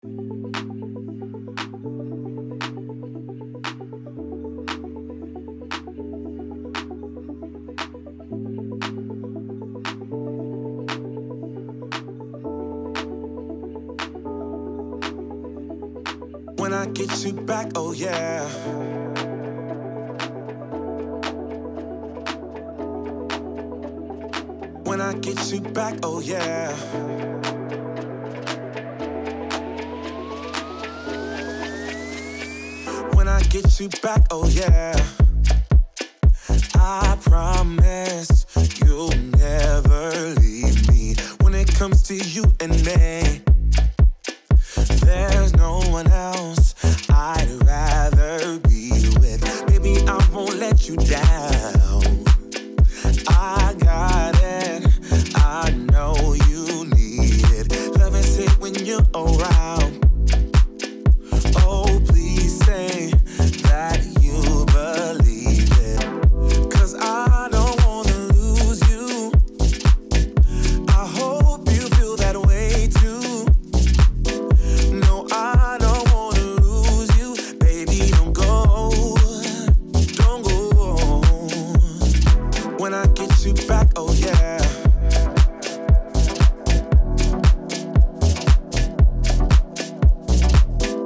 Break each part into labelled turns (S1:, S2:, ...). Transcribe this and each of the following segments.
S1: When I get you back, oh yeah. When I get you back, oh yeah. When I get you back, oh yeah. I promise you'll never leave me. When it comes to you and me, there's no one else I'd rather be with. Baby, I won't let you down. I got it, I know you need it. Love is it when you're around. Oh, please say that you believe it. 'Cause I don't wanna lose you. I hope you feel that way too. No, I don't wanna lose you. Baby, don't go. Don't go. When I get you back, oh yeah.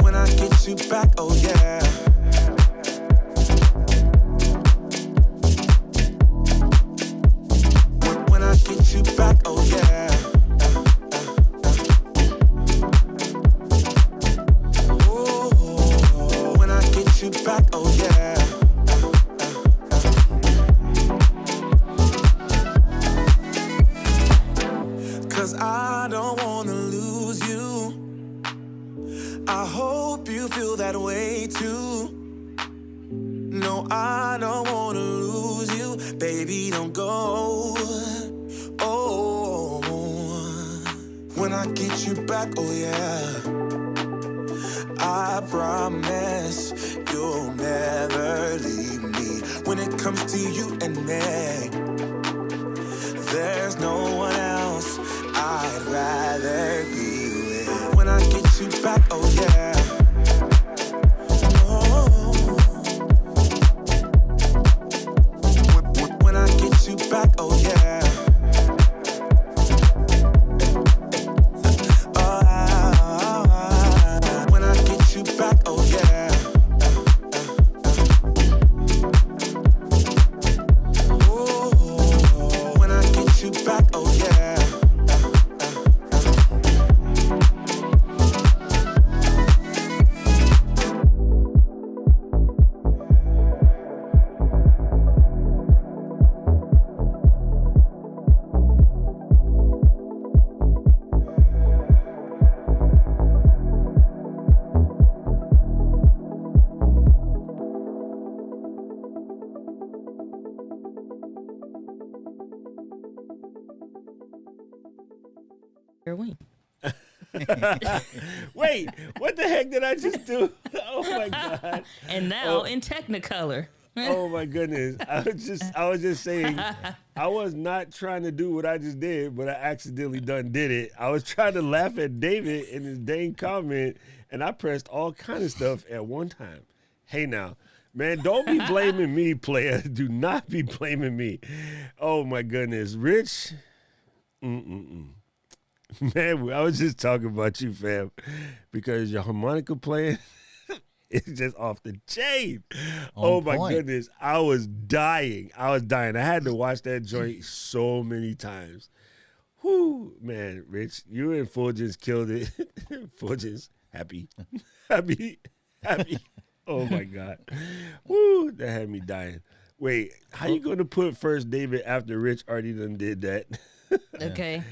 S1: When I get you back, oh yeah. When I get you back, oh yeah. Oh, when I get you back, oh yeah. Cause I don't wanna lose you. I hope you feel that way too. No, I don't wanna lose you. Baby, don't go. Oh, when I get you back, oh yeah. I promise you'll never leave me. When it comes to you and me, there's no one else I'd rather be with. When I get you back, oh yeah. Oh, when I get you back, oh yeah. Oh, when I get you back, oh yeah. Oh, when I get you back, oh yeah.
S2: Wing.
S3: Wait, what the heck did I just do? Oh my God.
S2: And now in Technicolor.
S3: Oh my goodness. I was just saying I was not trying to do what I just did, but I accidentally did it. I was trying to laugh at David and his dang comment, and I pressed all kind of stuff at one time. Hey now, man, don't be blaming me, player. Do not be blaming me. Oh my goodness. Rich. Man, I was just talking about you, fam, because your harmonica playing is just off the chain. Oh, my goodness. I was dying. I had to watch that joint so many times. Whoo, man, Rich, you and Fulgence killed it. Fulgence, happy. Oh, my God. Woo, that had me dying. Wait, how you going to put first David after Rich already done did that?
S2: Okay.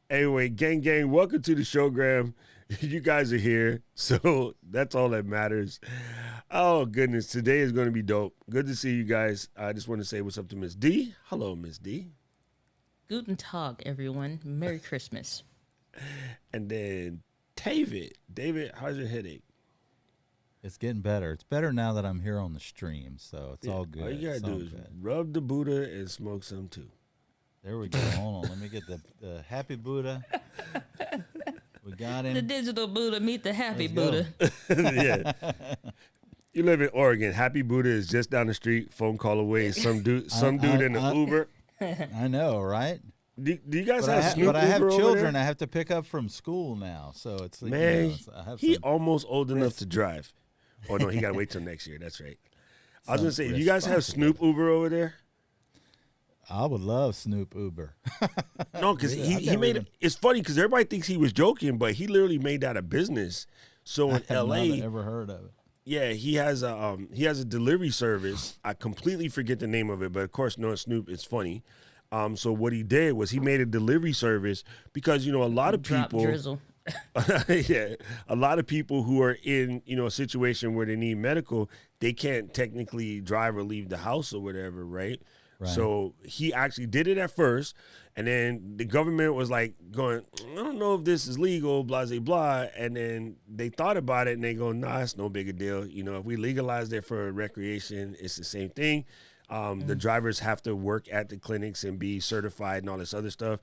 S3: Anyway, gang, welcome to the showgram. You guys are here, so that's all that matters. Oh, goodness, today is going to be dope. Good to see you guys. I just want to say what's up to Miss D. Hello, Miss D.
S2: Guten Tag, everyone. Merry Christmas.
S3: And then David. David, how's your headache?
S4: It's getting better. It's better now that I'm here on the stream, so it's all good.
S3: All you got to do is rub the Buddha and smoke some, too.
S4: There we go. Hold on. Let me get the Happy Buddha. We got
S2: The
S4: him.
S2: digital Buddha meet the happy
S4: Let's go.
S2: Buddha.
S3: Yeah. You live in Oregon. Happy Buddha is just down the street, phone call away. Some dude in an Uber.
S4: I know, right?
S3: Do you guys
S4: But
S3: have Snoop
S4: but I have
S3: Uber over
S4: children
S3: there?
S4: I have to pick up from school now, so it's like,
S3: Man,
S4: I have
S3: he
S4: some
S3: almost old enough to drive. Oh no, he got to wait till next year. That's right. I was gonna say,
S4: some
S3: you guys have Snoop Uber over there?
S4: I would love Snoop Uber.
S3: No, because
S4: Really? I've
S3: he
S4: never
S3: made
S4: even-
S3: it. It's funny because everybody thinks he was joking, but he literally made that a business. So in
S4: I have not
S3: L.A.,
S4: ever heard of it.
S3: yeah, he has a delivery service. I completely forget the name of it, but of course, knowing Snoop, it's funny. So what he did was he made a delivery service because a lot of
S2: Drop
S3: people,
S2: drizzle.
S3: yeah, a lot of people who are in a situation where they need medical, they can't technically drive or leave the house or whatever, right?
S4: Right.
S3: So he actually did it at first, and then the government was like going, I don't know if this is legal, blah, blah, blah. And then they thought about it, and they go, nah, it's no big a deal. If we legalize it for recreation, it's the same thing. The drivers have to work at the clinics and be certified and all this other stuff.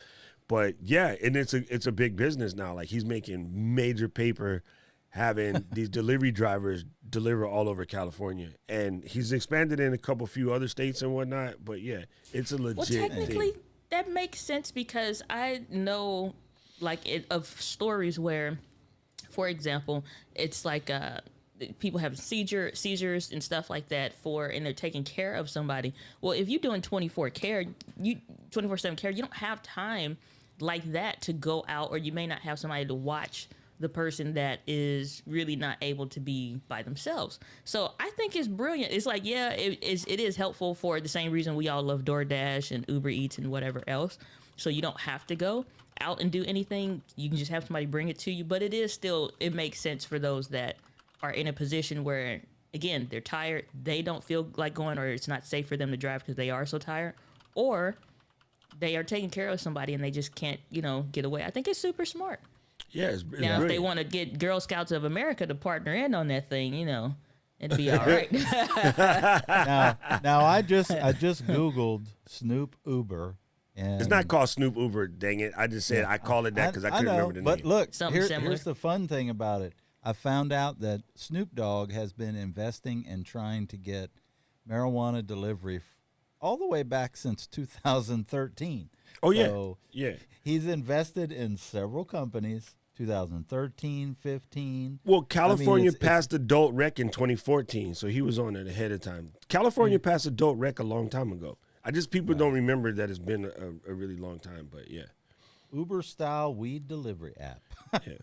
S3: But yeah, and it's a big business now. Like he's making major paper having these delivery drivers deliver all over California. And he's expanded in a few other states and whatnot. But yeah, it's a legit
S2: Well, technically,
S3: thing.
S2: that makes sense because I know, of stories where, for example, it's like people have seizures and stuff like that and they're taking care of somebody. Well, if you're doing 24/7 care, you don't have time like that to go out, or you may not have somebody to watch the person that is really not able to be by themselves. So I think it's brilliant. It's like, yeah, it is helpful for the same reason we all love DoorDash and Uber Eats and whatever else. So you don't have to go out and do anything. You can just have somebody bring it to you. But it makes sense for those that are in a position where, again, they're tired, they don't feel like going, or it's not safe for them to drive because they are so tired, or they are taking care of somebody and they just can't, get away. I think it's super smart.
S3: Yeah, it's
S2: Now,
S3: brilliant.
S2: if they want to get Girl Scouts of America to partner in on that thing, it'd be all right.
S4: Now I just Googled Snoop Uber, and
S3: It's not called Snoop Uber, dang it. I just said I called it that because I couldn't
S4: know,
S3: remember the
S4: but
S3: name.
S4: look,
S2: Something similar.
S4: here's the fun thing about it. I found out that Snoop Dogg has been investing and trying to get marijuana delivery all the way back since 2013.
S3: Oh, yeah.
S4: So
S3: Yeah.
S4: he's invested in several companies, 2013, 15.
S3: Well, California
S4: it's-
S3: passed adult rec in 2014, so he was on it ahead of time. California passed adult rec a long time ago. People don't remember that it's been a really long time, but yeah.
S4: Uber style weed delivery app.
S3: Yeah.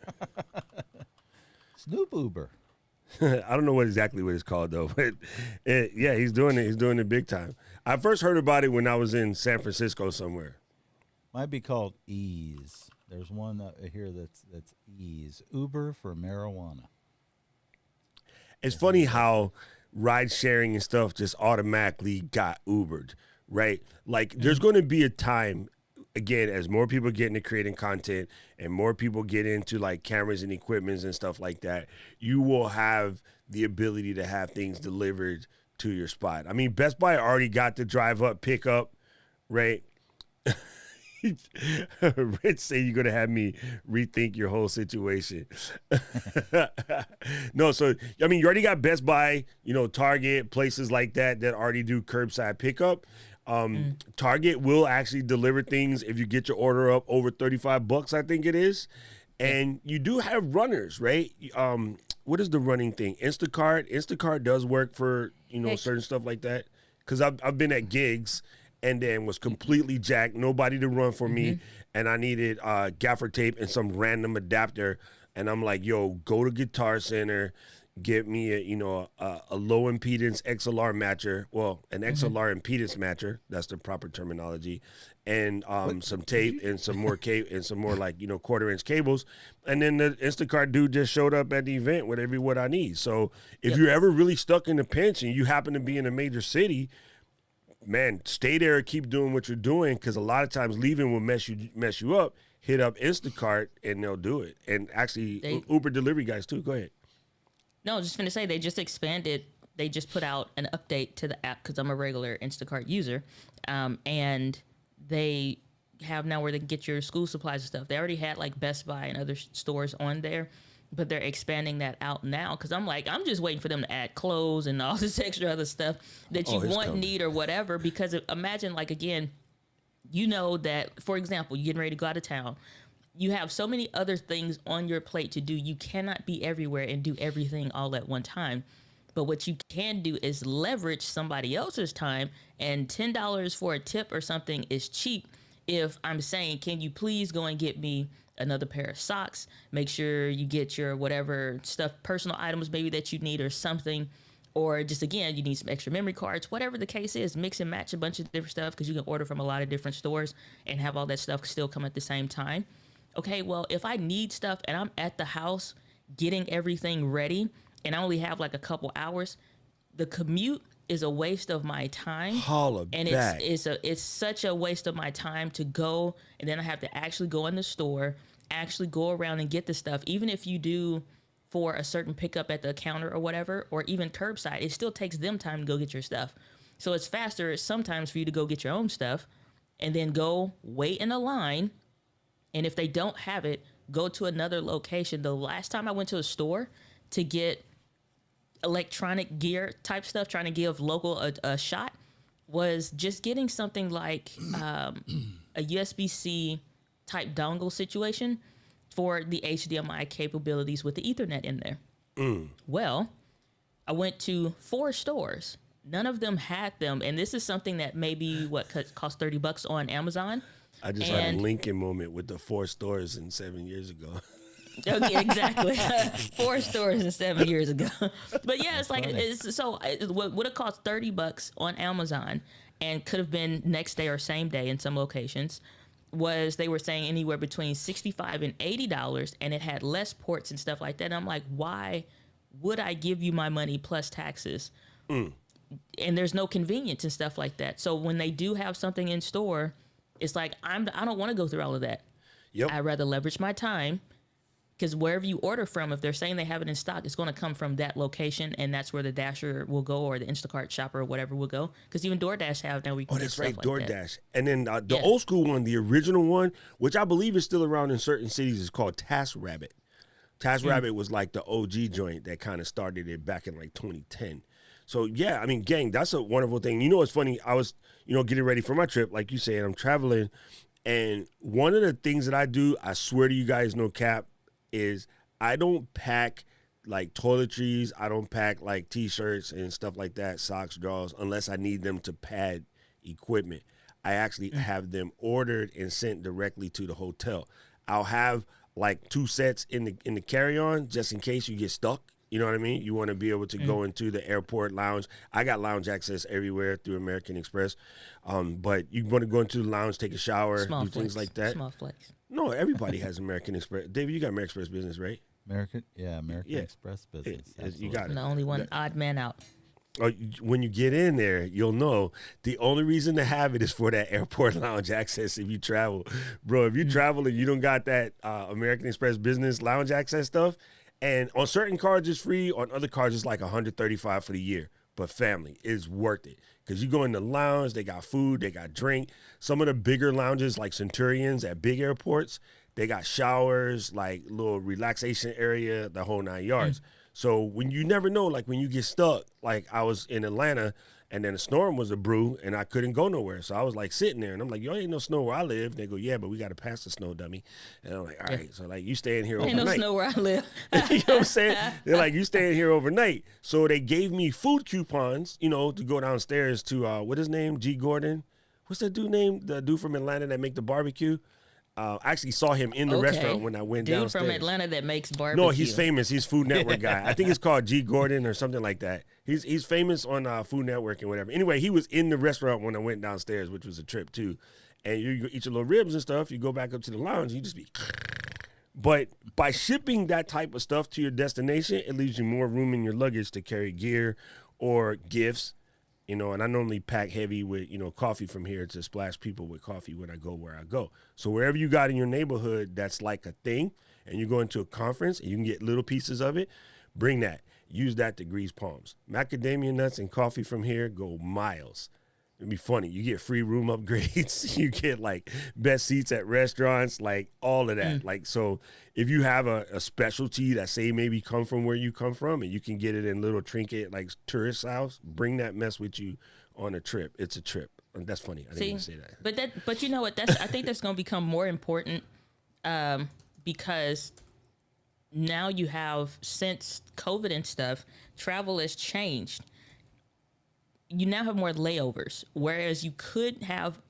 S4: Snoop Uber.
S3: I don't know exactly what it's called though, but yeah, he's doing it. He's doing it big time. I first heard about it when I was in San Francisco somewhere.
S4: Might be called Ease. There's one here that's Ease. Uber for marijuana.
S3: It's funny how ride sharing and stuff just automatically got Ubered, right? Like there's going to be a time, again, as more people get into creating content and more people get into like cameras and equipments and stuff like that, you will have the ability to have things delivered to your spot. I mean, Best Buy already got the drive up, pick up, right? Rich say you're gonna have me rethink your whole situation. No, so I mean, you already got Best Buy, Target, places like that already do curbside pickup. Target will actually deliver things if you get your order up over $35, I think it is. And you do have runners, right? What is the running thing? Instacart. Instacart does work for certain stuff like that. Because I've been at gigs and then was completely jacked, nobody to run for me, and I needed gaffer tape and some random adapter. And I'm like, yo, go to Guitar Center, get me a low impedance XLR matcher, well, an XLR impedance matcher, that's the proper terminology, and some tape and some more and some more like 1/4-inch cables. And then the Instacart dude just showed up at the event with what I need. So if you're ever really stuck in a pinch and you happen to be in a major city, man, stay there and keep doing what you're doing, because a lot of times leaving will mess you up. Hit up Instacart and they'll do it. And actually, Uber delivery guys too. Go ahead.
S2: No, I was just going to say they just expanded. They just put out an update to the app because I'm a regular Instacart user. And they have now where they can get your school supplies and stuff. They already had like Best Buy and other stores on there, but they're expanding that out now. Cause I'm just waiting for them to add clothes and all this extra other stuff that you want,
S3: coming.
S2: need, or whatever. Because imagine, like, again, you know that, for example, you're getting ready to go out of town. You have so many other things on your plate to do. You cannot be everywhere and do everything all at one time. But what you can do is leverage somebody else's time, and $10 for a tip or something is cheap. If I'm saying, can you please go and get me another pair of socks? Make sure you get your whatever stuff, personal items maybe that you need or something. Or just, again, you need some extra memory cards, whatever the case is, mix and match a bunch of different stuff, because you can order from a lot of different stores and have all that stuff still come at the same time. Okay, well, if I need stuff and I'm at the house getting everything ready and I only have like a couple hours, the commute is a waste of my time.
S3: Holla
S2: And
S3: back.
S2: it's such a waste of my time to go, and then I have to actually go in the store, actually go around and get the stuff. Even if you do for a certain pickup at the counter or whatever, or even curbside, it still takes them time to go get your stuff. So it's faster sometimes for you to go get your own stuff and then go wait in a line. And if they don't have it, go to another location. The last time I went to a store to get electronic gear type stuff, trying to give local a shot, was just getting something like a USB-C type dongle situation for the HDMI capabilities with the Ethernet in there. Well, I went to 4 stores. None of them had them. And this is something that maybe cost $30 on Amazon.
S3: I just had a Lincoln moment with the 4 stores and 7 years ago.
S2: Okay, exactly. 4 stores and 7 years ago. But yeah, it's like, what would have cost $30 on Amazon and could have been next day or same day in some locations, was they were saying anywhere between $65 and $80, and it had less ports and stuff like that. And I'm like, why would I give you my money plus taxes? And there's no convenience and stuff like that. So when they do have something in store, it's like, I don't want to go through all of that.
S3: Yep.
S2: I'd rather leverage my time, because wherever you order from, if they're saying they have it in stock, it's going to come from that location, and that's where the Dasher will go, or the Instacart shopper or whatever will go. Because even DoorDash have now. We can
S3: Oh, that's
S2: get
S3: right,
S2: stuff like
S3: DoorDash.
S2: that.
S3: And then the old school one, the original one, which I believe is still around in certain cities, is called TaskRabbit. TaskRabbit was like the OG joint that kind of started it back in like 2010. So, yeah, I mean, gang, that's a wonderful thing. You know what's funny? I was, getting ready for my trip. Like you said, I'm traveling. And one of the things that I do, I swear to you guys, no cap, is I don't pack like toiletries. I don't pack like T-shirts and stuff like that, socks, drawers, unless I need them to pad equipment. I actually have them ordered and sent directly to the hotel. I'll have like 2 sets in the carry-on just in case you get stuck. You know what I mean? You want to be able to go into the airport lounge. I got lounge access everywhere through American Express. But you want to go into the lounge, take a shower,
S2: Small
S3: do
S2: flex.
S3: things like that.
S2: Small flex.
S3: No, everybody has American Express. David, you got American Express business, right?
S4: American
S3: Yeah.
S4: Express business.
S3: You got
S2: And
S3: it.
S2: the only one odd man out.
S3: When you get in there, you'll know the only reason to have it is for that airport lounge access if you travel. Bro, if you travel and you don't got that American Express business lounge access stuff, and on certain cards it's free, on other cards it's like $135 for the year. But family, it's worth it. Because you go in the lounge, they got food, they got drink. Some of the bigger lounges like Centurions at big airports, they got showers, like little relaxation area, the whole 9 yards. So when you never know, like when you get stuck, like I was in Atlanta and then a storm was a brew and I couldn't go nowhere. So I was like sitting there and I'm like, yo, ain't no snow where I live. And they go, yeah, but we got to pass the snow, dummy. And I'm like, all right. So like you staying here
S2: Ain't
S3: overnight.
S2: no snow where I live.
S3: You know what I'm saying? They're like, you staying here overnight. So they gave me food coupons, to go downstairs to, what his name? G. Gordon. What's that dude name? The dude from Atlanta that make the barbecue. I actually saw him in the restaurant when I went
S2: Dude
S3: downstairs.
S2: from Atlanta that makes barbecue.
S3: No, he's famous. He's Food Network guy. I think it's called G. Gordon or something like that. He's famous on Food Network and whatever. Anyway, he was in the restaurant when I went downstairs, which was a trip too. And you go eat your little ribs and stuff. You go back up to the lounge. You just be. But by shipping that type of stuff to your destination, it leaves you more room in your luggage to carry gear or gifts. And I normally pack heavy with, coffee from here to splash people with coffee when I go where I go. So wherever you got in your neighborhood that's like a thing, and you go into a conference and you can get little pieces of it, bring that. Use that to grease palms. Macadamia nuts and coffee from here go miles. It'd be funny. You get free room upgrades. You get like best seats at restaurants, like all of that. Like, so if you have a specialty that say maybe come from where you come from and you can get it in little trinket, like tourist house, bring that mess with you on a trip. It's a trip. And that's funny. I didn't even say that.
S2: But you know what? I think that's going to become more important because now you have, since COVID and stuff, travel has changed. You now have more layovers, whereas you could have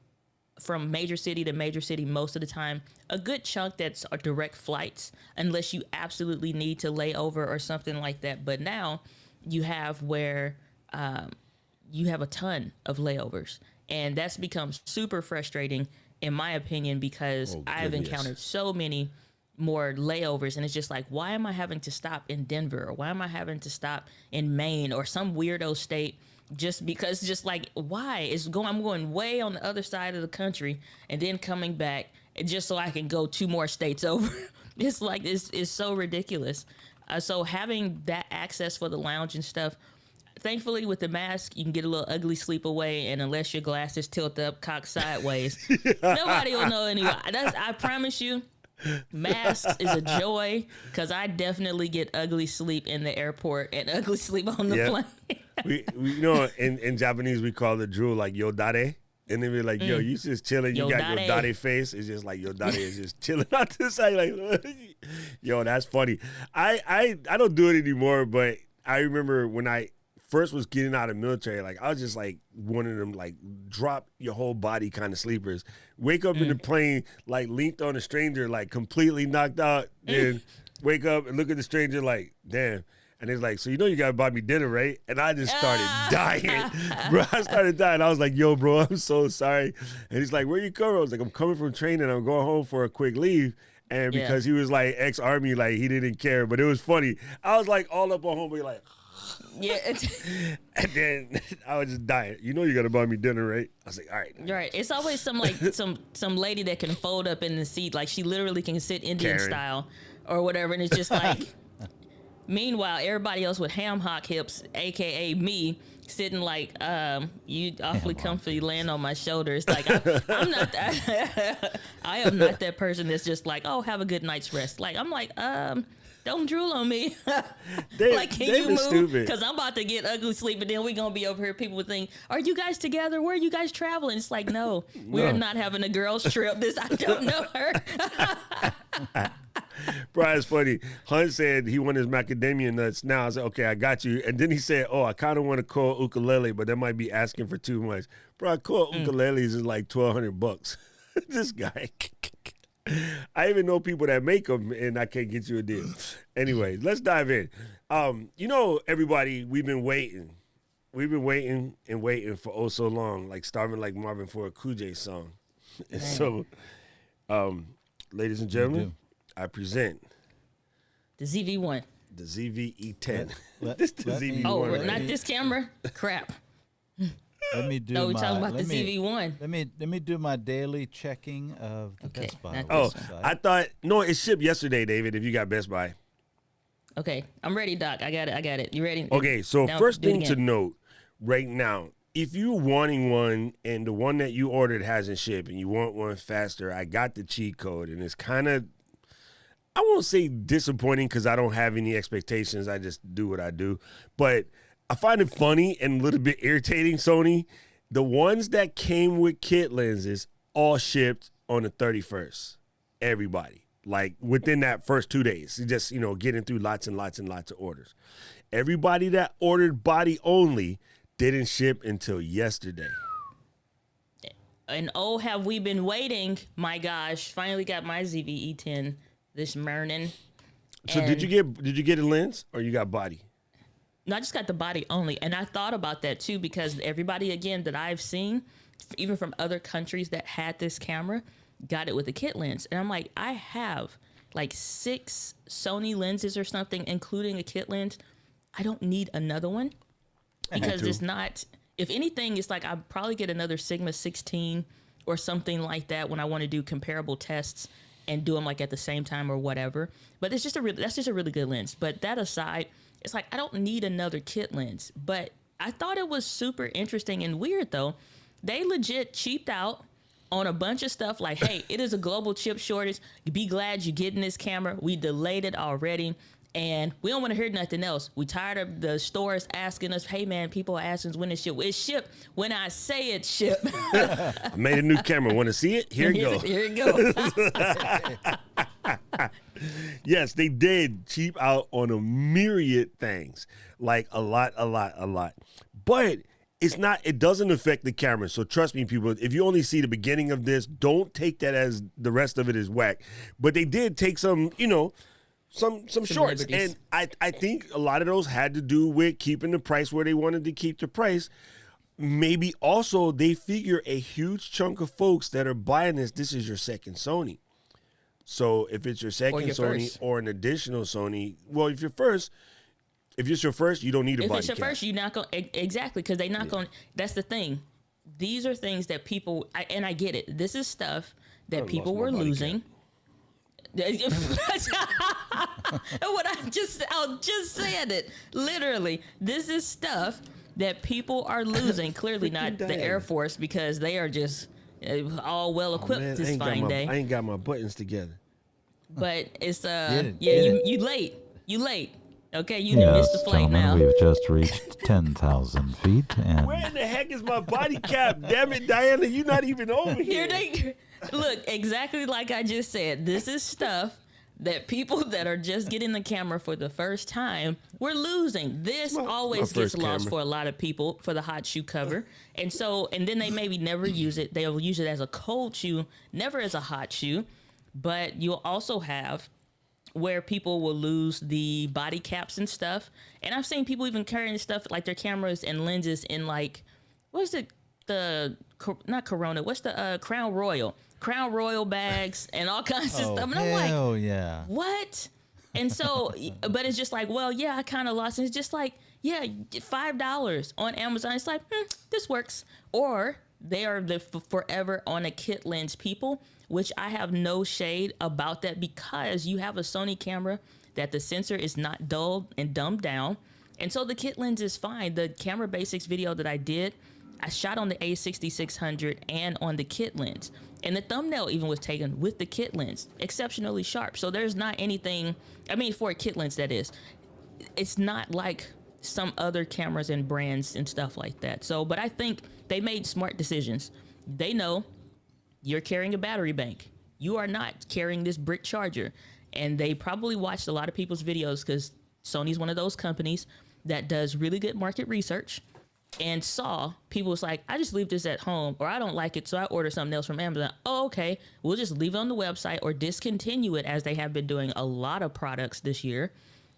S2: from major city to major city most of the time, a good chunk that's direct flights, unless you absolutely need to lay over or something like that. But now you have where you have a ton of layovers, and that's become super frustrating in my opinion, because I've encountered so many more layovers, and it's just like, why am I having to stop in Denver, or why am I having to stop in Maine or some weirdo state? Just because, just like, why? I'm going way on the other side of the country and then coming back just so I can go 2 more states over. It's like, it's so ridiculous. So having that access for the lounge and stuff, thankfully with the mask, you can get a little ugly sleep away, and unless your glasses tilt up, cocked sideways, nobody will know anyway. I promise you. Masks is a joy, because I definitely get ugly sleep in the airport and ugly sleep on the plane.
S3: we you know, in Japanese we call the drool like yodare, and they be like, yo, you just chilling, you got yodare face. It's just like yodare is just chilling out to the side, like, yo, that's funny. I don't do it anymore, but I remember when I first was getting out of military, like I was just like one of them like drop your whole body kind of sleepers. Wake up in the plane, like leaned on a stranger, like completely knocked out. Then wake up and look at the stranger like, damn. And it's like, so you know you gotta buy me dinner, right? And I just started dying, bro. I started dying. I was like, yo, bro, I'm so sorry. And he's like, where you coming? I was like, I'm coming from training. I'm going home for a quick leave. And because he was like ex-army, like he didn't care. But it was funny. I was like all up on home, like,
S2: yeah.
S3: And then I was just dying. You know you gotta buy me dinner, right? I was like, all right.
S2: Right. It's always some like some lady that can fold up in the seat, like she literally can sit Indian style or whatever, and it's just like. Meanwhile, everybody else with ham hock hips, aka me, sitting like, you awfully comfy, laying on my shoulders. Like I'm not that. I am not that person that's just like, oh, have a good night's rest. Like I'm like, don't drool on me. Like, can you move? Because I'm about to get ugly sleep, and then we're going to be over here. People would think, are you guys together? Where are you guys traveling? It's like, no, we're not having a girls trip. I don't know her.
S3: Bro, it's funny. Hunt said he wanted his macadamia nuts now. I said, okay, I got you. And then he said, oh, I kind of want to call ukulele, but that might be asking for too much. Bro, I call ukuleles is like $1,200. This guy. I even know people that make them, and I can't get you a deal. Anyway, let's dive in. You know, everybody, we've been waiting. We've been waiting and waiting for oh so long, like starving like Marvin for a Cool J song. And so, ladies and gentlemen, I present
S2: the ZV-1.
S3: The ZV-E10.
S2: This the ZV-1. Oh, right? Not this camera? Crap.
S4: Let me do
S2: no, we're talking about the ZV-1.
S4: Let me do my daily checking of the Best Buy.
S3: Oh, I thought, no, it shipped yesterday, David, if you got Best Buy.
S2: Okay, I'm ready, Doc. I got it. You ready?
S3: Okay, so now, first thing to note right now, if you're wanting one and the one that you ordered hasn't shipped and you want one faster, I got the cheat code, and it's kind of, I won't say disappointing because I don't have any expectations. I just do what I do. But I find it funny and a little bit irritating, Sony. The ones that came with kit lenses all shipped on the 31st. Everybody. Like within that first 2 days. Just, getting through lots and lots and lots of orders. Everybody that ordered body only didn't ship until yesterday.
S2: And oh, have we been waiting. My gosh. Finally got my ZV-E10 this morning.
S3: So did you get a lens or you got body?
S2: No, I just got the body only. And I thought about that too, because everybody, again, that I've seen, even from other countries that had this camera, got it with a kit lens. And I'm like, I have like 6 Sony lenses or something, including a kit lens. I don't need another one because it's not, if anything, it's like I'll probably get another Sigma 16 or something like that when I want to do comparable tests and do them like at the same time or whatever. But that's just a really good lens. But that aside, it's like, I don't need another kit lens. But I thought it was super interesting and weird, though, They legit cheaped out on a bunch of stuff like, hey, it is a global chip shortage. Be glad you're getting this camera. We delayed it already. And we don't want to hear nothing else. We tired of the stores asking us, hey, man, people are asking us when it's shipped. It's shipped when I say it's shipped.
S3: I made a new camera. Want to see it? Here you go.
S2: Here you go.
S3: Yes, they did cheap out on a myriad things, like a lot. But it doesn't affect the camera. So trust me, people, if you only see the beginning of this, don't take that as the rest of it is whack. But they did take some, some shorts.
S2: liberties.
S3: And I think a lot of those had to do with keeping the price where they wanted to keep the price. Maybe also they figure a huge chunk of folks that are buying this is your second Sony. So if it's your second Sony
S2: first.
S3: or an additional Sony, well, if it's your first, you don't need a body
S2: If it's your
S3: cap.
S2: first, you're not going to, exactly, because they're not going to, that's the thing. These are things that people, and I get it. This is stuff that people were losing. What I just said it. Literally, this is stuff that people are losing. Clearly not the Air Force, because they are just all well equipped this fine day.
S3: I ain't got my buttons together.
S2: But it's
S4: it,
S2: yeah,
S4: get
S2: you late. You late. Okay, you missed the flight
S4: gentlemen,
S2: now.
S4: we've just reached 10,000 feet, and
S3: Where in the heck is my body cap? Damn it, Diana, you're not even over
S2: Here
S3: here.
S2: they look, exactly like I just said. This is stuff that people that are just getting the camera for the first time, we're losing. This always gets
S3: first
S2: lost
S3: camera.
S2: for a lot of people for the hot shoe cover. And then they maybe never use it. They'll use it as a cold shoe, never as a hot shoe. But you'll also have where people will lose the body caps and stuff. And I've seen people even carrying stuff like their cameras and lenses in like, what is it? Not Corona. What's the Crown Royal bags and all kinds of stuff. And I'm like,
S4: hell yeah.
S2: what? And so, but it's just like, well, yeah, I kind of lost. And it's just like, yeah, $5 on Amazon. It's like, this works. Or they are the forever on a kit lens people, which I have no shade about that, because you have a Sony camera that the sensor is not dulled and dumbed down. And so the kit lens is fine. The Camera Basics video that I did, I shot on the A6600 and on the kit lens. And the thumbnail even was taken with the kit lens, exceptionally sharp. So there's not anything, I mean, for a kit lens, that is. It's not like some other cameras and brands and stuff like that. So, but I think they made smart decisions. They know you're carrying a battery bank. You are not carrying this brick charger. And they probably watched a lot of people's videos, because Sony's one of those companies that does really good market research, and saw people was like, I just leave this at home, or I don't like it, so I order something else from Amazon. Oh, okay. We'll just leave it on the website or discontinue it, as they have been doing a lot of products this year.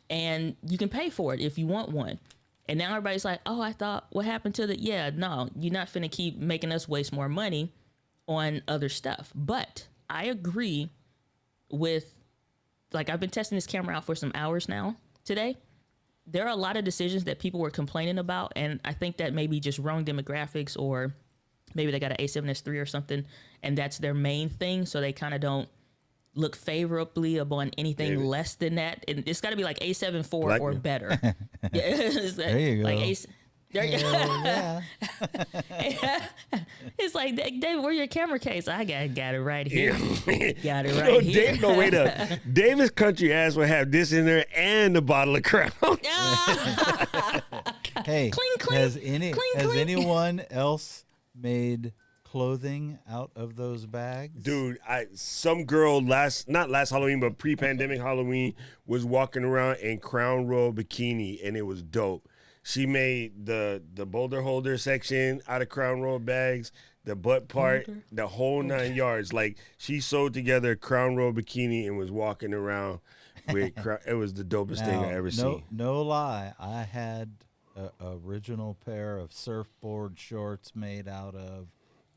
S2: And you can pay for it if you want one. And now everybody's like, oh, I thought, what happened to the, yeah, no, you're not finna keep making us waste more money on other stuff. But I agree with, like, I've been testing this camera out for some hours now today. There are a lot of decisions that people were complaining about, and I think that maybe just wrong demographics, or maybe they got an A7S III or something, and that's their main thing, so they kind of don't look favorably upon anything
S3: David.
S2: less than that. And it's got to be like A7 IV
S3: Black
S2: or
S3: man.
S2: better. There
S4: you go.
S2: Like there you go.
S4: Hell yeah.
S2: It's like, David, where's your camera case? I got it right here. Got it
S3: No,
S2: right here.
S3: Dave, no, wait up. David's country ass would have this in there and a bottle of Crown.
S4: Hey,
S2: Cling, cling.
S4: has
S2: Cling, cling.
S4: anyone else made clothing out of those bags?
S3: Dude, some girl not last Halloween, but pre-pandemic Halloween was walking around in Crown Royal bikini, and it was dope. She made the boulder holder section out of Crown Royal bags, the butt part, the whole 9 yards. Like, she sewed together a Crown Royal bikini and was walking around with it was the dopest thing I ever seen.
S4: No lie, I had a original pair of surfboard shorts made out of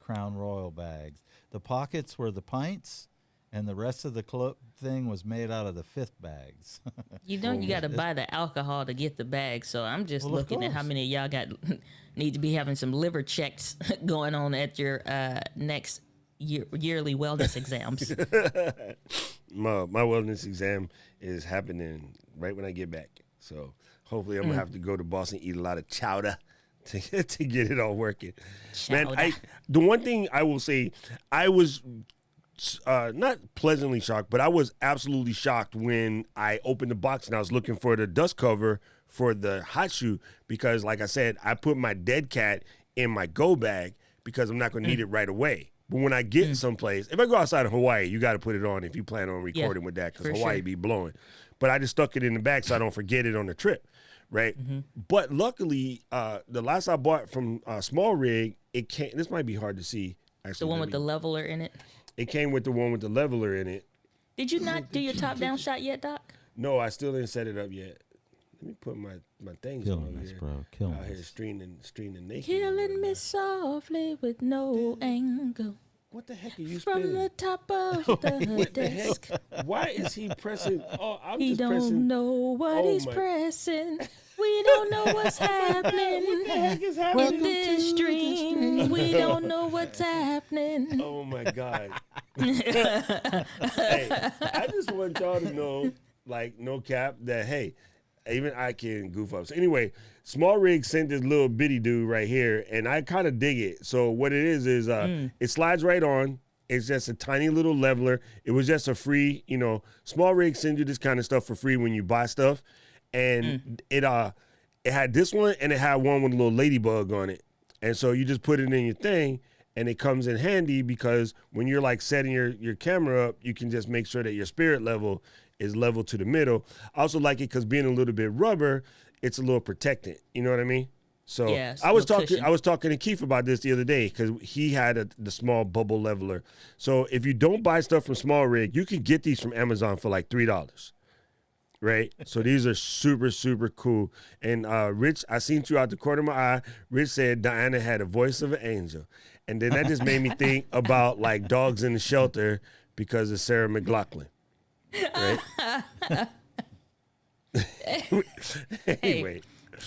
S4: Crown Royal bags. The pockets were the pints, and the rest of the thing was made out of the fifth bags.
S2: You know, you got to buy the alcohol to get the bag. So I'm just
S4: Well, of
S2: looking at how
S4: course.
S2: many of y'all need to be having some liver checks going on at your next yearly wellness exams.
S3: My wellness exam is happening right when I get back. So hopefully I'm going to have to go to Boston, eat a lot of chowder, to get it all working. Man,
S2: Chowder.
S3: the one thing I will say, I was not pleasantly shocked, but I was absolutely shocked when I opened the box and I was looking for the dust cover for the hot shoe because, like I said, I put my dead cat in my go bag because I'm not going to need it right away. But when I get someplace, if I go outside of Hawaii, you got to put it on if you plan on recording with that because Hawaii be blowing. But I just stuck it in the bag so I don't forget it on the trip, right? But luckily, the last I bought from Small Rig, it came. This might be hard to see. Actually,
S2: The one with the leveler in it.
S3: it came with the one with the leveler in it.
S2: Did you not do your top-down shot yet, Doc?
S3: No, I still didn't set it up yet. Let me put my things on
S4: Killing us,
S3: here.
S4: bro. Killing
S3: Out here
S4: us.
S3: streaming naked.
S2: Killing me softly with no angle
S3: What the heck are you
S2: from
S3: spinning?
S2: the top of the
S3: What the heck?
S2: desk.
S3: Why is he pressing? Oh, I'm
S2: He
S3: just
S2: don't
S3: pressing.
S2: know what
S3: Oh
S2: he's
S3: my-
S2: pressing. We don't know what's happening
S3: What the heck is
S2: in
S3: happening?
S2: this stream. We don't know what's happening.
S3: Oh my God. Hey, I just want y'all to know, like, no cap, that hey, even I can goof up. So anyway, Small Rig sent this little bitty dude right here, and I kind of dig it. So what it is it slides right on. It's just a tiny little leveler. It was just a free, Small Rig sends you this kind of stuff for free when you buy stuff, and it had this one and it had one with a little ladybug on it, and so you just put it in your thing. And it comes in handy because when you're like setting your camera up, you can just make sure that your spirit level is level to the middle. I also like it because being a little bit rubber, it's a little protectant. You know what I mean? So
S2: Yeah, it's
S3: I was
S2: a little
S3: talking
S2: cushion.
S3: I was talking to Keith about this the other day because he had the small bubble leveler. So if you don't buy stuff from Small Rig, you can get these from Amazon for like $3. Right, so these are super, super cool. And Rich, I seen you out the corner of my eye. Rich said Diana had a voice of an angel, and then that just made me think about like Dogs in the Shelter because of Sarah McLachlan. Right. Anyway,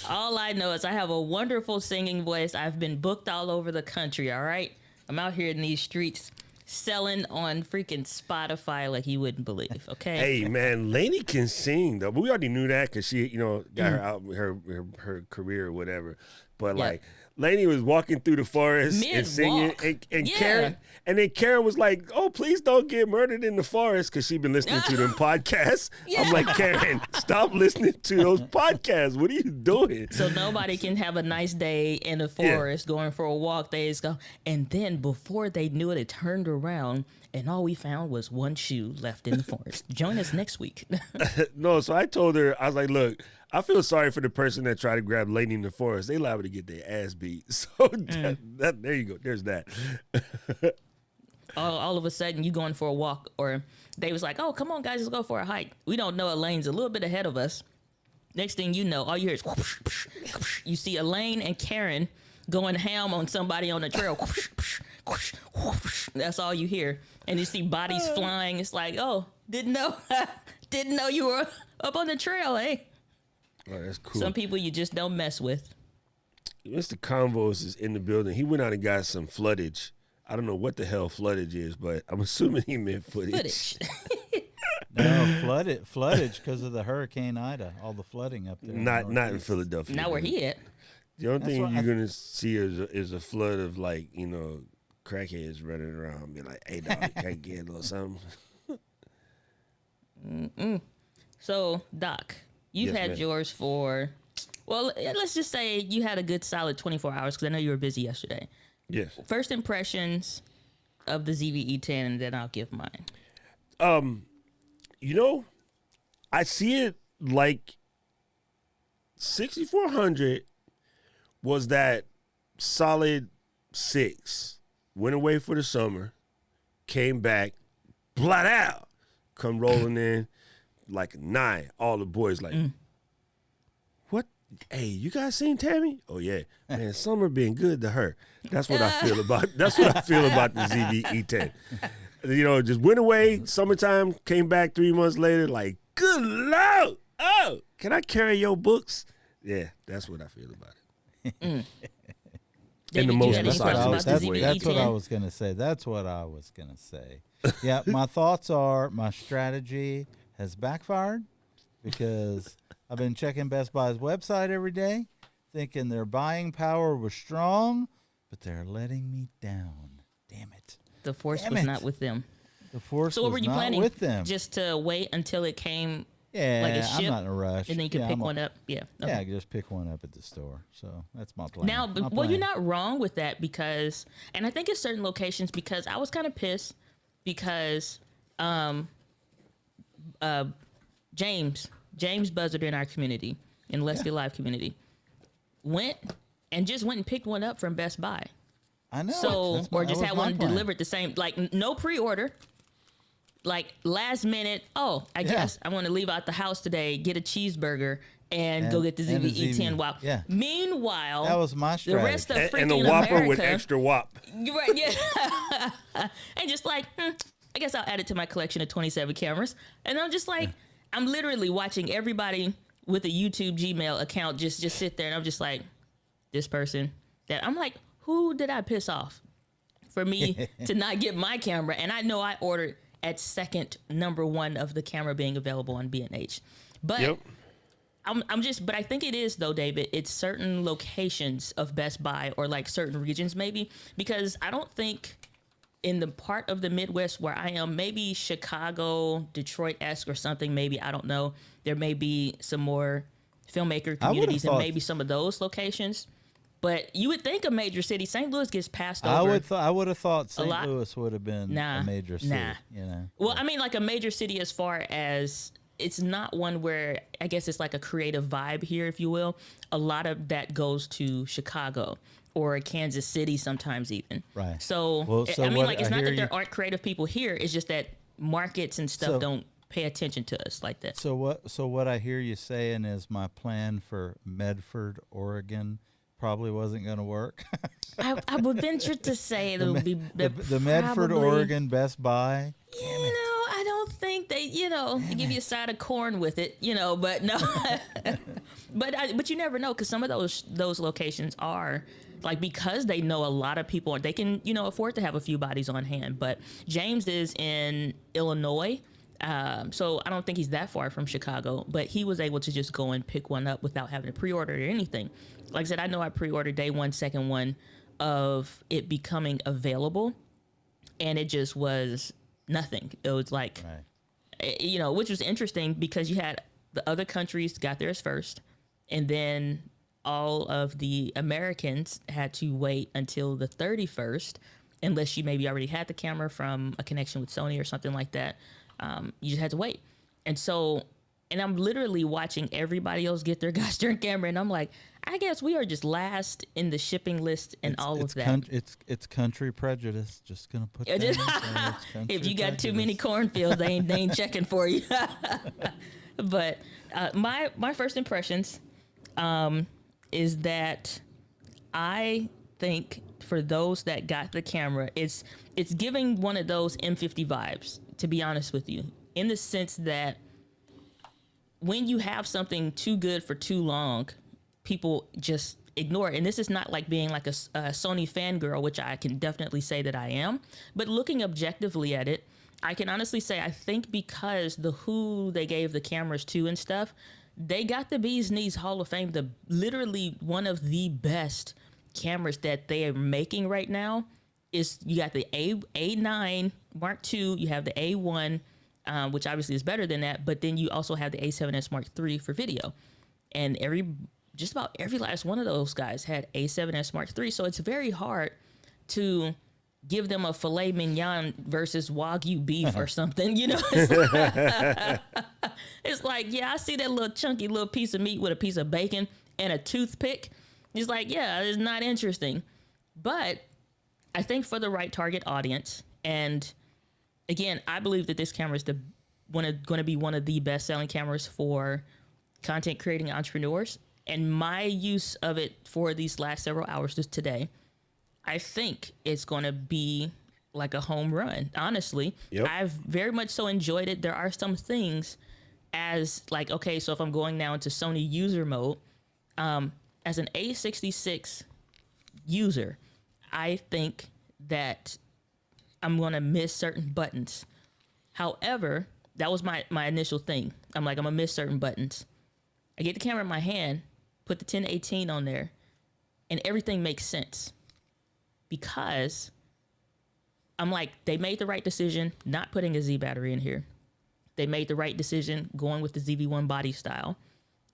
S2: All I know is I have a wonderful singing voice. I've been booked all over the country, all right? I'm out here in these streets selling on freaking Spotify like you wouldn't believe, okay?
S3: hey man, Lainey can sing though, but we already knew that because she, got her out her career or whatever. But
S2: Yeah.
S3: like Lainey was walking through the forest and singing,
S2: Mid-walk.
S3: and
S2: Yeah.
S3: Karen, and then Karen was like, "Oh, please don't get murdered in the forest," because she'd been listening to them podcasts. I'm like, Karen, stop listening to those podcasts. What are you doing?
S2: So nobody can have a nice day in the forest going for a walk. They just go, and then before they knew it, it turned around, and all we found was one shoe left in the forest. Join us next week.
S3: No, so I told her, I was like, look, I feel sorry for the person that tried to grab Lainey in the forest. They liable to get their ass beat. So that there you go. There's that.
S2: all of a sudden, you going for a walk, or they was like, oh, come on, guys, let's go for a hike. We don't know Elaine's a little bit ahead of us. Next thing you know, all you hear is whoosh, whoosh, whoosh. You see Elaine and Karen going ham on somebody on the trail. Whoosh, whoosh, whoosh, whoosh. That's all you hear. And you see bodies flying. It's like, oh, didn't know you were up on the trail, eh?
S3: Oh, that's cool.
S2: Some people you just don't mess with.
S3: Mr. Convos is in the building. He went out and got some floodage. I don't know what the hell floodage is, but I'm assuming he meant footage.
S4: No, floodage because of the Hurricane Ida, all the flooding up there.
S3: Not in
S4: Northeast.
S3: Philadelphia.
S2: Not where he at.
S3: The only
S4: That's
S3: thing
S4: what
S3: you're
S4: I-
S3: gonna see is a flood of like crackheads running around, be like, "Hey dog, can I get a little something?"
S2: So, Doc, you've
S3: Yes,
S2: had
S3: ma'am.
S2: yours for, well, let's just say you had a good solid 24 hours because I know you were busy yesterday.
S3: Yes.
S2: First impressions of the ZVE10, and then I'll give mine.
S3: I see it like 6400 was that solid 6. Went away for the summer, came back, blot out, come rolling in like a 9. All the boys like, what? Hey, you guys seen Tammy? Oh yeah, man, summer been good to her. That's what I feel about. That's what I feel about the ZVE10. Just went away, summertime, came back 3 months later, like, good Lord, oh, can I carry your books? Yeah, that's what I feel about it. In the
S2: David,
S3: most
S2: you had any
S3: massage
S2: questions about
S3: way.
S2: the
S4: That's what I
S2: ZVE10?
S4: was going to say. That's what I was going to say. Yeah, my thoughts are my strategy has backfired because I've been checking Best Buy's website every day, thinking their buying power was strong, but they're letting me down. Damn it.
S2: The force
S4: Damn
S2: was
S4: it.
S2: not with them.
S4: The force
S2: So what
S4: was
S2: were you
S4: not
S2: planning?
S4: with them.
S2: Just to wait until it came,
S4: Yeah,
S2: like a
S4: I'm
S2: ship,
S4: not in a rush.
S2: and then you could
S4: Yeah,
S2: pick one up? Yeah. Okay.
S4: Yeah, I could just pick one up at the store. So that's my plan.
S2: Now,
S4: My
S2: well, you're
S4: plan.
S2: not wrong with that because, and I think it's certain locations because I was kind of pissed because James Buzzard in our community, in Let's Get Live community, went and picked one up from Best Buy.
S4: I know.
S2: So,
S4: That's
S2: or
S4: that
S2: just
S4: was
S2: had
S4: my
S2: one
S4: plan.
S2: delivered the same, like no pre-order, like last minute. Oh, I guess I want to leave out the house today, get a cheeseburger, and go get the
S4: and a
S2: ZVE 10
S4: ZV.
S2: Wow.
S4: Yeah.
S2: Meanwhile,
S4: That was my
S2: the rest of freaking
S3: And the Whopper
S2: America,
S3: with extra Whop.
S2: you're right, yeah. And just like, I guess I'll add it to my collection of 27 cameras. And I'm just like, I'm literally watching everybody with a YouTube Gmail account just sit there, and I'm just like, this person that I'm like, who did I piss off for me to not get my camera? And I know I ordered at second number one of the camera being available on B&H. But
S3: Yep.
S2: but I think it is though, David. It's certain locations of Best Buy or like certain regions maybe, because I don't think in the part of the Midwest where I am, maybe Chicago, Detroit-esque or something, maybe, I don't know. There may be some more filmmaker communities and maybe some of those locations. But you would think a major city, St. Louis gets passed over.
S4: I would have thought St.
S2: lot.
S4: Louis would have been a major city.
S2: Nah.
S4: You know.
S2: Well, I mean, like a major city as far as it's not one where I guess it's like a creative vibe here, if you will. A lot of that goes to Chicago or Kansas City sometimes even.
S4: Right.
S2: So,
S4: Well, so
S2: I mean,
S4: what
S2: like, it's
S4: I
S2: not
S4: hear
S2: that there
S4: you-
S2: aren't creative people here. It's just that markets and stuff
S4: So-
S2: don't pay attention to us like that.
S4: So what I hear you saying is my plan for Medford, Oregon, probably wasn't going to work.
S2: I would venture to say that it would be
S4: the Medford,
S2: probably-
S4: Oregon Best Buy.
S2: I don't think they, they give you a side of corn with it, but no. but you never know because some of those locations are like because they know a lot of people, they can, afford to have a few bodies on hand. But James is in Illinois. So I don't think he's that far from Chicago, but he was able to just go and pick one up without having to pre-order or anything. Like I said, I know I pre-ordered day one, second one of it becoming available, and it just was nothing. It was like, which was interesting because you had the other countries got theirs first, and then all of the Americans had to wait until the 31st, unless you maybe already had the camera from a connection with Sony or something like that. You just had to wait. And I'm literally watching everybody else get their gosh darn camera, and I'm like, I guess we are just last in the shipping list and all of that.
S4: It's country prejudice. Just gonna put that in there. It's
S2: If you got
S4: country
S2: too many
S4: prejudice.
S2: cornfields, they ain't checking for you. But my first impressions is that I think for those that got the camera, it's giving one of those M50 vibes, to be honest with you, in the sense that when you have something too good for too long, people just ignore it. And this is not like being like a Sony fangirl, which I can definitely say that I am, but looking objectively at it, I can honestly say I think because who they gave the cameras to and stuff, they got the Bee's Knees Hall of Fame, literally one of the best cameras that they are making right now. Is you got the A9 Mark II, you have the A1, which obviously is better than that, but then you also have the A7S Mark III for video. And just about every last one of those guys had A7S Mark III, so it's very hard to give them a filet mignon versus Wagyu beef or something, It's like, yeah, I see that little chunky little piece of meat with a piece of bacon and a toothpick. It's like, yeah, it's not interesting. But I think for the right target audience, and again, I believe that this camera is going to be one of the best-selling cameras for content creating entrepreneurs. And my use of it for these last several hours just today, I think it's going to be like a home run, honestly.
S3: Yep.
S2: I've very much so enjoyed it. There are some things as like, okay, so if I'm going now into Sony user mode, as an A66 user, I think that I'm going to miss certain buttons. However, that was my initial thing. I'm going to miss certain buttons. I get the camera in my hand, put the 1018 on there, and everything makes sense because I'm like, they made the right decision not putting a Z battery in here. They made the right decision going with the ZV-1 body style.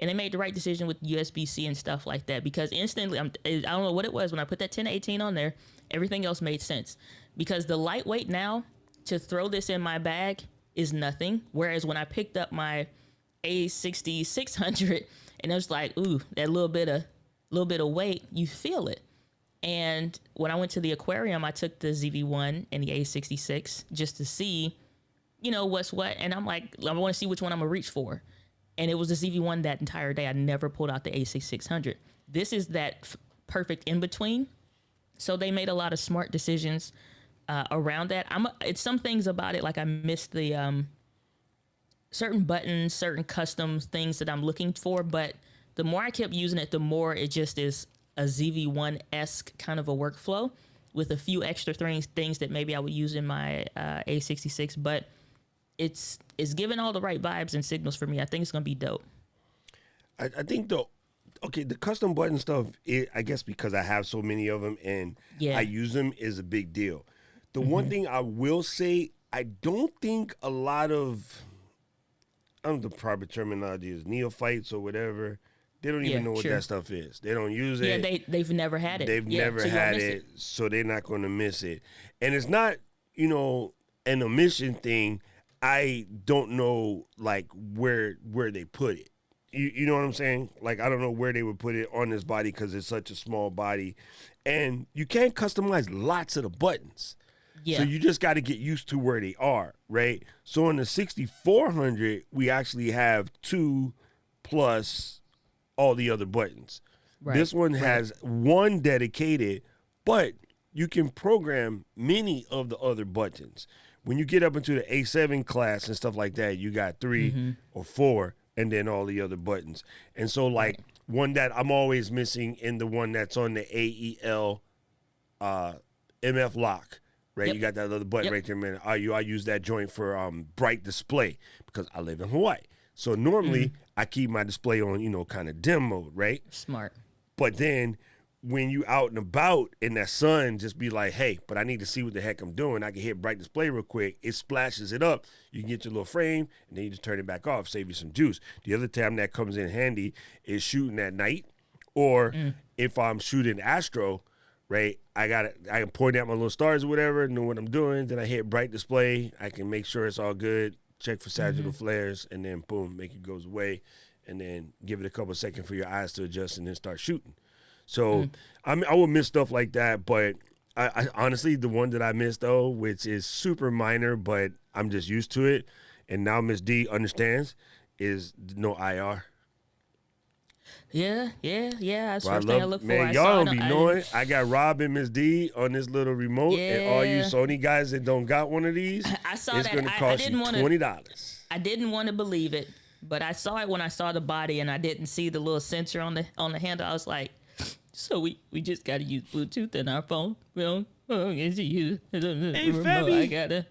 S2: And they made the right decision with USB-C and stuff like that because instantly, I don't know what it was, when I put that 1018 on there, everything else made sense. Because the lightweight now, to throw this in my bag is nothing. Whereas when I picked up my A6600 and it was like, ooh, that little bit of weight, you feel it. And when I went to the aquarium, I took the ZV-1 and the A66 just to see, what's what. And I'm like, I want to see which one I'm going to reach for. And it was the ZV-1 that entire day. I never pulled out the A6600. This is that perfect in between. So they made a lot of smart decisions around that. It's some things about it, like I missed the certain buttons, certain custom things that I'm looking for. But the more I kept using it, the more it just is a ZV-1-esque kind of a workflow with a few extra things that maybe I would use in my A66. But it's giving all the right vibes and signals for me. I think it's going to be dope.
S3: I think the custom button stuff, I guess because I have so many of them and I use them, is a big deal. The one thing I will say, I don't think a lot of, I don't know the proper terminology is, neophytes or whatever, they don't even know what that stuff is. They don't use it.
S2: Yeah, they've never had it.
S3: They've never had it, so they're not going to miss it. And it's not, an omission thing. I don't know, like, where they put it. You know what I'm saying? Like, I don't know where they would put it on this body because it's such a small body. And you can't customize lots of the buttons. Yeah. So you just got to get used to where they are, right? So on the 6400, we actually have 2 plus all the other buttons. Right. This one has 1 dedicated, but you can program many of the other buttons. When you get up into the A7 class and stuff like that, you got 3 or 4 and then all the other buttons. And so, like, one that I'm always missing in the one that's on the AEL MF lock, right? Yep. You got that other button right there, man. I use that joint for bright display because I live in Hawaii. So normally I keep my display on, kind of dim mode, right?
S2: Smart.
S3: But then when you out and about in that sun, just be like, hey, but I need to see what the heck I'm doing. I can hit bright display real quick. It splashes it up. You can get your little frame, and then you just turn it back off, save you some juice. The other time that comes in handy is shooting at night, or if I'm shooting astro, right, I can point out my little stars or whatever, know what I'm doing. Then I hit bright display. I can make sure it's all good, check for sagittal flares, and then boom, make it goes away, and then give it a couple seconds for your eyes to adjust, and then start shooting. So I will miss stuff like that, but I honestly, the one that I missed though, which is super minor, but I'm just used to it, and now Miss D understands, is no IR.
S2: Yeah. That's the first thing I look for.
S3: Man, y'all don't be knowing. I got Rob and Miss D on this little remote, and all you Sony guys that don't got one of these,
S2: I saw
S3: it's going to cost you $20.
S2: I didn't want to believe it, but I saw it when I saw the body, and I didn't see the little sensor on the handle. I was like, so we just got to use Bluetooth in our phone. Well, hey, Fabi.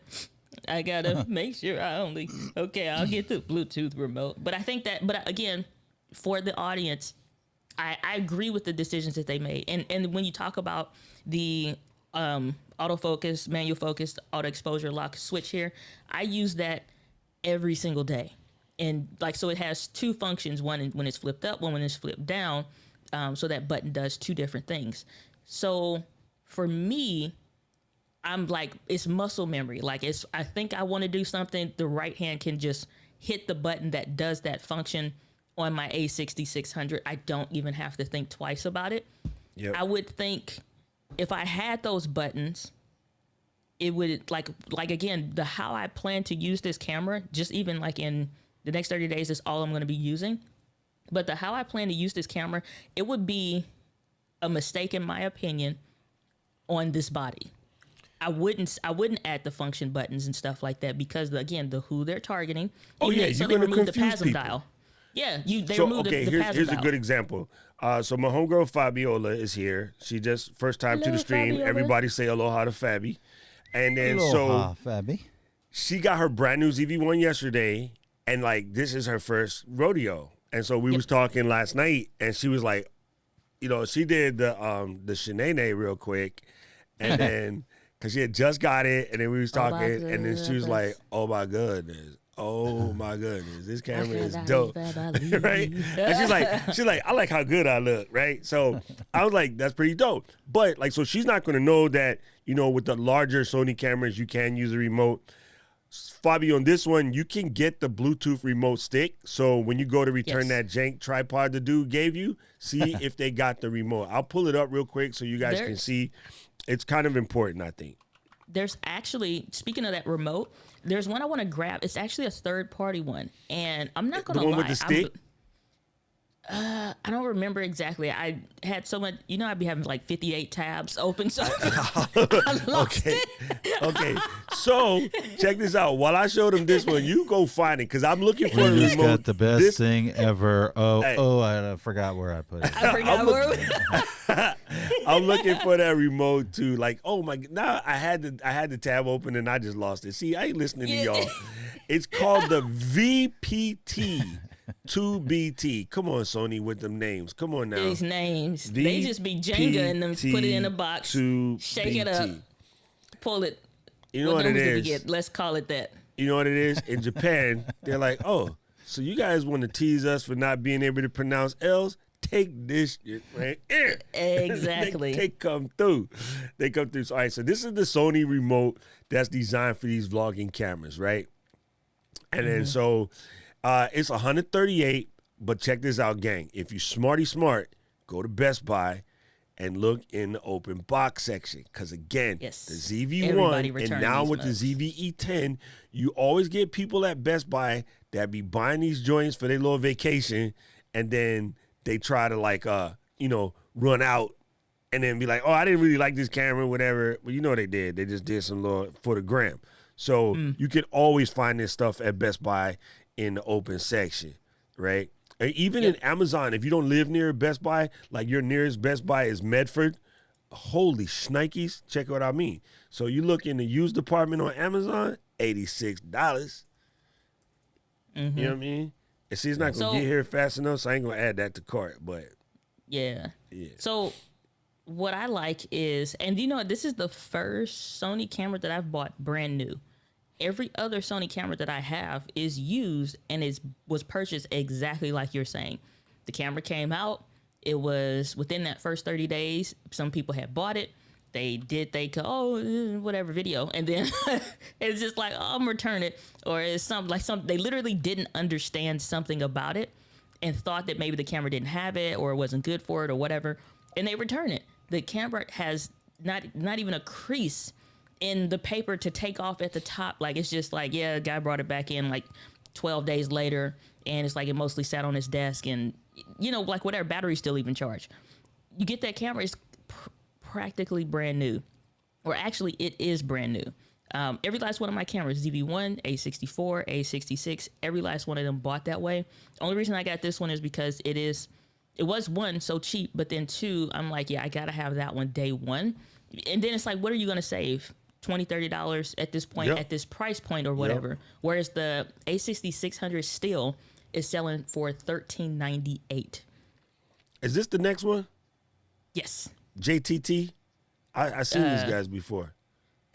S2: I gotta make sure I'll get the Bluetooth remote. But I think but again, for the audience, I agree with the decisions that they made. And when you talk about the autofocus, manual focus, auto exposure lock switch here, I use that every single day. And so it has 2 functions, one when it's flipped up, one when it's flipped down. So that button does 2 different things. So for me, I'm like, it's muscle memory. Like I think I want to do something. The right hand can just hit the button that does that function on my A6600. I don't even have to think twice about it. Yep. I would think if I had those buttons, it would like again, how I plan to use this camera, just even like in the next 30 days is all I'm going to be using. But how I plan to use this camera, it would be a mistake, in my opinion, on this body. I wouldn't add the function buttons and stuff like that because, again, who they're targeting.
S3: Oh, yeah,
S2: so
S3: you're
S2: they
S3: going to
S2: removed the
S3: confuse
S2: PASM
S3: people.
S2: dial. Yeah, they removed the PASM dial.
S3: Here's a good example. So my homegirl Fabiola is here. She just first time to the stream. Fabiola. Everybody say aloha to Fabi. And then
S4: aloha, Fabi.
S3: She got her brand new ZV-1 yesterday. And, this is her first rodeo, And so we was talking last night, and she was like, you know, she did the Shanae real quick, and then because she had just got it, and then we was talking, and then she was like, "Oh my goodness, this camera is dope, right?" And she's like, "I like how good I look, right?" So I was like, "That's pretty dope." But like, so she's not gonna know that, you know, with the larger Sony cameras, you can use a remote. Fabi, on this one, you can get the Bluetooth remote stick. So when you go to return that jank tripod the dude gave you, see if they got the remote. I'll pull it up real quick so you guys can see. It's kind of important, I think.
S2: There's actually, speaking of that remote, there's one I want to grab. It's actually a third-party one, and I'm not going to lie.
S3: The one with the stick?
S2: I don't remember exactly. I had so much, you know, I'd be having like 58 tabs open, so I lost it.
S3: Okay, so check this out. While I showed him this one, you go find it, because I'm looking for
S4: You
S3: a
S4: just
S3: remote.
S4: got the best thing ever. I forgot where I put it.
S2: I forgot where
S3: I'm looking for that remote too. Like, oh my, now I had the tab open and I just lost it. See, I ain't listening to y'all. It's called the VPT 2BT. Come on, Sony, with them names. Come on now.
S2: These names. They just be Jenga and them put it in a box, shake it up, pull it.
S3: You know what it is?
S2: Let's call it that.
S3: You know what it is? In Japan, they're like, oh, so you guys want to tease us for not being able to pronounce L's? Take this shit right here.
S2: Exactly.
S3: They come through. They come through. So, all right, so this is the Sony remote that's designed for these vlogging cameras, right? And then so it's 138, but check this out, gang. If you smart, go to Best Buy and look in the open box section. Because again, the ZV-1 and now with the ZV-E10, you always get people at Best Buy that be buying these joints for their little vacation, and then they try to like, run out and then be like, oh, I didn't really like this camera, whatever. Well, you know what they did. They just did some little for the gram. So you can always find this stuff at Best Buy in the open section, right? And even in Amazon, if you don't live near Best Buy, like your nearest Best Buy is Medford, holy shnikes, check what I mean. So you look in the used department on Amazon, $86. You know what I mean? And see, it's not going to get here fast enough, so I ain't going to add that to cart, but.
S2: Yeah. So what I like is, and you know, this is the first Sony camera that I've bought brand new. Every other Sony camera that I have is used and was purchased exactly like you're saying. The camera came out. It was within that first 30 days. Some people had bought it. They whatever video. And then it's just like, oh, I'm returning it. Or it's something they literally didn't understand something about it and thought that maybe the camera didn't have it or wasn't good for it or whatever. And they return it. The camera has not even a crease in the paper to take off at the top. Like, it's just like, yeah, a guy brought it back in like 12 days later, and it's like it mostly sat on his desk, and you know, like whatever, battery's still even charged. You get that camera, it's practically brand new, or actually it is brand new. Every last one of my cameras, ZV-1, A64, A66, every last one of them bought that way. Only reason I got this one is because it was one, so cheap, but then two, I'm like, yeah, I gotta have that one day one. And then it's like, what are you gonna save? $20, $30 at this point, at this price point or whatever. Whereas the A6600 still is selling for $13.98.
S3: Is this the next one?
S2: Yes.
S3: JTT? I've seen these guys before.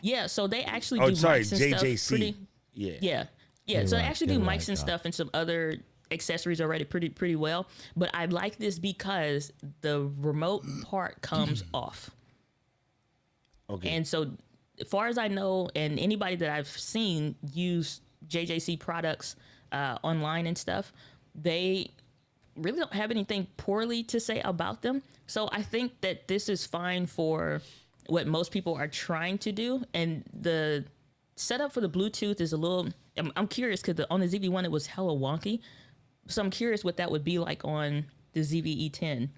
S2: Yeah, so they actually do mics and
S3: JJC.
S2: stuff. Yeah. So they actually do mics and stuff and some other accessories already pretty well. But I like this because the remote part comes off. Okay. And so, as far as I know, and anybody that I've seen use JJC products online and stuff, they really don't have anything poorly to say about them. So I think that this is fine for what most people are trying to do. And the setup for the Bluetooth is a little, I'm curious because on the ZV-1 it was hella wonky. So I'm curious what that would be like on the ZV-E10.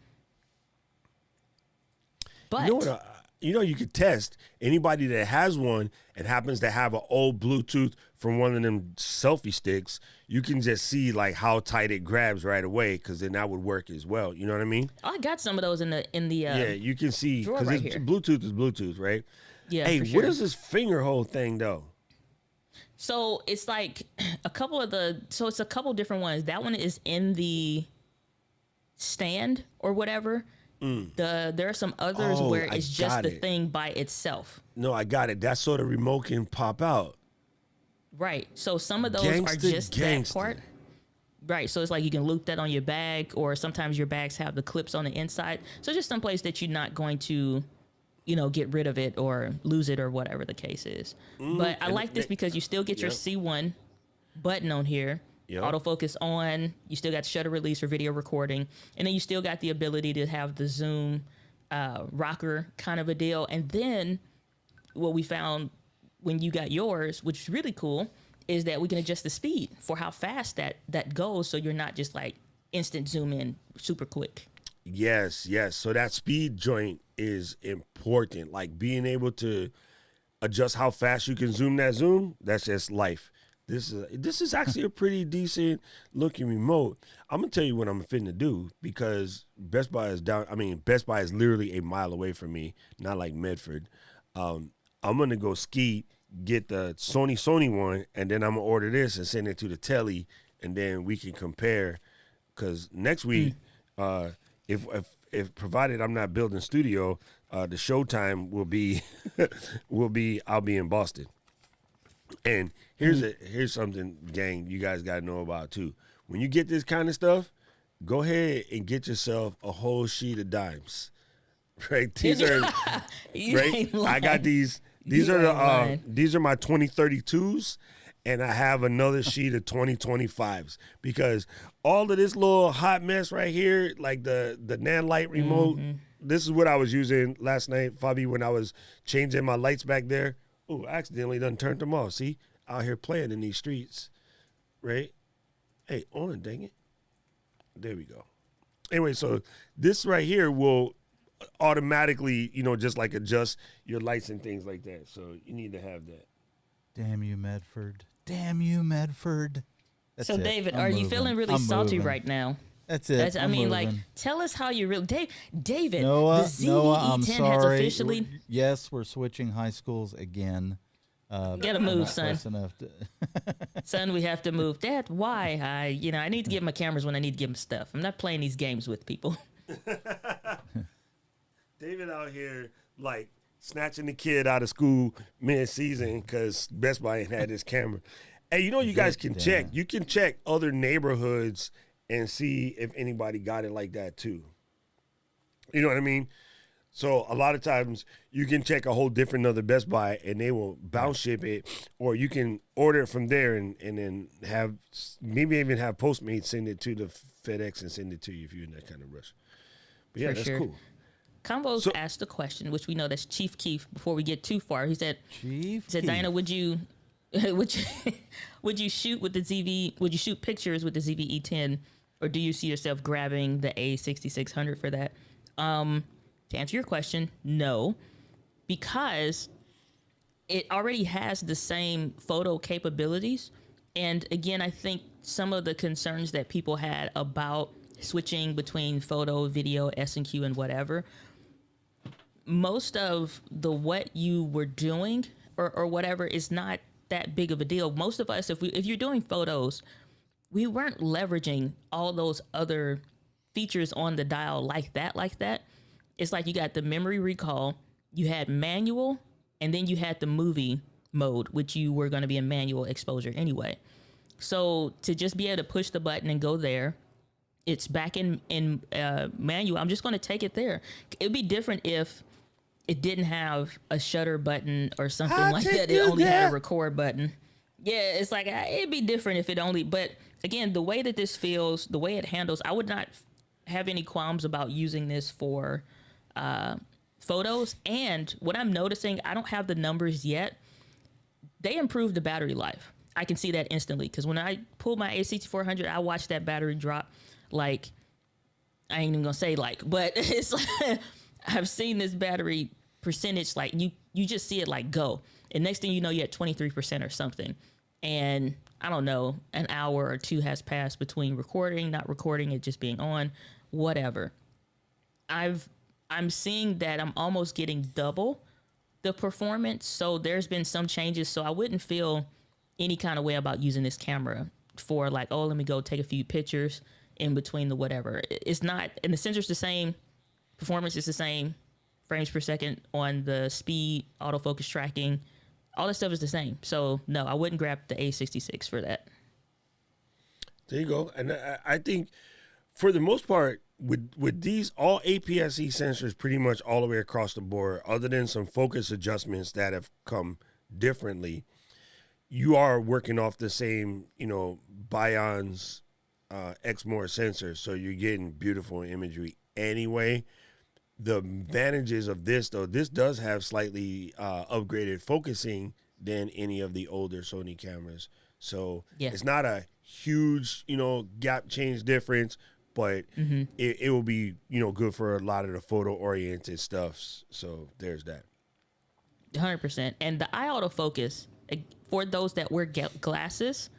S2: But
S3: you know, you could test anybody that has one and happens to have an old Bluetooth from one of them selfie sticks. You can just see like how tight it grabs right away, because then that would work as well. You know what I mean?
S2: I got some of those in the
S3: yeah, you can see because
S2: right
S3: Bluetooth is Bluetooth, right?
S2: Yeah.
S3: Hey,
S2: for sure.
S3: what is this finger hole thing though?
S2: So it's like it's a couple different ones. That one is in the stand or whatever. There are some others
S3: Oh,
S2: where
S3: I
S2: it's just
S3: got
S2: the
S3: it.
S2: thing by itself.
S3: No, I got it. That's so the remote can pop out.
S2: Right. So some of those are
S3: Gangsta,
S2: just
S3: gangsta.
S2: that part. Right. So it's like you can loop that on your bag, or sometimes your bags have the clips on the inside. So just some place that you're not going to, get rid of it or lose it or whatever the case is. But I like this because you still get your
S3: Yep.
S2: C1 button on here.
S3: Yep.
S2: Autofocus on. You still got shutter release or video recording. And then you still got the ability to have the zoom rocker kind of a deal. And then what we found when you got yours, which is really cool, is that we can adjust the speed for how fast that goes, so you're not just like instant zoom in super quick.
S3: Yes, yes. So that speed joint is important. Like being able to adjust how fast you can zoom that zoom, that's just life. This is actually a pretty decent looking remote. I'm gonna tell you what I'm finna do, because Best Buy is down. I mean, Best Buy is literally a mile away from me, not like Medford. I'm gonna go ski, get the Sony one, and then I'm gonna order this and send it to the telly, and then we can compare. Cause next week, if provided I'm not building studio, the showtime will be I'll be in Boston. And here's something, gang, you guys gotta know about too. When you get this kind of stuff, go ahead and get yourself a whole sheet of dimes. Right? These are
S2: You
S3: right.
S2: ain't
S3: I got
S2: lying.
S3: these.
S2: You
S3: These are
S2: ain't lying.
S3: these are my 2032s, and I have another sheet of 2025s, because all of this little hot mess right here, like the Nan light remote, this is what I was using last night, Fabi, when I was changing my lights back there. Oh, I accidentally done turned them off. See, out here playing in these streets, right? Hey, on, dang it. There we go. Anyway, so this right here will automatically, just like adjust your lights and things like that. So you need to have that.
S4: Damn you, Medford. Damn you, Medford. That's
S2: So
S4: it.
S2: David,
S4: I'm
S2: are you
S4: moving.
S2: feeling really
S4: I'm
S2: salty
S4: moving.
S2: right now?
S4: That's it.
S2: I mean, like,
S4: moving.
S2: tell us how you really, David.
S4: Noah,
S2: the ZVE10
S4: Noah, I'm
S2: has
S4: sorry.
S2: officially.
S4: Yes, we're switching high schools again.
S2: Get a
S4: I'm
S2: move,
S4: not
S2: son.
S4: close enough to
S2: Son, we have to move. Dad, why? I need to give my cameras when I need to give them stuff. I'm not playing these games with people.
S3: David out here, like, snatching the kid out of school mid-season because Best Buy ain't had this camera. Hey, you guys can check. You can check other neighborhoods and see if anybody got it like that too. You know what I mean? So a lot of times you can check a whole different other Best Buy and they will bounce ship it, or you can order it from there and then have maybe even have Postmates send it to the FedEx and send it to you if you're in that kind of rush. But yeah,
S2: For
S3: that's
S2: sure.
S3: cool.
S2: Combos asked a question, which we know that's Chief Keef. Before we get too far, he said,
S4: Chief.
S2: Diana, would you shoot with the ZV? Would you shoot pictures with the ZVE10, or do you see yourself grabbing the A6600 for that? To answer your question, no, because it already has the same photo capabilities. And again, I think some of the concerns that people had about switching between photo, video, S&Q, and whatever, most of the what you were doing or whatever is not that big of a deal. Most of us, if you're doing photos, we weren't leveraging all those other features on the dial like that. It's like you got the memory recall, you had manual, and then you had the movie mode, which you were going to be in manual exposure anyway. So to just be able to push the button and go there, it's back in manual. I'm just going to take it there. It'd be different if it didn't have a shutter button or something like that. It only had a record button. Yeah, it's like it'd be different if it only. But again, the way that this feels, the way it handles, I would not have any qualms about using this for photos. And what I'm noticing, I don't have the numbers yet. They improved the battery life. I can see that instantly because when I pulled my A6400, I watched that battery drop. Like, I ain't even gonna say like, but it's like I've seen this battery percentage, like you just see it like go. And next thing you know, you're at 23% or something. And I don't know, an hour or two has passed between recording, not recording, it just being on, whatever. I'm seeing that I'm almost getting double the performance. So there's been some changes. So I wouldn't feel any kind of way about using this camera for like, oh, let me go take a few pictures in between the whatever. It's not, and the sensor's the same, performance is the same, frames per second on the speed, autofocus tracking, all that stuff is the same. So no, I wouldn't grab the A66 for that.
S3: There you go. And I think for the most part, with these, all APS-C sensors pretty much all the way across the board, other than some focus adjustments that have come differently, you are working off the same, Bion's Exmor sensor, so you're getting beautiful imagery anyway. The advantages of this, though, this does have slightly upgraded focusing than any of the older Sony cameras. So it's not a huge, gap change difference, but it will be, good for a lot of the photo-oriented stuff. So there's that.
S2: 100%. And the eye autofocus, for those that wear glasses,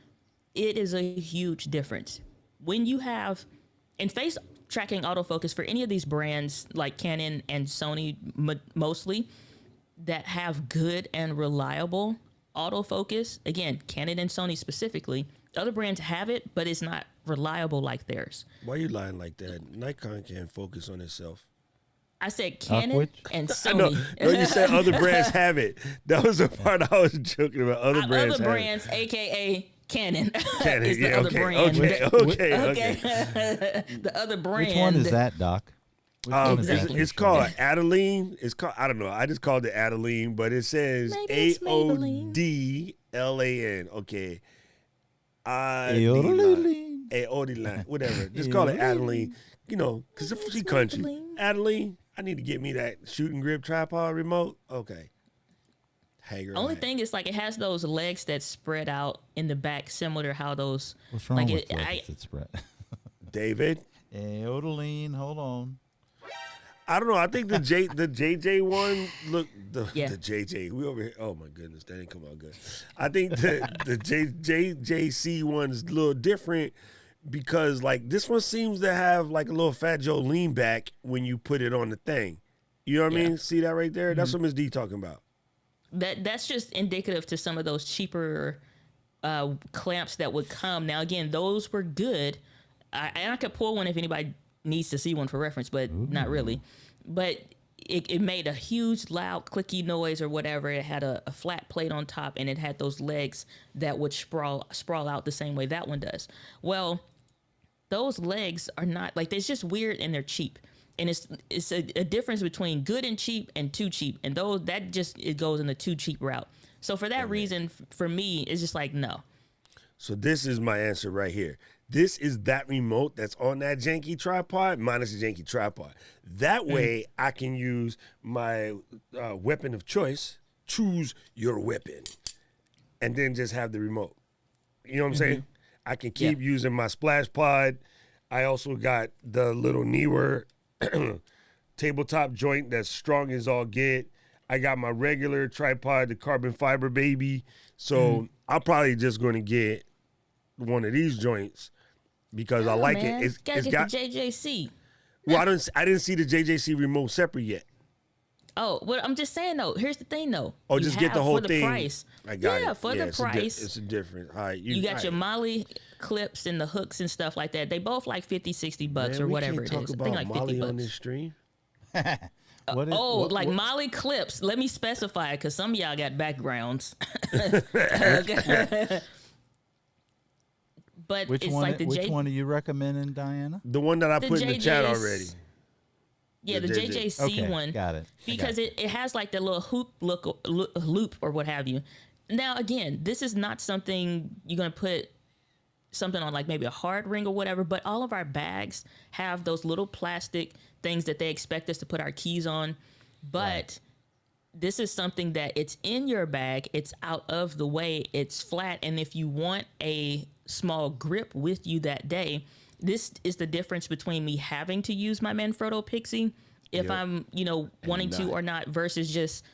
S2: it is a huge difference. When you have, in face tracking autofocus for any of these brands like Canon and Sony mostly, that have good and reliable autofocus, again, Canon and Sony specifically, other brands have it, but it's not reliable like theirs.
S3: Why are you lying like that? Nikon can't focus on itself.
S2: I said Canon and Sony.
S3: No, you said other brands have it. That was the part I was joking about. Other brands
S2: other
S3: have
S2: brands, AKA Canon,
S3: Canon,
S2: is the
S3: yeah,
S2: other
S3: okay,
S2: brand.
S3: okay.
S2: The other brand.
S4: Which one is that, Doc? Which one is that?
S3: It's called Adeline. It's called, I don't know. I just called it Adeline, but it says AODLAN. Okay. Adeline. Whatever. Just call it Adeline. Because if she country. Adeline, I need to get me that shooting grip tripod remote. Okay.
S2: Only thing is, like, it has those legs that spread out in the back, similar to how those.
S4: What's wrong with legs that spread?
S3: David?
S4: Adeline, hold on.
S3: I don't know. I think the JJ one, look, the JJ, we over here. Oh my goodness, that didn't come out good. I think the JJC one is a little different because like this one seems to have like a little Fat Joe lean back when you put it on the thing. You know what I mean? See that right there? That's what Ms. D talking about.
S2: That's just indicative to some of those cheaper clamps that would come. Now again, those were good. I could pull one if anybody needs to see one for reference, but not really. But it made a huge loud clicky noise or whatever. It had a flat plate on top and it had those legs that would sprawl out the same way that one does. Well, those legs are not like, it's just weird and they're cheap. And it's a difference between good and cheap and too cheap. And it goes in the too cheap route. So for that reason, for me, it's just like, no.
S3: So this is my answer right here. This is that remote that's on that janky tripod minus the janky tripod. That way I can use my weapon of choice, choose your weapon, and then just have the remote. You know what I'm saying? I can keep using my splash pod. I also got the little Neewer tabletop joint that's strong as all get. I got my regular tripod, the carbon fiber baby. So I'm probably just going to get one of these joints because I like it.
S2: It's got the JJC.
S3: Well, I didn't see the JJC remote separate yet.
S2: Oh, well, I'm just saying though. Here's the thing though.
S3: Oh, just get the whole thing.
S2: Price.
S3: I got it.
S2: Yeah, for the price.
S3: It's a difference. All right,
S2: you got your Molly clips and the hooks and stuff like that. They both like $50-$60 or whatever it is. I think like
S3: Molly
S2: $50
S3: on this stream.
S2: Like Molly clips. Let me specify because some of y'all got backgrounds. But
S4: which
S2: it's
S4: one?
S2: like
S4: Which one are you recommending, Diana?
S3: The one that I put in the chat already.
S2: Yeah, the JJC one.
S4: Got it.
S2: Because it has like the little loop or what have you. Now, again, this is not something you're going to put something on like maybe a hard ring or whatever, but all of our bags have those little plastic things that they expect us to put our keys on. But this is something that it's in your bag, it's out of the way, it's flat. And if you want a small grip with you that day, this is the difference between me having to use my Manfrotto Pixie if I'm, wanting to or not versus just,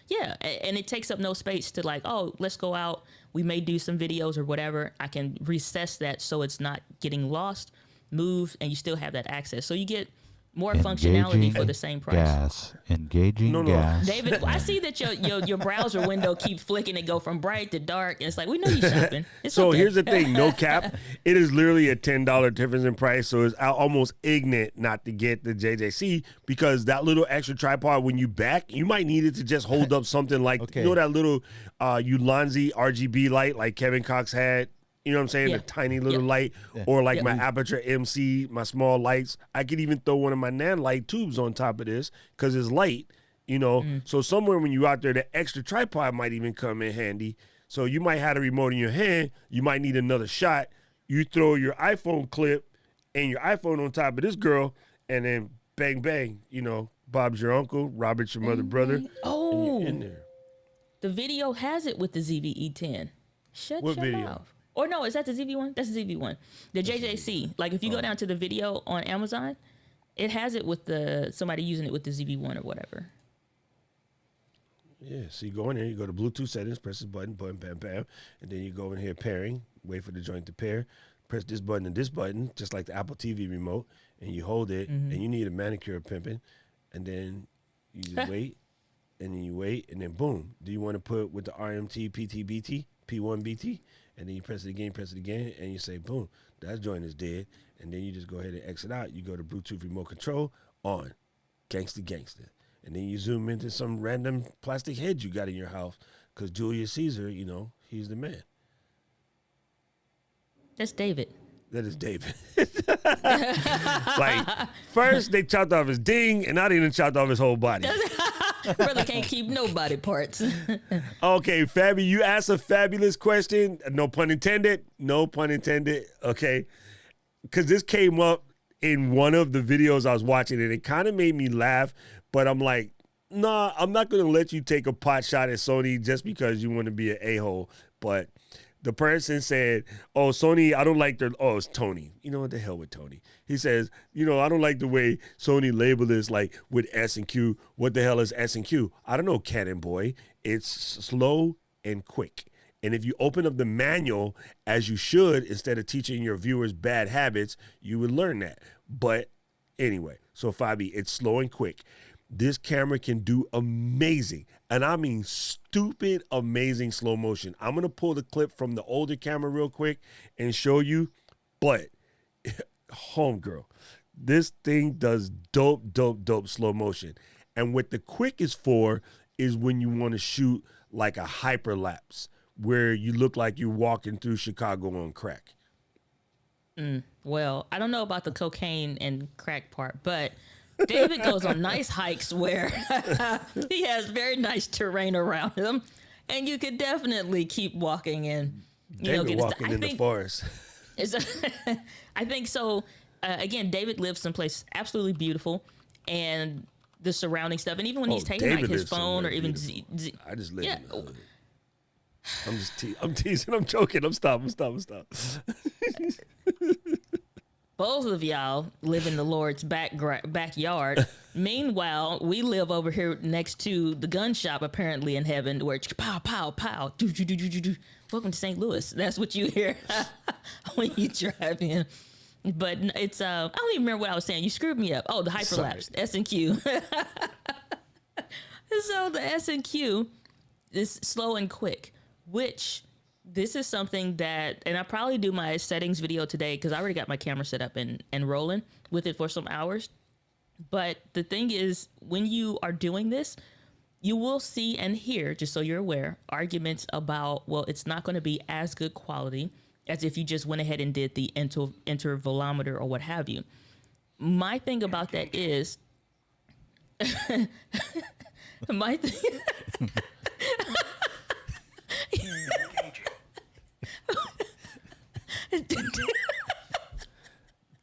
S2: and it takes up no space to like, oh, let's go out. We may do some videos or whatever. I can recess that so it's not getting lost, moved, and you still have that access. So you get more functionality for
S4: Engaging
S2: the same price.
S4: Gas. Engaging
S3: No.
S4: gas.
S2: David, I see that your browser window keeps flicking and go from bright to dark, and it's like, we know you're shopping. It's
S3: So
S2: okay.
S3: here's the thing, no cap. It is literally a $10 difference in price. So it's almost ignorant not to get the JJC because that little extra tripod, when you back, you might need it to just hold up something like,
S4: Okay.
S3: you know, that little Ulanzi RGB light like Kevin Cox had. You know what I'm saying?
S2: Yeah.
S3: The tiny little
S2: Yep.
S3: light, or like
S2: Yep.
S3: my Aperture MC, my small lights. I could even throw one of my nan light tubes on top of this because it's light. You know, so somewhere when you out there, the extra tripod might even come in handy. So you might have a remote in your hand. You might need another shot. You throw your iPhone clip and your iPhone on top of this girl, and then bang bang. You know, Bob's your uncle, Robert's your mother, brother. And
S2: Oh,
S3: you're in there.
S2: the video has it with the ZVE10. Shut
S3: What
S2: your
S3: video?
S2: mouth. Or no, is that the ZV1? That's the ZV1. The JJC. Like if you go down to the video on Amazon, it has it with somebody using it with the ZV1 or whatever.
S3: Yeah, so you go in there, you go to Bluetooth settings, press this button, bam, bam, and then you go in here pairing, wait for the joint to pair, press this button and this button, just like the Apple TV remote, and you hold it, and you need a manicure pimping, and then you just wait, and then you wait, and then boom. Do you want to put with the RMT, PT, BT, P1 BT? And then you press it again, and you say, boom, that joint is dead. And then you just go ahead and exit out. You go to Bluetooth remote control, on, gangsta. And then you zoom into some random plastic head you got in your house because Julius Caesar, you know, he's the man.
S2: That's David.
S3: That is David. Like, first they chopped off his ding, and now they done chopped off his whole body.
S2: Brother can't keep no body parts.
S3: Okay, Fabi, you asked a fabulous question. No pun intended. No pun intended. Okay. Because this came up in one of the videos I was watching, and it kind of made me laugh. But I'm like, nah, I'm not going to let you take a pot shot at Sony just because you want to be an a-hole. But the person said, oh, Sony, I don't like their, oh, it's Tony. You know what the hell with Tony? He says, you know, I don't like the way Sony labeled this, like with S and Q. What the hell is S and Q? I don't know, Cannon Boy. It's slow and quick. And if you open up the manual as you should, instead of teaching your viewers bad habits, you would learn that. But anyway, so Fabi, it's slow and quick. This camera can do amazing, and I mean stupid amazing slow motion. I'm going to pull the clip from the older camera real quick and show you, but homegirl, this thing does dope slow motion. And what the quick is for is when you want to shoot like a hyperlapse where you look like you're walking through Chicago on crack.
S2: Well, I don't know about the cocaine and crack part, but David goes on nice hikes where he has very nice terrain around him, and you could definitely keep walking and
S3: David walking in the forest.
S2: I think so. Again, David lives someplace absolutely beautiful, and the surrounding stuff, and even when he's taking
S3: David
S2: like his
S3: lives
S2: phone or
S3: somewhere
S2: even
S3: beautiful. I just live
S2: yeah.
S3: in the hood. I'm teasing. I'm joking. I'm stopping.
S2: Both of y'all live in the Lord's backyard. Meanwhile, we live over here next to the gun shop, apparently in heaven, where it's pow, pow, pow. Do, do, do, do, do, do. Welcome to St. Louis. That's what you hear when you drive in. But it's, I don't even remember what I was saying. You screwed me up. Oh, the hyperlapse, S&Q. So the S&Q is slow and quick, which this is something that, and I probably do my settings video today because I already got my camera set up and rolling with it for some hours. But the thing is, when you are doing this, you will see and hear, just so you're aware, arguments about, well, it's not going to be as good quality as if you just went ahead and did the intervalometer or what have you. My thing about that is, my thing.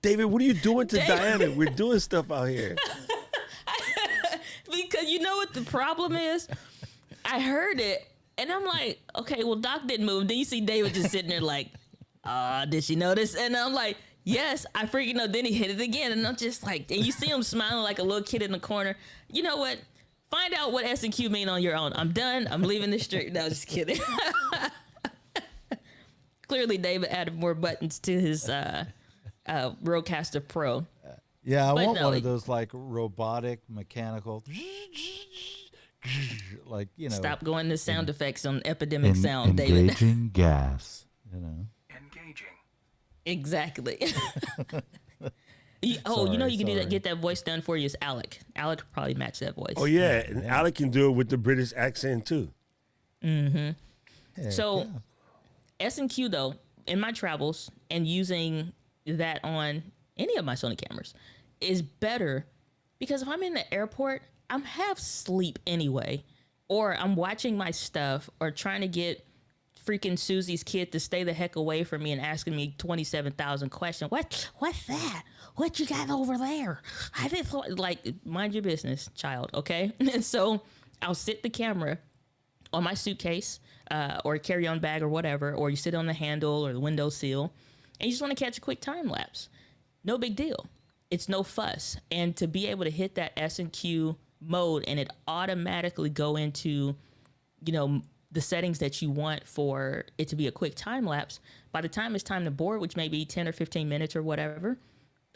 S3: David, what are you doing to Diana? We're doing stuff out here.
S2: Because you know what the problem is? I heard it, and I'm like, okay, well, Doc didn't move. Then you see David just sitting there like, did she notice? And I'm like, yes, I freaking know. Then he hit it again, and I'm just like, and you see him smiling like a little kid in the corner. You know what? Find out what S&Q mean on your own. I'm done. I'm leaving the street. No, just kidding. Clearly, David added more buttons to his Rodecaster Pro.
S4: Yeah, I
S2: But
S4: want
S2: no,
S4: one of those like robotic, mechanical, like
S2: stop going to sound effects on Epidemic Sound, David.
S4: engaging gas.
S1: Engaging.
S2: Exactly. You
S4: Sorry,
S2: you can do that.
S4: sorry.
S2: Get that voice done for you. Is Alec. Alec could probably match that voice.
S3: Oh yeah, and Alec can do it with the British accent too.
S4: Heck
S2: So
S4: yeah.
S2: S&Q though, in my travels and using that on any of my Sony cameras is better because if I'm in the airport, I'm half sleep anyway, or I'm watching my stuff or trying to get freaking Susie's kid to stay the heck away from me and asking me 27,000 questions. What's that? What you got over there? I just like mind your business, child. Okay, and so I'll sit the camera on my suitcase or carry-on bag or whatever, or you sit on the handle or the window sill, and you just want to catch a quick time lapse. No big deal. It's no fuss. And to be able to hit that S&Q mode and it automatically go into, the settings that you want for it to be a quick time lapse, by the time it's time to board, which may be 10 or 15 minutes or whatever,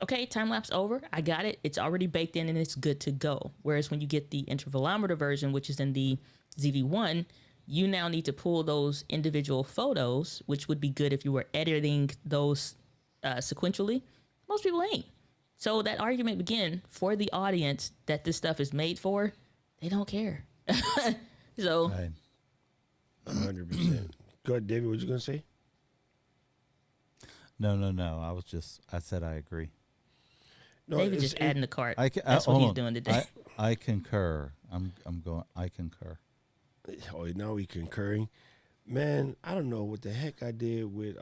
S2: okay, time lapse over, I got it. It's already baked in and it's good to go. Whereas when you get the intervalometer version, which is in the ZV-1, you now need to pull those individual photos, which would be good if you were editing those sequentially. Most people ain't. So that argument again for the audience that this stuff is made for, they don't care. So
S4: Right.
S3: 100%. Go ahead, David. What you gonna say?
S4: No. I said I agree.
S3: No,
S2: David just adding the cart. That's what
S4: hold
S2: he's
S4: on.
S2: doing today.
S4: I concur. I'm going. I concur.
S3: Oh, now we concurring. Man, I don't know what the heck I did with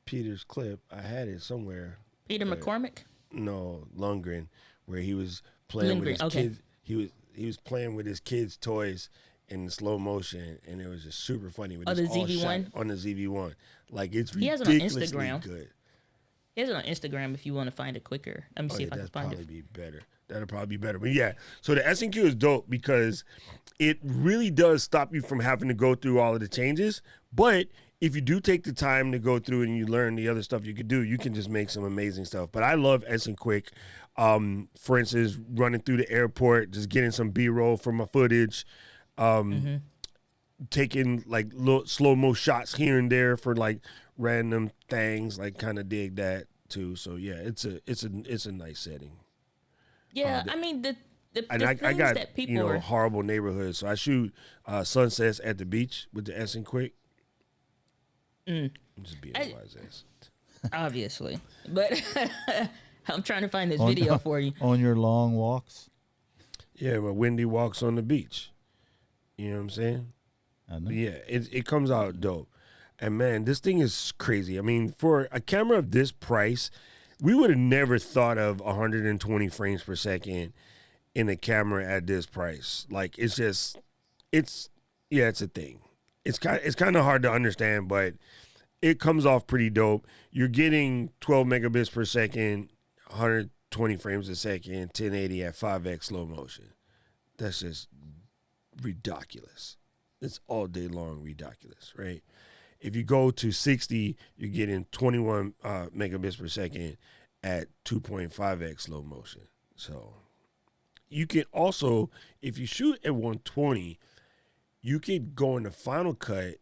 S3: Peter's clip. I had it somewhere.
S2: Peter McCormick?
S3: No, Lundgren, where he was playing with his
S2: Lundgren, okay.
S3: kids. He was playing with his kids' toys in slow motion, and it was just super funny. With
S2: Oh,
S3: this
S2: the
S3: all shot
S2: ZV-1?
S3: on the ZV-1. Like it's
S2: He has it on
S3: ridiculously
S2: Instagram.
S3: good.
S2: He has it on Instagram if you want to find it quicker. Let me see if I can
S3: that'd
S2: find
S3: probably
S2: it.
S3: be better. That'll probably be better. But yeah, so the S&Q is dope because it really does stop you from having to go through all of the changes. But if you do take the time to go through and you learn the other stuff you could do, you can just make some amazing stuff. But I love S&Quick. For instance, running through the airport, just getting some B-roll from my footage, taking like little slow-mo shots here and there for like random things, like kind of dig that too. So yeah, it's a nice setting.
S2: Yeah, I mean the
S3: And
S2: things
S3: I got
S2: that people are
S3: horrible neighborhoods, so I shoot sunsets at the beach with the S&Quick. I'm just being a wise ass.
S2: obviously, but I'm trying to find this video for you.
S4: On your long walks.
S3: Yeah, but Wendy walks on the beach. You know what I'm saying?
S4: I know.
S3: But yeah, it comes out dope. And man, this thing is crazy. I mean, for a camera of this price, we would have never thought of 120 frames per second in a camera at this price. Like it's a thing. It's kind of hard to understand, but it comes off pretty dope. You're getting 12 megabits per second, 120 frames a second, 1080 at 5x slow motion. That's just ridiculous. It's all day long ridiculous, right? If you go to 60, you're getting 21 megabits per second at 2.5x slow motion. So you can also, if you shoot at 120, you can go into Final Cut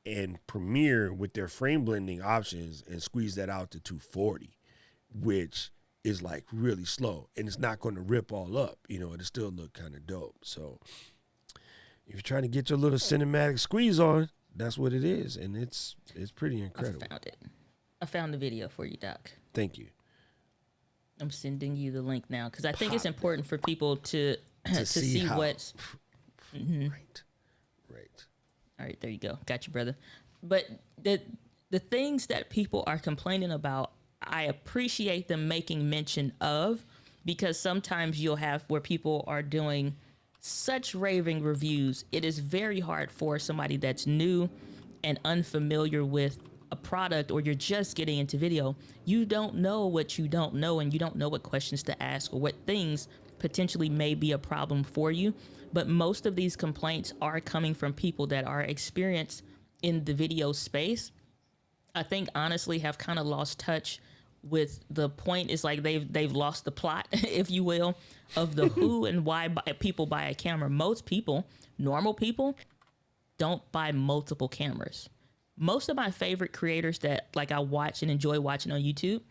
S3: and Premiere with their frame blending options and squeeze that out to 240, which is like really slow. And it's not going to rip all up. It'll still look kind of dope. So if you're trying to get your little cinematic squeeze on, that's what it is. And it's pretty incredible.
S2: I found it. I found the video for you, Doc.
S3: Thank you.
S2: I'm sending you the link now because I think it's important for people to see
S3: how.
S2: what's.
S3: Right.
S2: All right, there you go. Got you, brother. But the things that people are complaining about, I appreciate them making mention of, because sometimes you'll have where people are doing such raving reviews. It is very hard for somebody that's new and unfamiliar with a product, or you're just getting into video. You don't know what you don't know, and you don't know what questions to ask or what things potentially may be a problem for you. But most of these complaints are coming from people that are experienced in the video space. I think honestly have kind of lost touch with the point. It's like they've lost the plot, if you will, of the who and why people buy a camera. Most people, normal people, don't buy multiple cameras. Most of my favorite creators that like I watch and enjoy watching on YouTube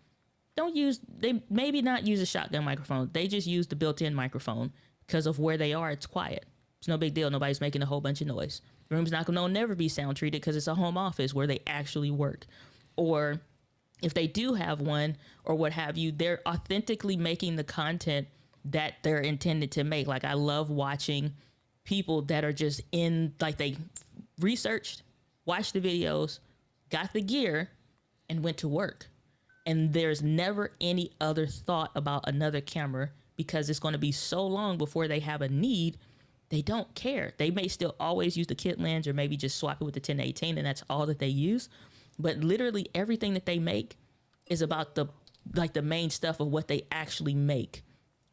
S2: they maybe not use a shotgun microphone. They just use the built-in microphone because of where they are. It's quiet. It's no big deal. Nobody's making a whole bunch of noise. The room's not going to never be sound treated because it's a home office where they actually work. Or if they do have one or what have you, they're authentically making the content that they're intended to make. Like I love watching people that are just like they researched, watched the videos, got the gear, and went to work. And there's never any other thought about another camera because it's going to be so long before they have a need. They don't care. They may still always use the kit lens or maybe just swap it with the 10-18 and that's all that they use. But literally everything that they make is about the main stuff of what they actually make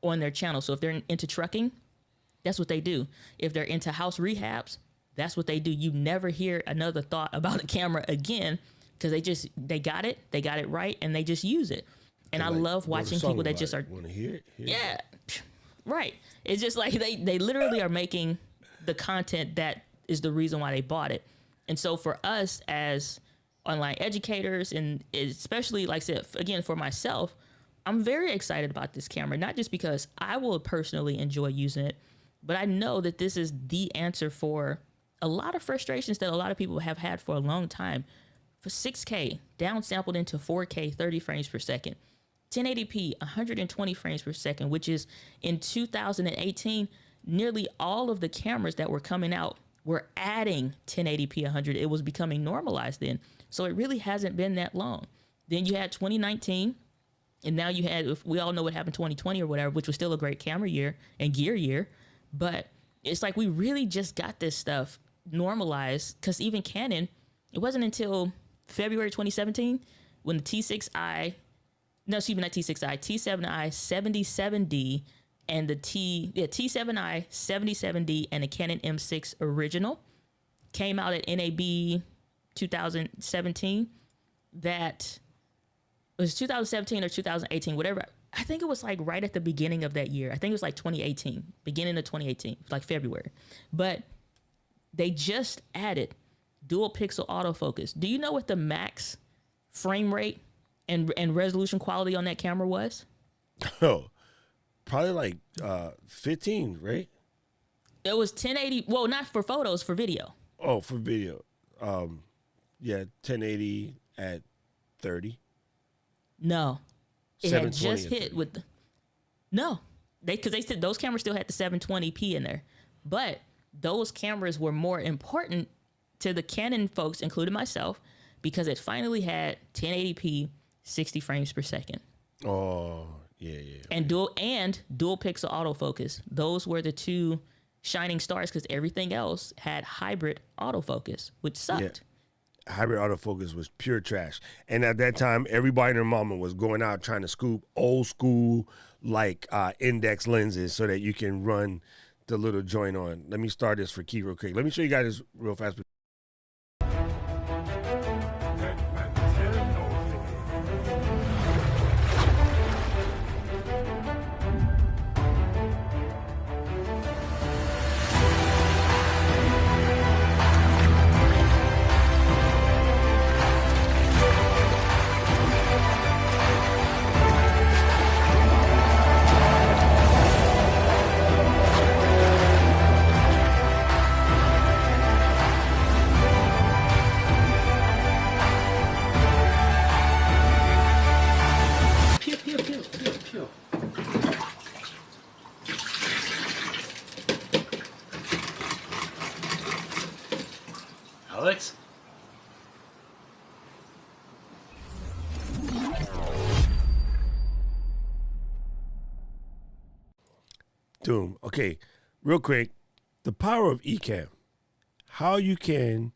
S2: on their channel. So if they're into trucking, that's what they do. If they're into house rehabs, that's what they do. You never hear another thought about a camera again because they got it right, and they just use it. And I love watching people that just are
S3: want to hear it.
S2: Yeah, right. It's just like they literally are making the content that is the reason why they bought it. And so for us as online educators, and especially like I said, again, for myself, I'm very excited about this camera, not just because I will personally enjoy using it, but I know that this is the answer for a lot of frustrations that a lot of people have had for a long time. For 6K, downsampled into 4K, 30 frames per second, 1080p, 120 frames per second, which is in 2018, nearly all of the cameras that were coming out were adding 1080p 100. It was becoming normalized then. So it really hasn't been that long. Then you had 2019, and now you had, we all know what happened 2020 or whatever, which was still a great camera year and gear year. But it's like we really just got this stuff normalized because even Canon, it wasn't until February 2017 when the T7i 77D and the T7i 77D and the Canon M6 original came out at NAB 2017. That was 2017 or 2018, whatever. I think it was like right at the beginning of that year. I think it was like 2018, beginning of 2018, like February. But they just added dual pixel autofocus. Do you know what the max frame rate and resolution quality on that camera was?
S3: Oh, probably like 15, right?
S2: It was 1080. Well, not for photos, for video.
S3: Oh, for video. Yeah, 1080 at 30.
S2: No, it had
S3: 720
S2: just
S3: at
S2: hit
S3: 30.
S2: with the, no, because they said those cameras still had the 720p in there, but those cameras were more important to the Canon folks, including myself, because it finally had 1080p, 60 frames per second.
S3: Oh, yeah.
S2: And dual pixel autofocus. Those were the two shining stars because everything else had hybrid autofocus, which sucked.
S3: Yeah. Hybrid autofocus was pure trash. And at that time, everybody and their mama was going out trying to scoop old school like index lenses so that you can run the little joint on. Let me start this for Key real quick. Let me show you guys this real fast.
S5: Alex?
S3: Doom. Okay, real quick, the power of Ecamm. How you can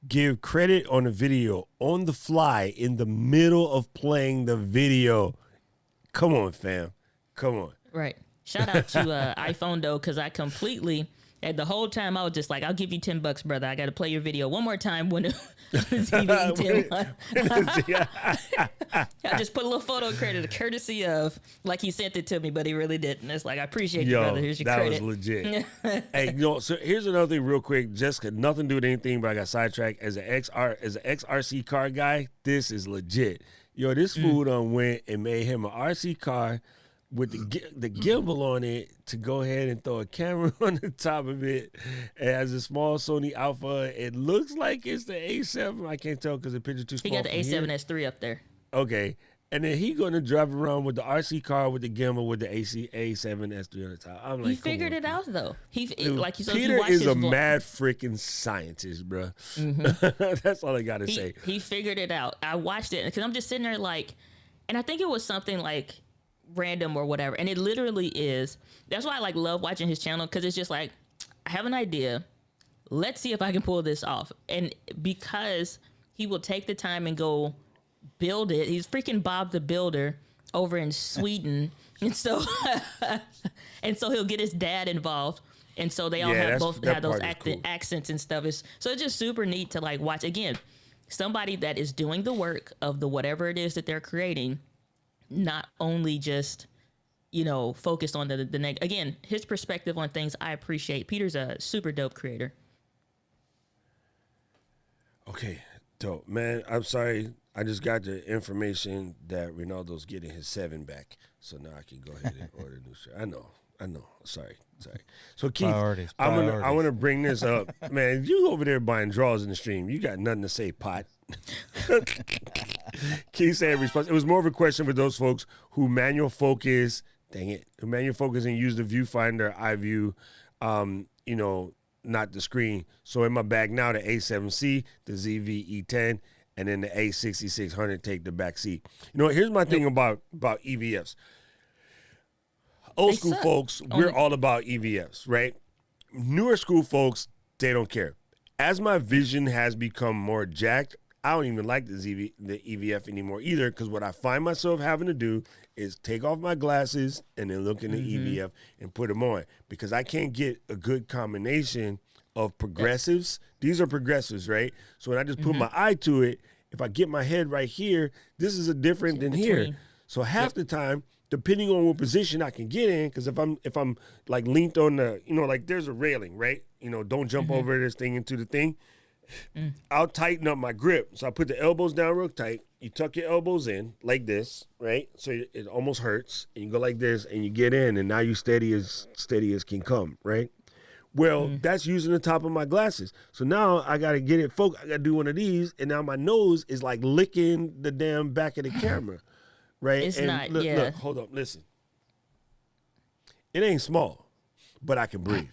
S3: give credit on a video on the fly in the middle of playing the video. Come on, fam. Come on.
S2: Right. Shout out to iPhone though, because I completely And the whole time I was just like, I'll give you $10, brother. I got to play your video one more time when the TV I just put a little photo credit, courtesy of, like he sent it to me, but he really didn't. It's like, I appreciate you, brother. Here's your
S3: that
S2: credit.
S3: was legit. Hey, so here's another thing real quick. Jessica, nothing to do with anything, but I got sidetracked. As an ex-RC car guy, this is legit. Yo, this fool done went and made him an RC car with the gimbal on it to go ahead and throw a camera on the top of it. It has a small Sony Alpha. It looks like it's the A7. I can't tell because the picture too small.
S2: He got the A7S3 up there.
S3: Okay. And then he going to drive around with the RC car with the gimbal with the A7S3 on the top. I'm like,
S2: he figured it out though. Like you said,
S3: Peter is a mad freaking scientist, bro. That's all I got to say.
S2: He figured it out. I watched it because I'm just sitting there like, and I think it was something like random or whatever, and it literally is. That's why I like love watching his channel, because it's just like, I have an idea, let's see if I can pull this off. And because he will take the time and go build it, he's freaking Bob the Builder over in Sweden. And so he'll get his dad involved, and so they all have those accents and stuff. So it's just super neat to like watch, again, somebody that is doing the work of the whatever it is that they're creating, not only just, focused on the again, his perspective on things I appreciate. Peter's a super dope creator.
S3: Okay, dope. Man, I'm sorry. I just got the information that Ronaldo's getting his 7 back. So now I can go ahead and order a new shirt. I know. Sorry. So Keith, I want to bring this up. Man, you over there buying draws in the stream. You got nothing to say, pot. Keith said response. It was more of a question for those folks who manual focus. Dang it, who manual focus and use the viewfinder iView. Not the screen. So in my bag now, the A7C, the ZV-E10, and then the A6600 take the back seat. Here's my thing about EVFs. Old school folks, we're all about EVFs, right? Newer school folks, they don't care. As my vision has become more jacked, I don't even like the EVF anymore either, because what I find myself having to do is take off my glasses and then look in the EVF and put them on, because I can't get a good combination of progressives. These are progressives, right? So when I just put my eye to it, if I get my head right here, this is a different than here. So half the time, depending on what position I can get in, because if I'm like leaned on the, like there's a railing, right? Don't jump over this thing into the thing. I'll tighten up my grip. So I put the elbows down real tight. You tuck your elbows in like this, right? So it almost hurts. And you go like this and you get in, and now you steady as can come, right? Well, that's using the top of my glasses. So now I got to get it focused. I got to do one of these, and now my nose is like licking the damn back of the camera, right?
S2: It's
S3: and
S2: not,
S3: look, hold up, listen. It ain't small, but I can breathe.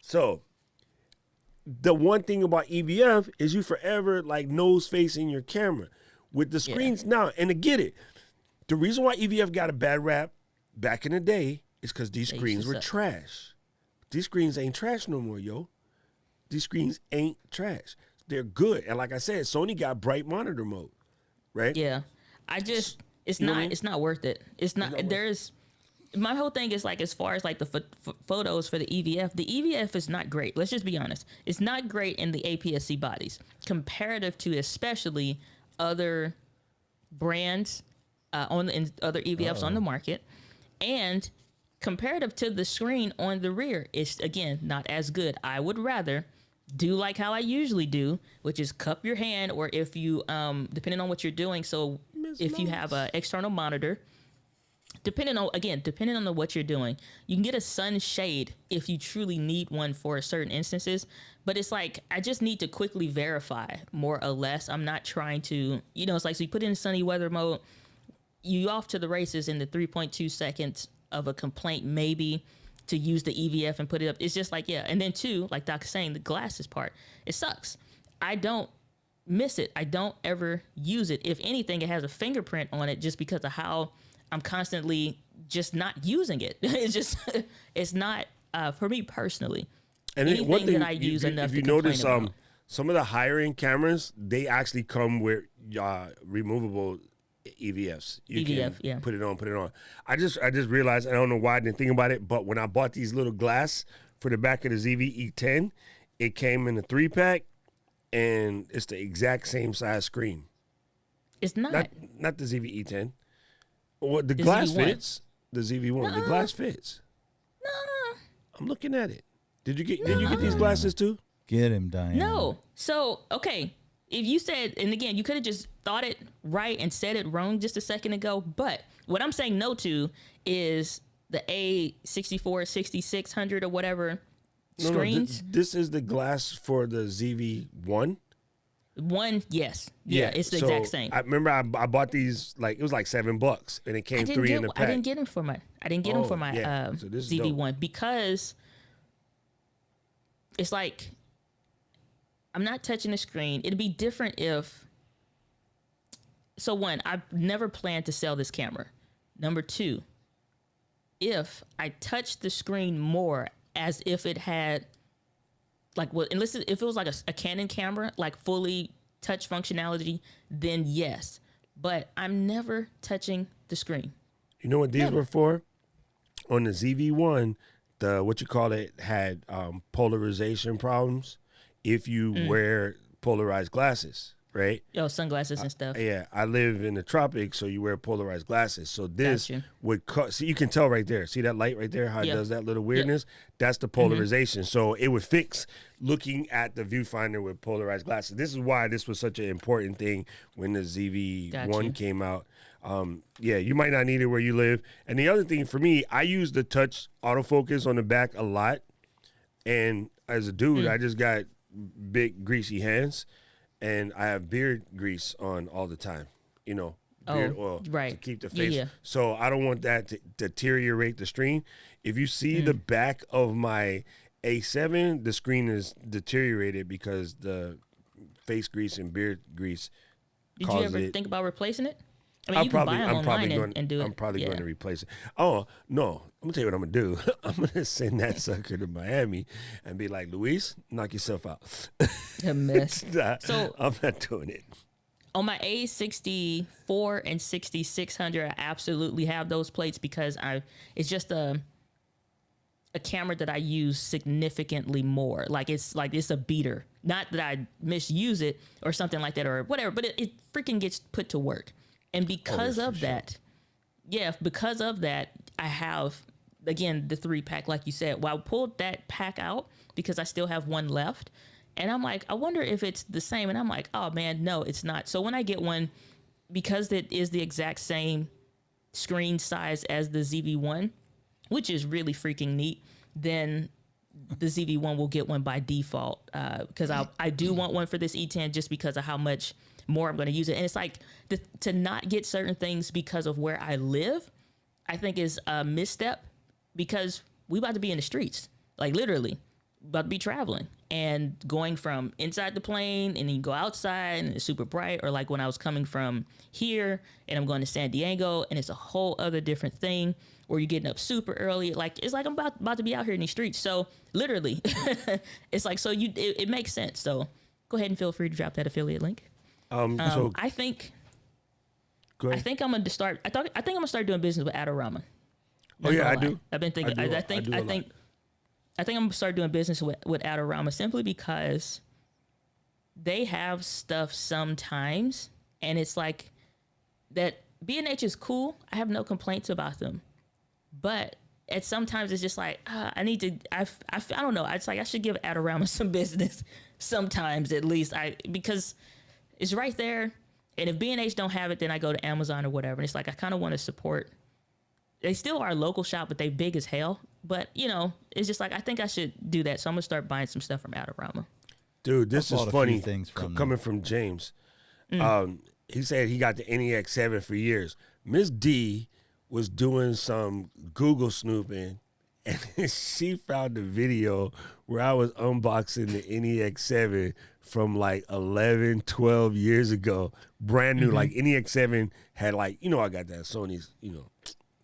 S3: So the one thing about EVF is you forever like nose facing your camera. With the screens now, and to get it, the reason why EVF got a bad rap back in the day is because these screens were trash. These screens ain't trash no more, yo. These screens ain't trash. They're good. And like I said, Sony got bright monitor mode, right?
S2: Yeah. It's not worth it. It's not, my whole thing is like, as far as like the photos for the EVF is not great. Let's just be honest. It's not great in the APS-C bodies, comparative to especially other brands and other EVFs on the market. And comparative to the screen on the rear, it's, again, not as good. I would rather do like how I usually do, which is cup your hand, or if you, depending on what you're doing. So if you have an external monitor, depending on what you're doing, you can get a sunshade if you truly need one for certain instances. But it's like, I just need to quickly verify, more or less. I'm not trying to, it's like, so you put in sunny weather mode, you off to the races in the 3.2 seconds of a complaint, maybe, to use the EVF and put it up. It's just like, and then two, like Doc is saying, the glasses part, it sucks. I don't miss it. I don't ever use it. If anything, it has a fingerprint on it just because of how I'm constantly just not using it. It's not, for me personally.
S3: And
S2: anything
S3: one thing
S2: that I use enough
S3: if you
S2: to complain
S3: notice,
S2: about.
S3: some of the higher end cameras, they actually come with removable EVFs. You can put it on. I just realized, I don't know why I didn't think about it, but when I bought these little glass for the back of the ZV-E10, it came in a 3-pack, and it's the exact same size screen.
S2: It's not.
S3: Not the ZV-E10. Well, the glass
S2: ZV-1.
S3: fits. The ZV-1. The glass fits.
S2: No.
S3: I'm looking at it. Did you get these glasses too?
S4: Get him, Diane.
S2: No. So, okay. If you said, and again, you could have just thought it right and said it wrong just a second ago. But what I'm saying no to is the A64, 6600 or whatever screens.
S3: No, this is the glass for the ZV-1.
S2: One, yes. Yeah, it's the
S3: so
S2: exact same.
S3: I remember I bought these, like, it was like $7, and it came 3 in the pack.
S2: I didn't get them for my
S3: So this is
S2: ZV-1 because it's like I'm not touching the screen. It'd be different if. So one, I've never planned to sell this camera. Number two, if I touched the screen more as if it had, like, well, unless if it was like a Canon camera, like fully touch functionality, then yes. But I'm never touching the screen.
S3: You know what these were for? On the ZV-1, had polarization problems if you wear polarized glasses, right?
S2: Oh, sunglasses and stuff.
S3: Yeah, I live in the tropics, so you wear polarized glasses. So this
S2: Gotcha.
S3: would see, you can tell right there. See that light right there? How it
S2: Yep.
S3: does that little weirdness? That's the polarization. So it would fix looking at the viewfinder with polarized glasses. This is why this was such an important thing when the ZV-1
S2: Gotcha.
S3: came out. Yeah, you might not need it where you live. And the other thing for me, I use the touch autofocus on the back a lot. And as a dude, I just got big greasy hands, and I have beard grease on all the time, beard oil
S2: right.
S3: to keep the
S2: Yeah,
S3: face.
S2: yeah.
S3: So I don't want that to deteriorate the screen. If you see the back of my A7, the screen is deteriorated because the face grease and beard grease
S2: Did you
S3: causes
S2: ever
S3: it.
S2: think about replacing it? I mean, you can buy them online and do it.
S3: I'm probably
S2: Yeah.
S3: going to replace it. Oh, no. I'm going to tell you what I'm going to do. I'm going to send that sucker to Miami and be like, Luis, knock yourself out.
S2: A mess.
S3: Nah,
S2: So-
S3: I'm not doing it.
S2: On my A64 and 6600, I absolutely have those plates because it's just a camera that I use significantly more. Like it's a beater. Not that I misuse it or something like that or whatever, but it freaking gets put to work. And because of that, because of that, I have, again, the 3-pack, like you said. Well, I pulled that pack out because I still have one left. And I'm like, I wonder if it's the same. And I'm like, oh, man, no, it's not. So when I get one, because it is the exact same screen size as the ZV-1, which is really freaking neat, then the ZV-1 will get one by default because I do want one for this E10 just because of how much more I'm going to use it. And it's like to not get certain things because of where I live, I think is a misstep because we about to be in the streets, like literally about to be traveling and going from inside the plane and then you go outside and it's super bright, or like when I was coming from here and I'm going to San Diego and it's a whole other different thing, or you're getting up super early. Like it's like I'm about to be out here in these streets. So literally it's like, so it makes sense. So go ahead and feel free to drop that affiliate link.
S3: So
S2: I think
S3: go ahead.
S2: I'm gonna start. I think I'm gonna start doing business with Adorama.
S3: Oh, yeah, I do.
S2: I've been thinking. I think I'm gonna start doing business with Adorama simply because they have stuff sometimes, and it's like that. B&H is cool. I have no complaints about them, but at sometimes it's just like I need to. I don't know. It's like I should give Adorama some business sometimes at least. Because it's right there. And if B&H don't have it, then I go to Amazon or whatever. And it's like, I kind of want to support. They still are a local shop, but they big as hell. But, it's just like, I think I should do that. So I'm going to start buying some stuff from Adorama.
S3: Dude, this
S4: I
S3: is
S4: bought a few
S3: funny
S4: things from
S3: coming from James. He said he got the NEX7 for years. Miss D was doing some Google snooping, and she found a video where I was unboxing the NEX7 from like 11, 12 years ago. Brand new, like NEX7 had like, I got that Sony's,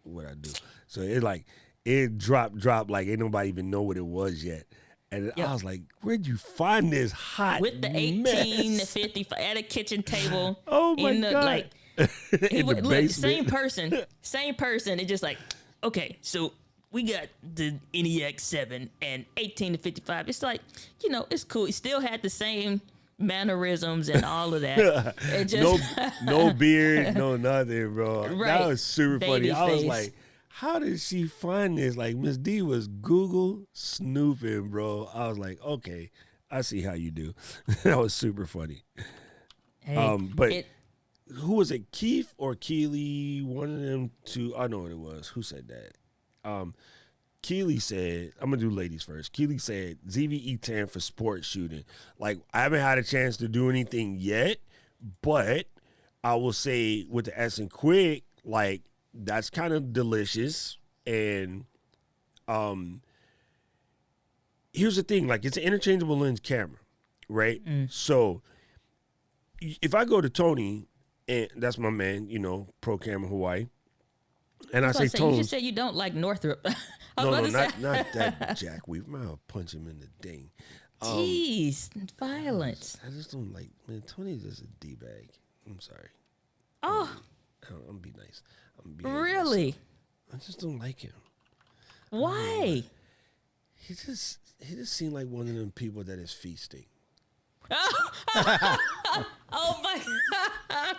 S3: what I do. So it dropped like ain't nobody even know what it was yet. And I was like, where'd you find this hot
S2: With the
S3: mess?
S2: 1855 at a kitchen table.
S3: Oh my God.
S2: Like,
S3: In the
S2: look,
S3: basement.
S2: same person. It's just like, okay, so we got the NEX 7 and 18 to 55. It's like, it's cool. He still had the same mannerisms and all of that. It just
S3: no beard, no nothing, bro.
S2: Right.
S3: That was super
S2: Baby
S3: funny. I was
S2: face.
S3: like, how did she find this? Like, Miss D was Google snooping, bro. I was like, okay, I see how you do. That was super funny.
S2: hey,
S3: But who was it? Keith or Keely? One of them two. I know what it was. Who said that? Keely said, I'm going to do ladies first. Keely said, ZVE10 for sports shooting. Like, I haven't had a chance to do anything yet, but I will say with the S and Quick, like, that's kind of delicious. And here's the thing. Like, it's an interchangeable lens camera, right? So if I go to Tony, and that's my man, Pro Camera Hawaii, and I say,
S2: you
S3: Tony,
S2: just said you don't like Northrop. I was
S3: no,
S2: about to say,
S3: not that Jack Weaver. Man, I'll punch him in the ding.
S2: jeez, violence.
S3: I just don't like, man, Tony's just a D-bag. I'm sorry.
S2: Oh,
S3: I'm gonna be nice.
S2: really?
S3: I just don't like him.
S2: Why?
S3: He just seemed like one of them people that is feasting.
S2: Oh my God.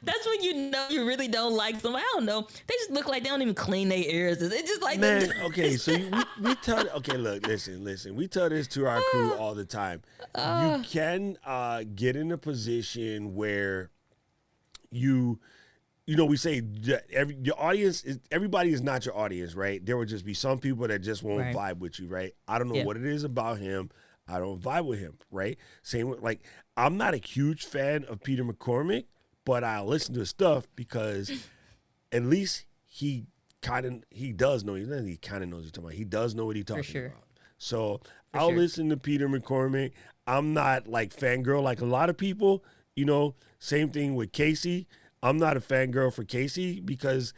S2: That's when you really don't like them. I don't know. They just look like they don't even clean their ears. It's just like
S3: Man, okay, so we tell, okay, look, listen. We tell this to our crew all the time. You can get in a position where we say your audience everybody is not your audience, right? There will just be some people that just won't vibe with you, right? I don't know what it is about him. I don't vibe with him, right? Same with, like, I'm not a huge fan of Peter McCormick, but I listen to his stuff because at least he does know. He kind of knows what he's talking about. He does know what he's talking about. So I'll listen to Peter McCormick. I'm not like fangirl like a lot of people. Same thing with Casey. I'm not a fangirl for Casey because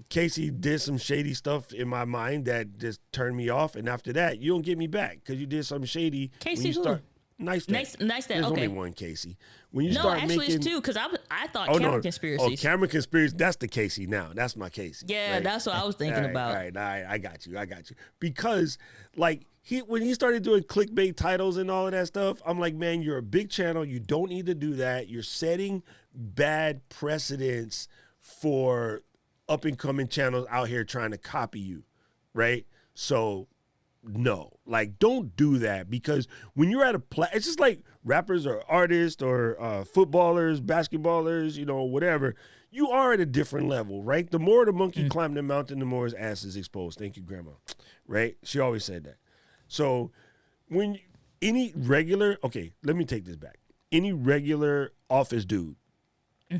S3: Casey did some shady stuff in my mind that just turned me off. And after that, you don't get me back because you did something shady.
S2: Casey who?
S3: Nice.
S2: There's
S3: okay. Only one Casey. When you start
S2: actually
S3: making,
S2: it's two because I thought camera conspiracies.
S3: Oh, camera conspiracy. That's the Casey now. That's my Casey.
S2: Yeah, that's what I was thinking about.
S3: All right. I got you. Because like when he started doing clickbait titles and all of that stuff, I'm like, man, you're a big channel. You don't need to do that. You're setting bad precedents for up and coming channels out here trying to copy you, right? So no, like, don't do that because when you're at it's just like rappers or artists or footballers, basketballers, whatever. You are at a different level, right? The more the monkey climbed the mountain, the more his ass is exposed. Thank you, Grandma. Right? She always said that. So when okay, let me take this back. Any regular office dude,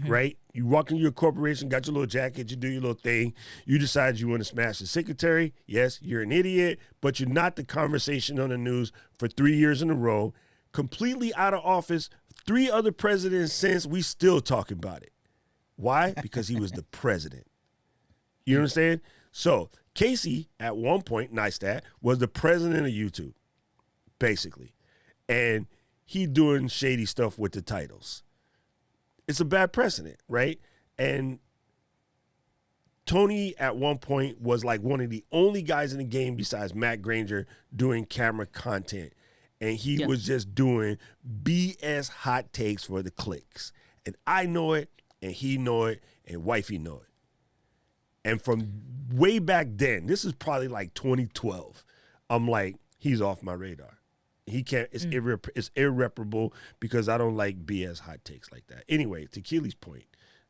S3: right? You walk into your corporation, got your little jacket, you do your little thing. You decide you want to smash the secretary. Yes, you're an idiot, but you're not the conversation on the news for 3 years in a row. Completely out of office. 3 other presidents since, we still talking about it. Why? Because he was the president. You understand? So Casey, at one point, Neistat, was the president of YouTube, basically. And he doing shady stuff with the titles. It's a bad precedent, right? And Tony at one point was like one of the only guys in the game besides Matt Granger doing camera content. And he was just doing BS hot takes for the clicks. And I know it, and he know it, and wifey know it. And from way back then, this is probably like 2012, I'm like, he's off my radar. He can't. It's irreparable because I don't like BS hot takes like that. Anyway, to Keely's point,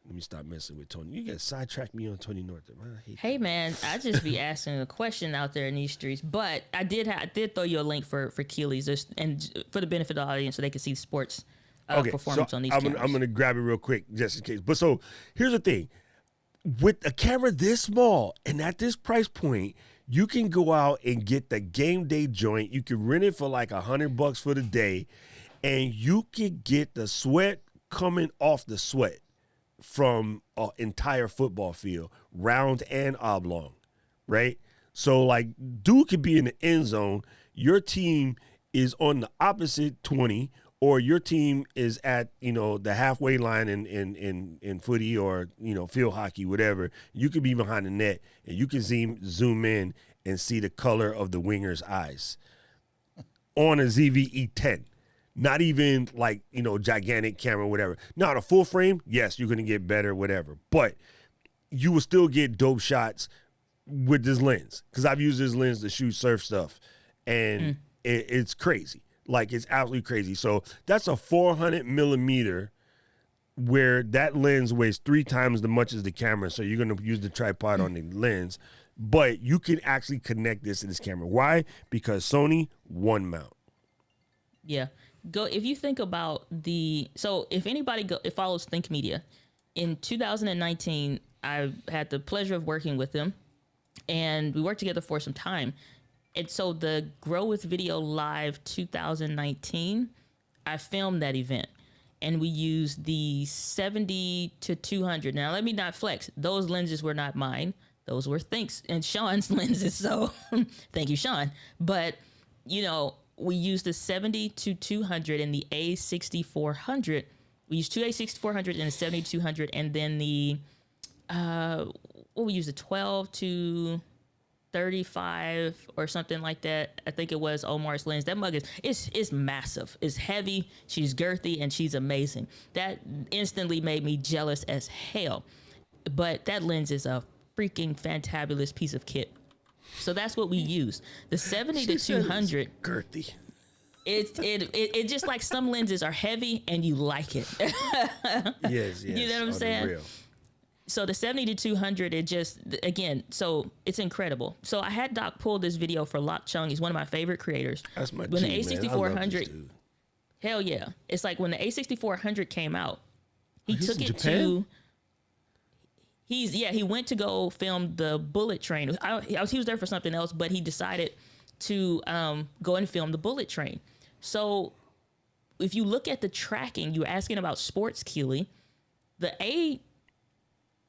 S3: let me stop messing with Tony. You get sidetracked me on Tony Northrup.
S2: Hey man, I just be asking a question out there in these streets. But I did throw you a link for Keely's and for the benefit of the audience so they can see sports performance on these cameras.
S3: I'm gonna grab it real quick just in case. But so here's the thing: with a camera this small and at this price point, you can go out and get the game day joint. You can rent it for like $100 for the day, and you can get the sweat coming off the sweat from an entire football field, round and oblong, right? So like, dude could be in the end zone. Your team is on the opposite 20, or your team is at, the halfway line in footy or, field hockey, whatever, you could be behind the net and you can zoom in and see the color of the winger's eyes on a ZVE10. Not even like, gigantic camera, whatever. Now, the full frame, yes, you're going to get better, whatever. But you will still get dope shots with this lens, because I've used this lens to shoot surf stuff, and it's crazy. Like, it's absolutely crazy. So that's a 400 millimeter where that lens weighs 3 times as much as the camera. So you're going to use the tripod on the lens, but you can actually connect this to this camera. Why? Because Sony, one mount.
S2: Yeah. If you think about if anybody follows Think Media, in 2019, I had the pleasure of working with them, and we worked together for some time. And so the Grow with Video Live 2019, I filmed that event, and we used the 70 to 200. Now, let me not flex. Those lenses were not mine. Those were Think's and Sean's lenses. So thank you, Sean. But, we used the 70 to 200 and the A6400. We used 2 A6400 and a 70 to 200, and then the we used a 12 to 35 or something like that. I think it was Omar's lens. That mug is massive. It's heavy. She's girthy, and she's amazing. That instantly made me jealous as hell. But that lens is a freaking fantabulous piece of kit. So that's what we use. The 70 to 200.
S3: Girthy.
S2: It just like some lenses are heavy and you like it.
S3: Yes.
S2: You know what I'm saying?
S3: Real.
S2: So the 70 to 200, so it's incredible. So I had Doc pull this video for Lok Chung. He's one of my favorite creators.
S3: That's my
S2: when
S3: G,
S2: the
S3: man. I love this
S2: A6400,
S3: dude.
S2: hell yeah. It's like when the A6400 came out, he
S3: he's
S2: took
S3: in
S2: it
S3: Japan?
S2: to... He went to go film the Bullet Train. He was there for something else, but he decided to go and film the Bullet Train. So if you look at the tracking, you were asking about sports, Keely, the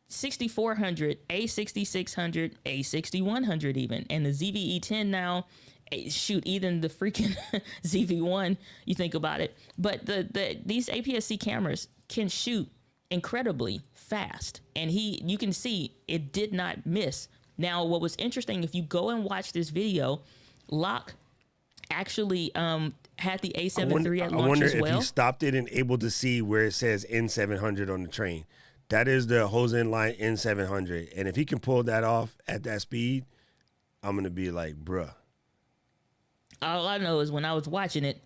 S2: A6400, A6600, A6100 even, and the ZVE10 now, shoot, even the freaking ZV1, you think about it. But these APS-C cameras can shoot incredibly fast, and you can see it did not miss. Now, what was interesting, if you go and watch this video, Locke actually had the A7 III at launch as well.
S3: If he stopped it and able to see where it says N700 on the train. That is the Hosen line N700, and if he can pull that off at that speed, I'm gonna be like, bruh.
S2: All I know is when I was watching it,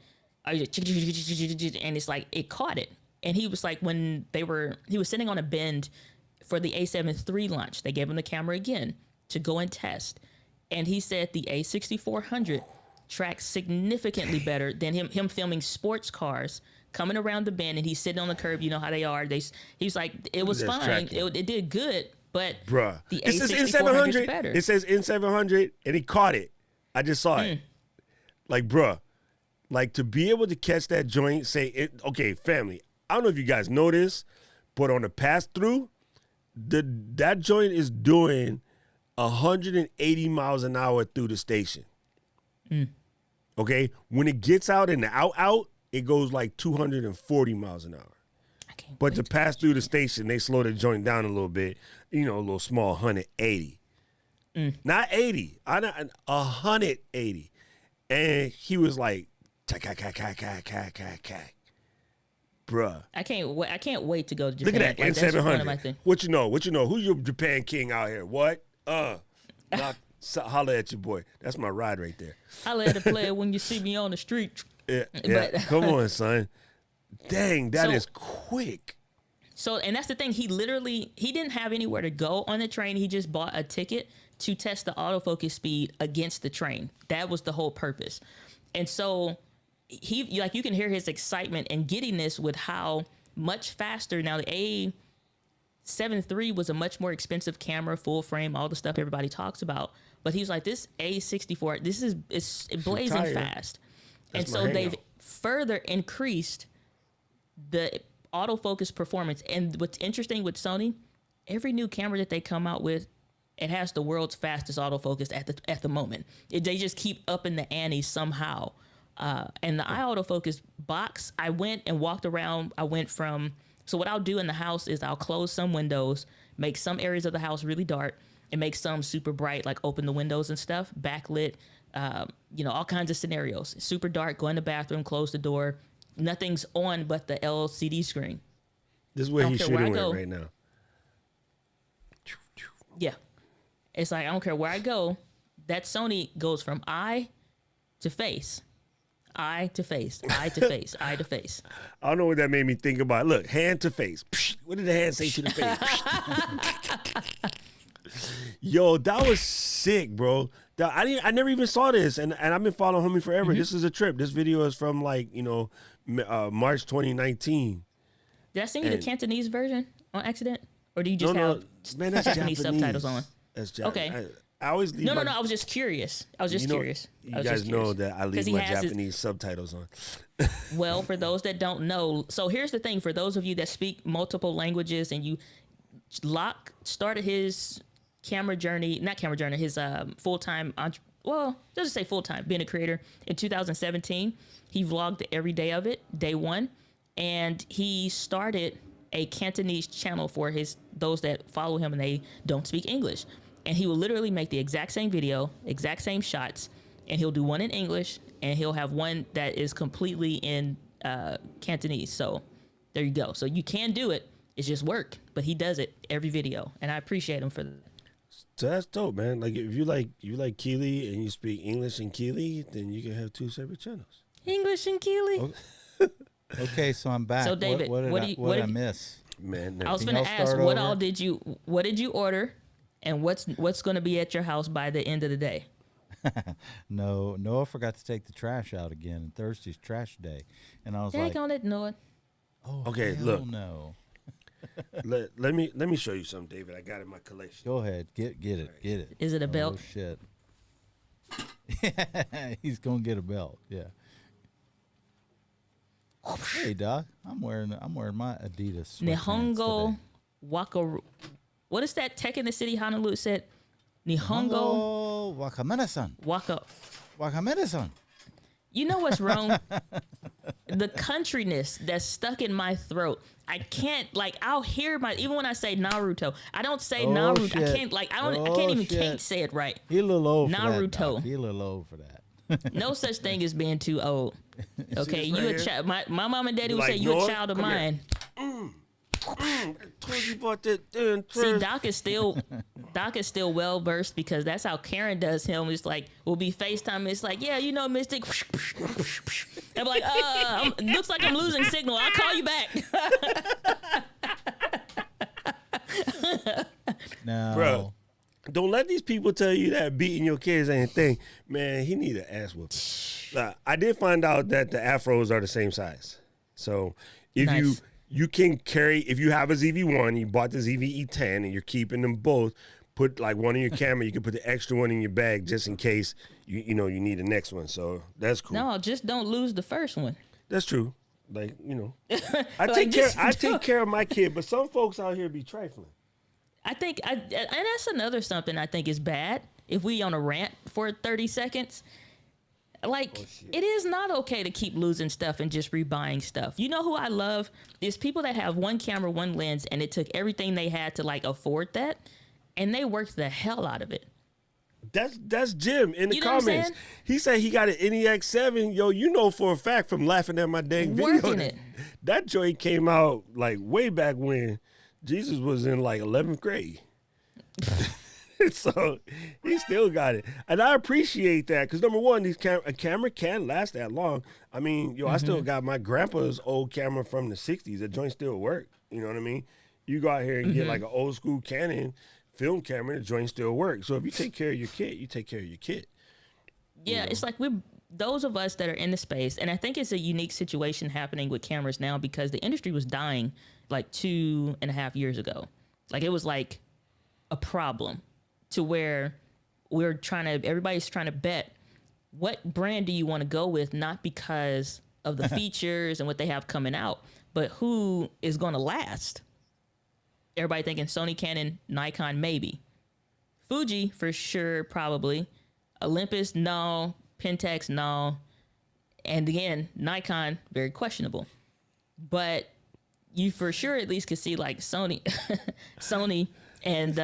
S2: and it's like it caught it. And he was like, he was sitting on a bend for the A7 III launch. They gave him the camera again to go and test. And he said the A6400 tracks significantly better than him filming sports cars coming around the bend, and he's sitting on the curb. You know how they are. He's like, it was
S3: That's
S2: fine.
S3: tracking.
S2: It did good, but
S3: Bruh.
S2: the
S3: It says
S2: A6400 is better.
S3: It says N700, and he caught it. I just saw it. Like, bruh. Like, to be able to catch that joint, okay, family, I don't know if you guys know this, but on the pass-through, that joint is doing 180 miles an hour through the station. Okay? When it gets out in the out, it goes like 240 miles an hour. But to pass through the station, they slow the joint down a little bit. A little small 180. Not 80. 180. And he was like, bruh.
S2: I can't wait to go to Japan.
S3: Look at that
S2: Like, that's one of my
S3: N700.
S2: things.
S3: What you know? Who's your Japan king out here? What? Holla at your boy. That's my ride right there.
S2: Holla at the player when you see me on the street.
S3: Yeah.
S2: But-
S3: Come on, son. Dang, that is
S2: So-
S3: quick.
S2: So, and that's the thing. He didn't have anywhere to go on the train. He just bought a ticket to test the autofocus speed against the train. That was the whole purpose. And so you can hear his excitement and giddiness with how much faster. Now, the A7 III was a much more expensive camera, full frame, all the stuff everybody talks about. But he was like, this A64, it's blazing
S3: tired.
S2: fast.
S3: That's
S2: And
S3: my
S2: so they've
S3: hangout.
S2: further increased the autofocus performance. And what's interesting with Sony, every new camera that they come out with, it has the world's fastest autofocus at the moment. They just keep upping the ante somehow. And the eye autofocus box, I went and walked around. So what I'll do in the house is I'll close some windows, make some areas of the house really dark, and make some super bright, like open the windows and stuff, backlit, all kinds of scenarios. Super dark, go in the bathroom, close the door. Nothing's on but the LCD screen.
S3: This is where
S2: I don't
S3: he's
S2: care where
S3: shooting
S2: I
S3: with
S2: go.
S3: right now.
S2: Yeah. It's like, I don't care where I go. That Sony goes from eye to face. Eye to face, eye to face, eye to face.
S3: I don't know what that made me think about. Look, hand to face. Psh, what did the hand say to the face? Yo, that was sick, bro. I never even saw this, and I've been following homie forever. This is a trip. This video is from March 2019.
S2: Did I send you the Cantonese version on accident? Or do you just
S3: No,
S2: have
S3: man, that's
S2: Japanese
S3: Japanese
S2: subtitles on?
S3: That's Japanese.
S2: Okay.
S3: I always leave
S2: No,
S3: my,
S2: I was just curious. Curious.
S3: You guys know that I leave
S2: 'Cause he
S3: my
S2: has his-
S3: Japanese subtitles on.
S2: Well, for those that don't know, so here's the thing: for those of you that speak multiple languages, and Locke started his his full-time, just say full-time, being a creator in 2017. He vlogged every day of it, day one, and he started a Cantonese channel for those that follow him and they don't speak English. And he will literally make the exact same video, exact same shots, and he'll do one in English, and he'll have one that is completely in Cantonese. So there you go. So you can do it. It's just work, but he does it every video, and I appreciate him for that.
S3: So that's dope, man. Like if you like Keely and you speak English and Keely, then you can have two separate channels.
S2: English and Keely.
S4: Okay, so I'm back.
S2: So, David,
S4: what did I miss?
S3: Man,
S2: I was
S4: Anything
S2: going to
S4: else
S2: ask,
S4: start
S2: what
S4: over?
S2: did you order, and what's going to be at your house by the end of the day?
S4: No, Noah forgot to take the trash out again. Thursday's trash day, and I was like,
S2: Dang on it, Noah.
S4: "Oh,
S3: Okay,
S4: hell
S3: look.
S4: no."
S3: let me show you something, David. I got it in my collection.
S4: Go ahead, get it.
S2: Is it a belt?
S4: Oh shit! He's gonna get a belt. Yeah. Hey, Doc, I'm wearing my Adidas. sweatpants
S2: Nihongo
S4: today.
S2: Waka. What is that tech in the city Honolulu said? Nihongo
S4: Hongo Wakamena-san.
S2: Waka.
S4: Wakamena-san.
S2: You know what's wrong? The countryness that's stuck in my throat. I can't, I'll hear even when I say Naruto, I don't say
S4: Oh,
S2: Naruto.
S4: shit.
S2: I can't, I
S4: Oh,
S2: can't even
S4: shit.
S2: say it right.
S4: He a little old for that.
S2: Naruto.
S4: Doc. He a little old for that.
S2: No such thing as being too old. Okay,
S3: this right
S2: you a
S3: here?
S2: child. My mom and daddy
S3: You
S2: would say
S3: like
S2: you a
S3: Noah?
S2: child of
S3: Come here.
S2: mine.
S3: I told you about that damn
S2: See,
S3: trash.
S2: Doc is still well versed because that's how Karen does him. It's like we'll be FaceTime. It's like, yeah, you know, Mystic. I'm like, looks like I'm losing signal. I'll call you back.
S4: No.
S3: Bro, don't let these people tell you that beating your kids ain't a thing. Man, he need an ass whooping. I did find out that the afros are the same size. So if
S2: Nice.
S3: you can carry, if you have a ZV-1, you bought the ZV-E10 and you're keeping them both, put like one in your camera, you can put the extra one in your bag just in case you need the next one. So that's cool.
S2: No, just don't lose the first one.
S3: That's true. I
S2: Like,
S3: take care of my kid, but some folks out here be trifling.
S2: I think, and that's another something I think is bad. If we on a rant for 30 seconds, it is not okay to keep losing stuff and just rebuying stuff. You know who I love is people that have one camera, one lens, and it took everything they had to afford that, and they worked the hell out of it.
S3: That's Jim in the
S2: You know what I'm
S3: comments.
S2: saying?
S3: He said he got an NEX7. Yo, you know for a fact from laughing at my dang video.
S2: Working it.
S3: That joint came out way back when Jesus was in 11th grade. So he still got it. And I appreciate that because number one, a camera can last that long. I mean, I still got my grandpa's old camera from the 60s. The joint still work. You know what I mean? You go out here and get an old school Canon film camera, the joint still work. So if you take care of your kid, you take care of your kid.
S2: Yeah, it's like those of us that are in the space, and I think it's a unique situation happening with cameras now because the industry was dying 2.5 years ago. It was a problem to where everybody's trying to bet what brand do you want to go with, not because of the features and what they have coming out, but who is going to last. Everybody thinking Sony, Canon, Nikon, maybe. Fuji, for sure, probably. Olympus, no. Pentax, no. And again, Nikon, very questionable. But you for sure at least could see like Sony, Sony and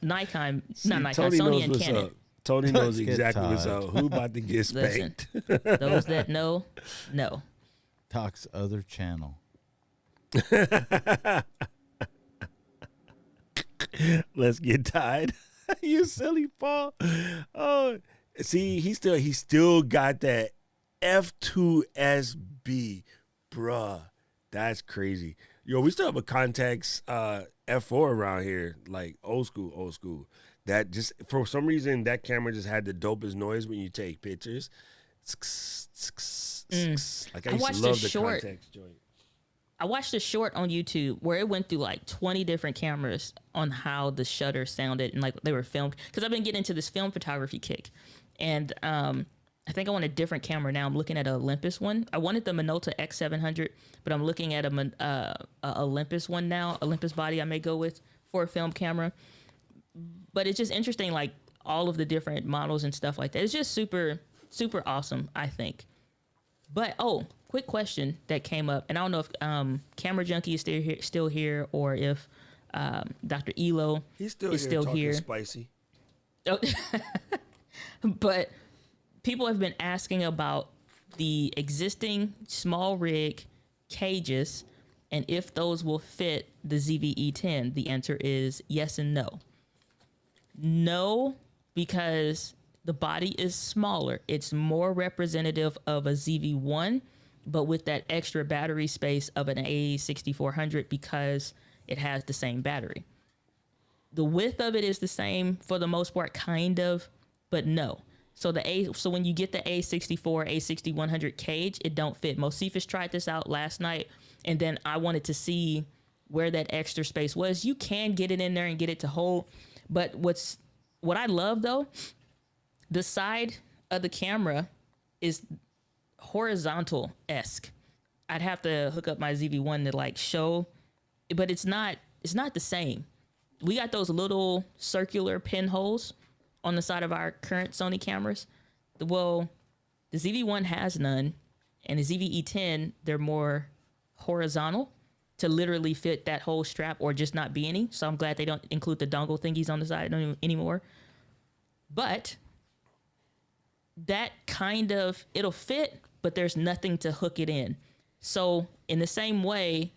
S2: Nikon, not Nikon,
S3: Tony
S2: Sony
S3: knows
S2: and
S3: what's
S2: Canon.
S3: up. Tony knows
S4: Let's get
S3: exactly what's
S4: tied.
S3: up. Who about to get
S2: Listen,
S3: spanked?
S2: those that know.
S4: Talks other channel.
S3: Let's get tied. You silly Paul. Oh, see, he still got that F2SB, bruh. That's crazy. Yo, we still have a Contax F4 around here, like old school. That just for some reason that camera just had the dopest noise when you take pictures. Like I used
S2: watched
S3: to
S2: a
S3: love the
S2: short-
S3: Contax joint.
S2: I watched a short on YouTube where it went through like 20 different cameras on how the shutter sounded and like they were filmed. Because I've been getting into this film photography kick, and I think I want a different camera now. I'm looking at an Olympus one. I wanted the Minolta X700, but I'm looking at a Olympus one now. Olympus body I may go with for a film camera. But it's just interesting, like all of the different models and stuff like that. It's just super awesome, I think. But quick question that came up, and I don't know if Camera Junkie is still here, or if Dr. Elo
S3: He's still
S2: is
S3: here
S2: still
S3: talking
S2: here.
S3: spicy.
S2: Oh, but people have been asking about the existing small rig cages and if those will fit the ZVE10. The answer is yes and no. No, because the body is smaller. It's more representative of a ZV1, but with that extra battery space of an A6400 because it has the same battery. The width of it is the same for the most part, kind of, but no. So when you get the A64, A6100 cage, it don't fit. Mosifus tried this out last night, and then I wanted to see where that extra space was. You can get it in there and get it to hold, but what I love though, the side of the camera is horizontal-esque. I'd have to hook up my ZV1 to like show, but it's not the same. We got those little circular pinholes on the side of our current Sony cameras. Well, the ZV1 has none, and the ZVE10, they're more horizontal to literally fit that whole strap or just not be any. So I'm glad they don't include the dongle thingies on the side anymore. But that kind of, it'll fit, but there's nothing to hook it in. So in the same way,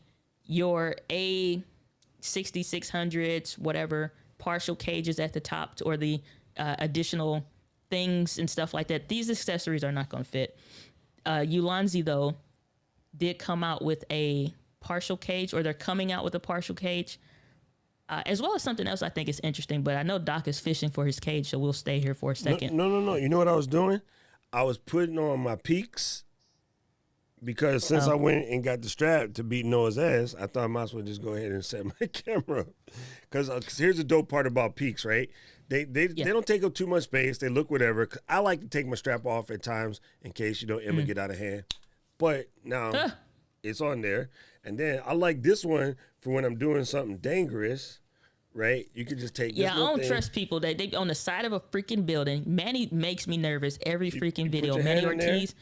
S2: your A6600s, whatever, partial cages at the top or the additional things and stuff like that, these accessories are not going to fit. Ulanzi, though, did come out with a partial cage, or they're coming out with a partial cage, as well as something else I think is interesting, but I know Doc is fishing for his cage, so we'll stay here for a second.
S3: No. You know what I was doing? I was putting on my peaks because since I went and got the strap to beat Noah's ass, I thought I might as well just go ahead and set my camera up. Because here's the dope part about peaks, right? They don't take up too much space. They look whatever. I like to take my strap off at times in case, Emma get out of hand. But now it's on there. And then I like this one for when I'm doing something dangerous, right? You can just take this
S2: Yeah, I
S3: little
S2: don't
S3: thing.
S2: trust people that they on the side of a freaking building. Manny makes me nervous every freaking
S3: you put
S2: video.
S3: your
S2: Manny
S3: hand in there?
S2: Ortiz,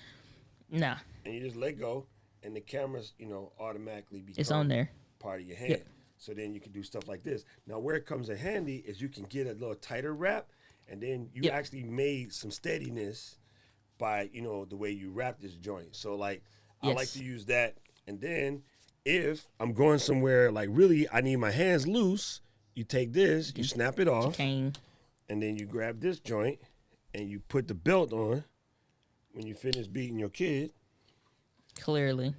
S2: nah,
S3: And you just let go, and the cameras, automatically become
S2: it's on there.
S3: part of your hand. So then you can do stuff like this. Now, where it comes in handy is you can get a little tighter wrap, and then you actually made some steadiness by, the way you wrap this joint. So, like, I like
S2: Yes.
S3: to use that. And then if I'm going somewhere, like, really, I need my hands loose, you take this, you snap it off,
S2: Cane.
S3: and then you grab this joint, and you put the belt on when you finish beating your kid.
S2: Clearly.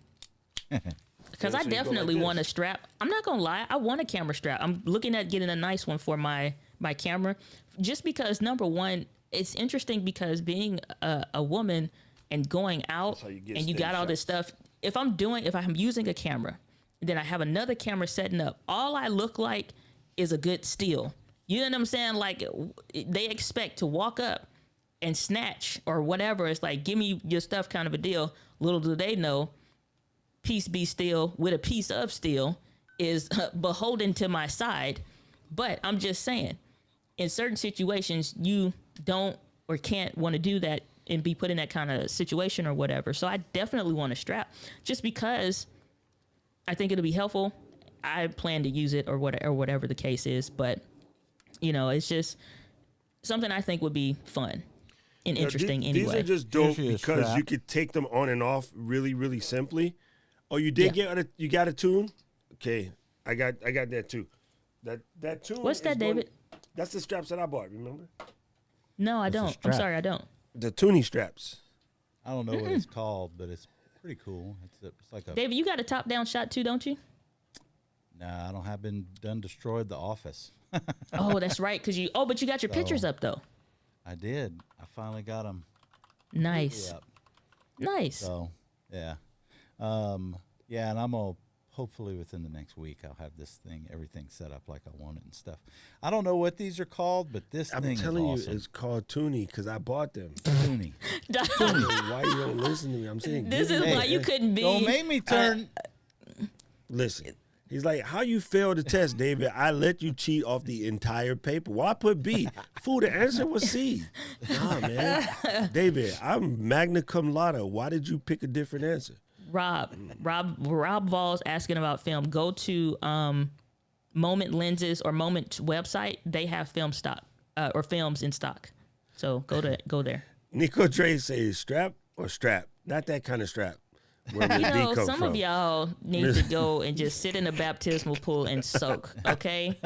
S2: Because
S3: Yeah,
S2: I
S3: so you go
S2: definitely
S3: like
S2: want a
S3: this.
S2: strap. I'm not gonna lie, I want a camera strap. I'm looking at getting a nice one for my camera, just because number one, it's interesting because being a woman and going out
S3: how you get
S2: and you got
S3: steady
S2: all this stuff. If I'm using a camera, then I have another camera setting up, all I look like is a good steal. You know what I'm saying? Like they expect to walk up and snatch or whatever. It's like, give me your stuff kind of a deal. Little do they know, piece be still with a piece of steel is beholden to my side. But I'm just saying, in certain situations, you don't or can't want to do that and be put in that kind of situation or whatever. So I definitely want a strap, just because I think it'll be helpful. I plan to use it or whatever the case is, but it's just something I think would be fun and interesting
S3: These
S2: anyway.
S3: are just dope
S4: Usually a
S3: because
S4: strap.
S3: you could take them on and off really, really simply. Oh, you did you got a tune? Okay, I got that too. That tune.
S2: What's that, David?
S3: That's the straps that I bought. Remember?
S2: No, I don't. I'm
S4: strap.
S2: sorry, I don't.
S3: The tuning straps.
S4: I don't know what it's called, but it's pretty cool. It's like a.
S2: David, you got a top-down shot too, don't you?
S4: Nah, I don't have been done destroyed the office.
S2: Oh, that's right. But you got your pictures up though.
S4: I did. I finally got them
S2: Nice,
S4: up.
S2: nice.
S4: So yeah, yeah, and I'm gonna hopefully within the next week I'll have everything set up like I want it and stuff. I don't know what these are called, but this
S3: I'm
S4: thing
S3: telling
S4: is awesome.
S3: you, it's called Toonie because I bought them.
S4: Toonie.
S3: Why you don't listen to me? I'm saying
S2: This is why you couldn't be.
S4: Don't make me turn.
S3: listen. He's like, how you failed the test, David? I let you cheat off the entire paper. Well, I put B. Fool, the answer was C. Nah, man. David, I'm magna cum laude. Why did you pick a different answer?
S2: Rob Vols asking about film. Go to Moment Lenses or Moment website. They have film stock or films in stock. So go there.
S3: Nico Dre says strap or strap? Not that kind of strap. Where the D come
S2: Some
S3: from.
S2: of y'all need to go and just sit in a baptismal pool and soak, okay?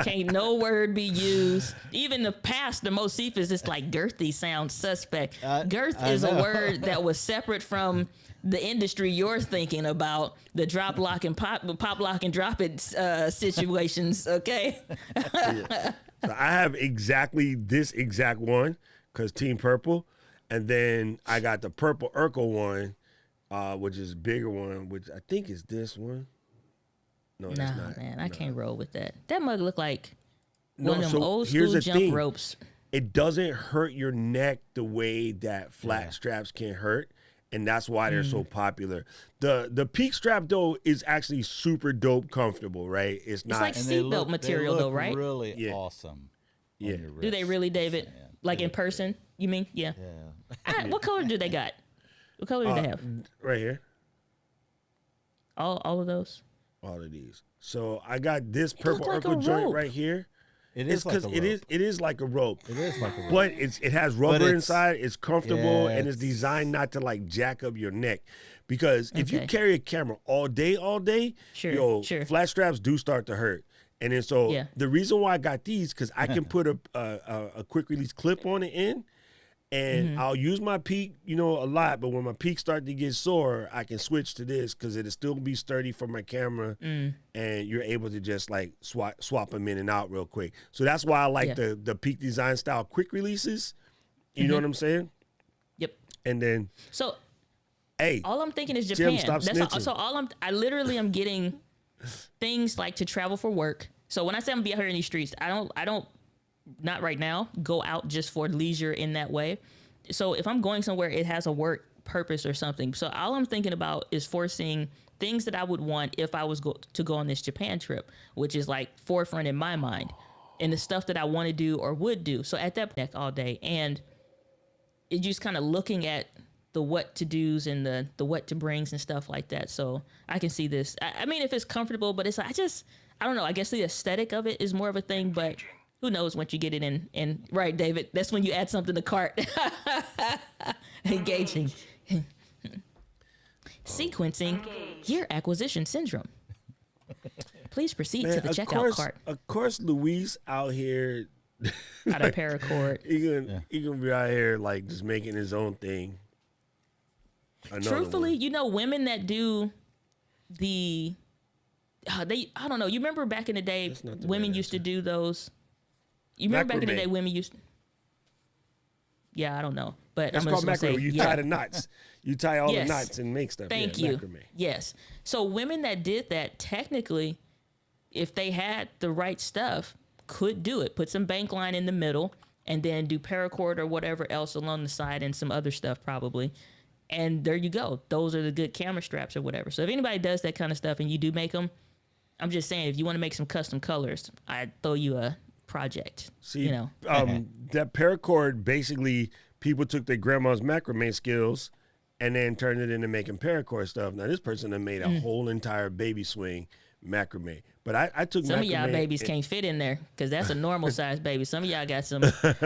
S2: Can't no word be used. Even the pastor, Mosifus, is like girthy sounds suspect. Girth is a word that was separate from the industry you're thinking about, the drop lock and pop lock and drop it situations, okay?
S3: So I have exactly this exact one because Team Purple. And then I got the Purple Urkel one. Which is a bigger one, which I think is this one. No, that's
S2: Nah,
S3: not.
S2: man, I can't roll with that. That mug look like
S3: No,
S2: one of them
S3: so
S2: old
S3: here's
S2: school
S3: the
S2: jump
S3: thing.
S2: ropes.
S3: It doesn't hurt your neck the way that flat straps can hurt, and that's why they're so popular. The peak strap though is actually super dope, comfortable, right? It's not.
S2: like
S4: And they
S2: seatbelt
S4: look-
S2: material
S4: they
S2: though,
S4: look
S2: right?
S4: Really
S3: Yeah.
S4: awesome.
S3: Yeah.
S4: On your
S2: Do they
S4: wrists.
S2: really, David?
S4: Man,
S2: Like
S4: they
S2: in
S4: look
S2: person? You mean? Yeah.
S4: Yeah.
S2: What color do they got? What color do they have?
S3: right here.
S2: All of those?
S3: All of these. So I got this Purple
S2: like a
S3: Urkel joint
S2: rope.
S3: right here.
S4: It
S3: It's
S4: is like a
S3: because
S4: rope.
S3: it is like a rope.
S4: It is like a rope.
S3: But it has rubber
S4: it's-
S3: inside. It's comfortable
S4: Yeah,
S3: and it's designed not to like jack up your neck. Because if you
S2: Okay.
S3: carry a camera all day,
S2: Sure.
S3: flat straps do start to hurt. And then so
S2: Yeah.
S3: the reason why I got these because I can put a quick release clip on the end, and
S2: Mm-hmm.
S3: I'll use my peak, a lot. But when my peak start to get sore, I can switch to this because it'll still be sturdy for my camera,
S2: Mm.
S3: and you're able to just like swap them in and out real quick. So that's why I like
S2: Yeah.
S3: the peak design style quick releases. You know what I'm saying?
S2: Yep.
S3: And then
S2: So
S3: hey,
S2: all I'm thinking is
S3: Jim,
S2: Japan.
S3: stop
S2: That's all,
S3: snitching.
S2: so I literally am getting things like to travel for work. So when I say I'm gonna be out here in these streets, I don't not right now go out just for leisure in that way. So if I'm going somewhere, it has a work purpose or something. So all I'm thinking about is foreseeing things that I would want if I was to go on this Japan trip, which is like forefront in my mind, and the stuff that I want to do or would do. So at that point, all day, and it just kind of looking at the what to do's and the what to brings and stuff like that. So I can see this. I mean, if it's comfortable, but it's I don't know. I guess the aesthetic of it is more of a thing, but who knows once you get it in. And right, David, that's when you add something to cart. Engaging. Sequencing gear acquisition syndrome. Please proceed to the checkout cart.
S3: Of course, Luis out here.
S2: Out of paracord.
S3: He gonna be out here like just making his own thing. Another
S2: Truthfully,
S3: one.
S2: women that do the I don't know. You remember back in the day,
S3: That's not the
S2: women
S3: right
S2: used to
S3: answer.
S2: do those. You remember back in the
S3: Macrame.
S2: day, women used. Yeah, I don't know, but
S3: That's
S2: I'm
S3: called
S2: just gonna
S3: macrame.
S2: say
S3: You
S2: yeah.
S3: tie the knots. You tie all
S2: Yes.
S3: the knots and make stuff.
S2: Thank
S3: Yeah,
S2: you.
S3: macrame.
S2: Yes. So women that did that, technically, if they had the right stuff, could do it. Put some bank line in the middle, and then do paracord or whatever else along the side, and some other stuff probably. And there you go. Those are the good camera straps or whatever. So if anybody does that kind of stuff and you do make them, I'm just saying, if you want to make some custom colors, I'd throw you a project.
S3: See,
S2: you know,
S3: that paracord basically people took their grandma's macrame skills and then turned it into making paracord stuff. Now this person had made a whole entire baby swing macrame. But I took
S2: Some
S3: macrame
S2: of y'all babies can't fit in there because that's a normal size baby. Some of y'all got some heavy.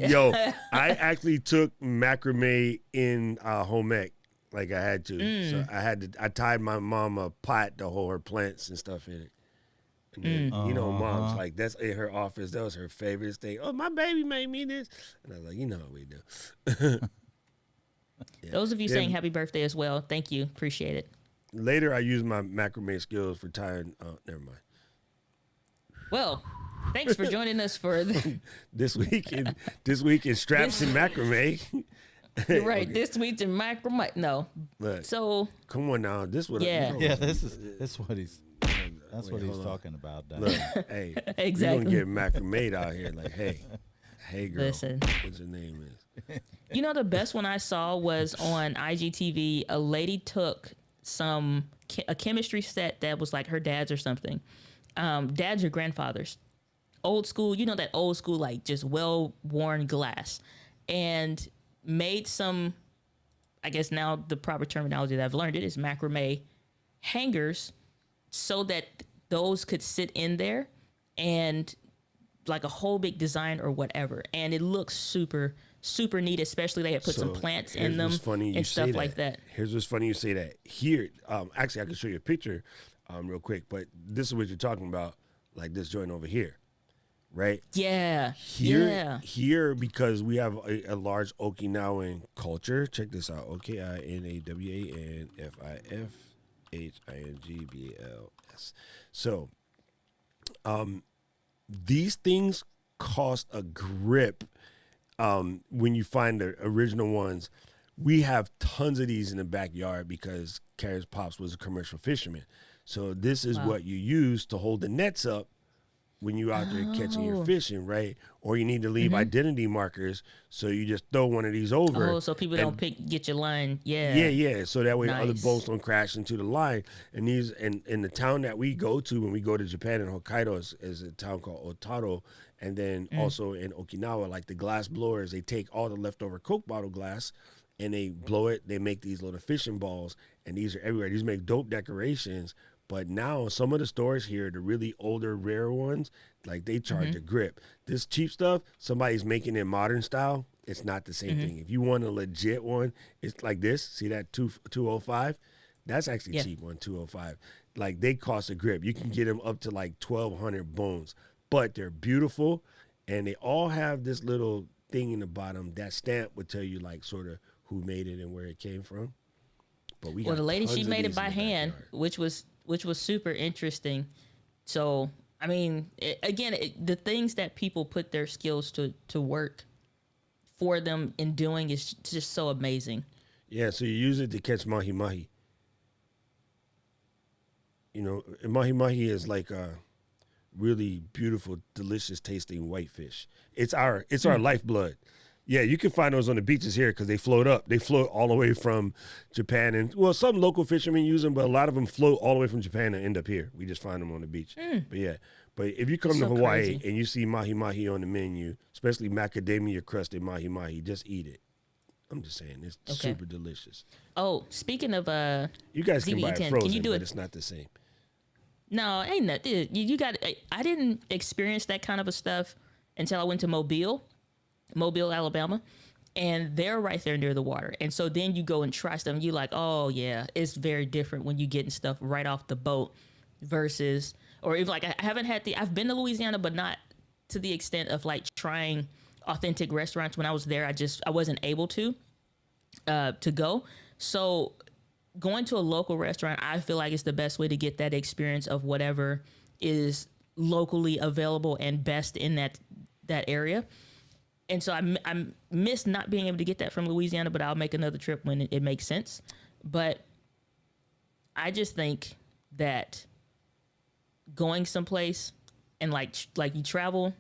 S3: Yo, I actually took macrame in home ec, like I had to. So I tied my mom a pot to hold her plants and stuff in it. And then, mom's like, that's in her office. That was her favorite thing. Oh, my baby made me this. And I was like, you know what we do. Yeah.
S2: Those of you saying happy birthday as well, thank you. Appreciate it.
S3: Later, I used my macrame skills for tying. Never mind.
S2: Well, thanks for joining us for
S3: this week in straps and macrame.
S2: right.
S3: Okay.
S2: This week's in macrame. No.
S3: Look,
S2: So
S3: come on now. This what?
S2: Yeah.
S4: This is what he's. That's what he's talking about. Doug.
S3: Look, hey,
S2: Exactly.
S3: we gonna get macrame out here. Like, hey girl,
S2: Listen.
S3: what's your name is?
S2: you know the best one I saw was on IGTV. A lady took a chemistry set that was like her dad's or something. Dad's or grandfather's. Old school, that old school, like just well-worn glass. And made some, I guess now the proper terminology that I've learned it is macrame hangers so that those could sit in there and like a whole big design or whatever. And it looks super, super neat, especially they had put some plants in them and stuff like that.
S3: Here's what's funny you say that. Here, actually, I can show you a picture real quick, but this is what you're talking about, like this joint over here, right?
S2: Yeah.
S3: Here, because we have a large Okinawan culture. Check this out. OKINAWANFIFHINGBALS. So, these things cost a grip when you find the original ones. We have tons of these in the backyard because Karen's pops was a commercial fisherman. So this is what you use to hold the nets up when you out there catching your fishing, right? Or you need to leave identity markers, so you just throw one of these over.
S2: Oh, so people don't get your line. Yeah.
S3: Yeah. So that way other
S2: Nice.
S3: boats don't crash into the line. And these, and in the town that we go to when we go to Japan and Hokkaido is a town called Otaro. And then also in Okinawa, like the glass blowers, they take all the leftover Coke bottle glass and they blow it. They make these little fishing balls, and these are everywhere. These make dope decorations. But now some of the stores here, the really older, rare ones, like they charge a grip. This cheap stuff, somebody's making it modern style. It's not the same thing. If you want a legit one, it's like this. See that 205? That's actually cheap one, 205. Like they cost a grip. You can get them up to like 1,200 bones, but they're beautiful, and they all have this little thing in the bottom. That stamp would tell you like sort of who made it and where it came from. But
S2: Well, the lady, she made it by hand,
S3: backyard.
S2: which was super interesting. So, I mean, the things that people put their skills to work for them in doing is just so amazing.
S3: Yeah, so you use it to catch mahi-mahi. Mahi-mahi is like a really beautiful, delicious tasting whitefish. It's our lifeblood. Yeah, you can find those on the beaches here because they float up. They float all the way from Japan. And, well, some local fishermen use them, but a lot of them float all the way from Japan and end up here. We just find them on the beach. But, yeah. But if you come to Hawaii and you see mahi-mahi on the menu, especially macadamia-crusted mahi-mahi, just eat it. I'm just saying, it's super delicious.
S2: Oh, speaking of
S3: you guys can buy it
S2: ZBE10,
S3: frozen,
S2: can you do
S3: but
S2: it?
S3: it's not the same.
S2: No, ain't nothing. You got. I didn't experience that kind of a stuff until I went to Mobile, Alabama, and they're right there near the water. And so then you go and try stuff, and you're like, oh yeah, it's very different when you getting stuff right off the boat versus, or if like I've been to Louisiana, but not to the extent of like trying authentic restaurants. When I was there, I wasn't able to go. So going to a local restaurant, I feel like it's the best way to get that experience of whatever is locally available and best in that area. And so I miss not being able to get that from Louisiana, but I'll make another trip when it makes sense. But I just think that going someplace and like you travel,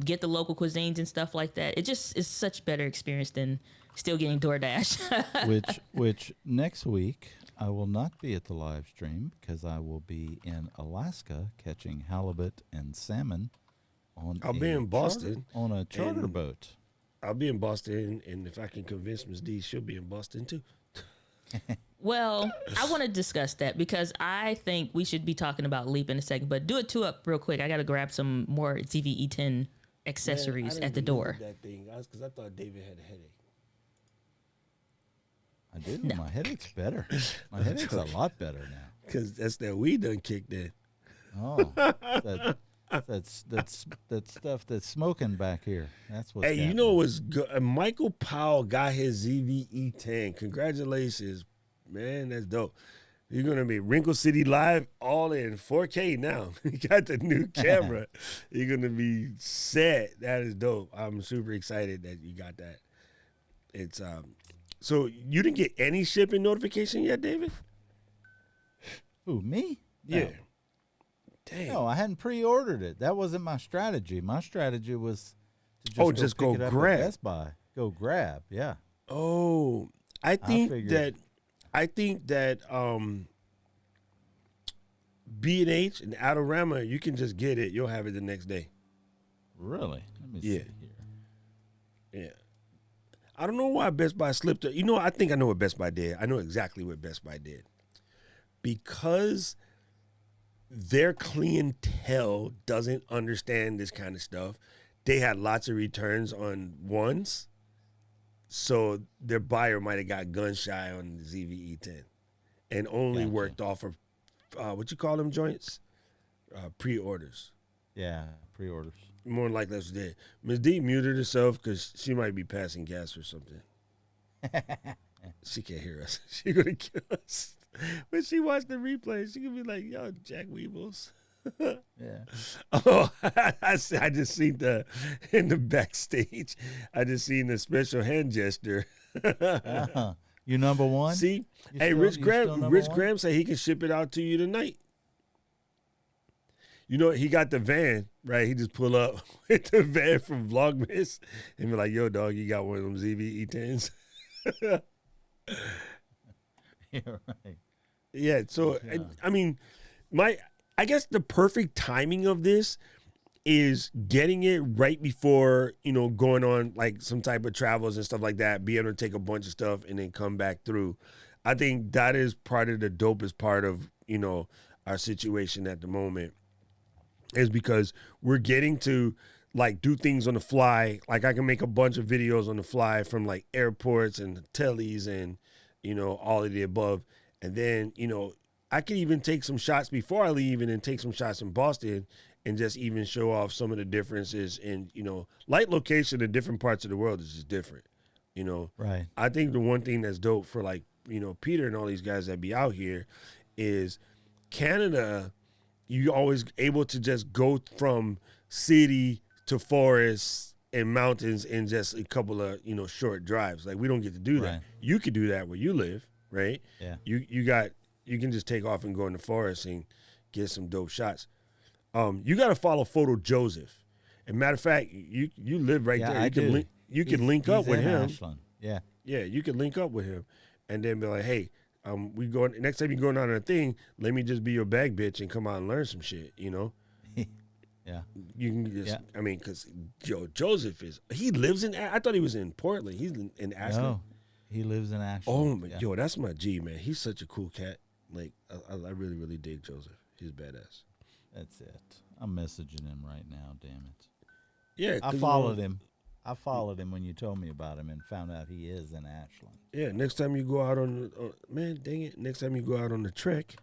S2: get the local cuisines and stuff like that, it just is such better experience than still getting DoorDash.
S4: which next week I will not be at the live stream because I will be in Alaska catching halibut and salmon on
S3: I'll be in Boston
S4: on a charter boat.
S3: I'll be in Boston, and if I can convince Ms. D, she'll be in Boston too.
S2: Well, I want to discuss that because I think we should be talking about Leap in a second, but do it two up real quick. I got to grab some more ZVE10 accessories at the door.
S3: That thing, because I thought David had a headache.
S4: I do. My headache's better. My headache's a lot better now.
S3: Because that's that weed done kicked in.
S4: Oh, that's stuff that's smoking back here. That's what's
S3: Hey, you
S4: happening.
S3: know what's good? Michael Powell got his ZVE10. Congratulations, man. That's dope. You're gonna be Wrinkle City Live all in 4K now. You got the new camera. You're gonna be set. That is dope. I'm super excited that you got that. It's So you didn't get any shipping notification yet, David?
S4: Who, me? No.
S3: Yeah. Dang.
S4: No, I hadn't pre-ordered it. That wasn't my strategy. My strategy was to just
S3: go
S4: pick it up
S3: grab.
S4: at Best Buy. Go grab, yeah.
S3: Oh, I think
S4: figured-
S3: that B&H and Adorama, you can just get it. You'll have it the next day.
S4: Really? Let me
S3: Yeah.
S4: see here.
S3: Yeah. I don't know why Best Buy slipped it. You know, I think I know what Best Buy did. I know exactly what Best Buy did. Because their clientele doesn't understand this kind of stuff, they had lots of returns on ones. So their buyer might have got gun shy on the ZVE10 and only
S4: Gotcha.
S3: worked off of, what you call them joints? Pre-orders.
S4: Yeah, pre-orders.
S3: More than likely that's what did. Ms. D muted herself because she might be passing gas or something. She can't hear us. She gonna kill us. When she watched the replay, she gonna be like, "Yo, Jack Weebles."
S4: Yeah.
S3: Oh, I just seen in the backstage. I just seen the special hand gesture.
S4: You number one?
S3: See,
S4: You
S3: hey,
S4: still-
S3: Rich
S4: you still
S3: Graham.
S4: number
S3: Rich
S4: one?
S3: Graham said he can ship it out to you tonight. You know, he got the van, right? He just pull up with the van from Vlogmas and be like, "Yo, dog, you got one of them ZVE10s?"
S4: You're right.
S3: Yeah. So,
S4: Yeah.
S3: I mean, I guess the perfect timing of this is getting it right before, going on like some type of travels and stuff like that, be able to take a bunch of stuff and then come back through. I think that is part of the dopest part of, our situation at the moment, is because we're getting to like do things on the fly. Like I can make a bunch of videos on the fly from like airports and tellies and, all of the above. And then, I can even take some shots before I leave and then take some shots in Boston and just even show off some of the differences in, light location in different parts of the world is just different,
S4: Right.
S3: I think the one thing that's dope for like, Peter and all these guys that be out here is Canada, you always able to just go from city to forest and mountains in just a couple of, short drives. Like we don't get to do that.
S4: Right.
S3: You could do that where you live, right?
S4: Yeah.
S3: You can just take off and go in the forest and get some dope shots. You got to follow Photo Joseph. And matter of fact, you live right
S4: Yeah,
S3: there.
S4: I
S3: You can
S4: do.
S3: link. You can link up
S4: He's
S3: with
S4: in
S3: him.
S4: Ashland. Yeah.
S3: Yeah, you can link up with him, and then be like, "Hey, we going next time you going on a thing. Let me just be your bag bitch and come out and learn some shit."
S4: Yeah.
S3: You can just.
S4: Yeah.
S3: I mean, because Joseph he lives in. I thought he was in Portland. He's in Ashland.
S4: No, he lives in Ashland.
S3: Oh my,
S4: Yeah.
S3: that's my G, man. He's such a cool cat. Like I really really dig Joseph. He's badass.
S4: That's it. I'm messaging him right now. Damn it.
S3: Yeah,
S4: I followed him. I followed him when you told me about him and found out he is in Ashland.
S3: Yeah, next time you go out man, dang it. Next time you go out on the trek,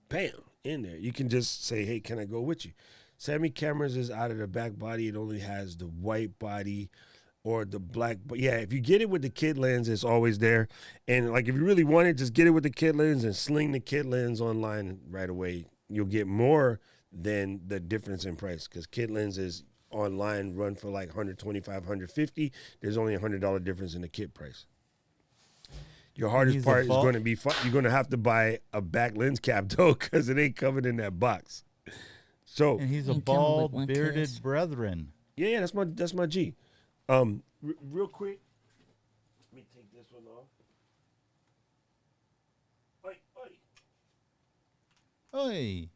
S3: bam, in there. You can just say, "Hey, can I go with you?" Sammy Cameras is out of the back body. It only has the white body or the black. But yeah, if you get it with the kit lens, it's always there. And like, if you really want it, just get it with the kit lens and sling the kit lens online right away. You'll get more than the difference in price, because kit lenses online run for like $125, $150. There's only $100 difference in the kit price. Your hardest
S4: he's a
S3: part is
S4: bald-
S3: going to be you're going to have to buy a back lens cap though, because it ain't covered in that box. So
S4: And he's a
S2: You come with
S4: bald,
S2: one
S4: bearded
S2: case.
S4: brethren.
S3: yeah, that's my G. Real quick, let me take this one off. Oi, oi.
S4: Oi.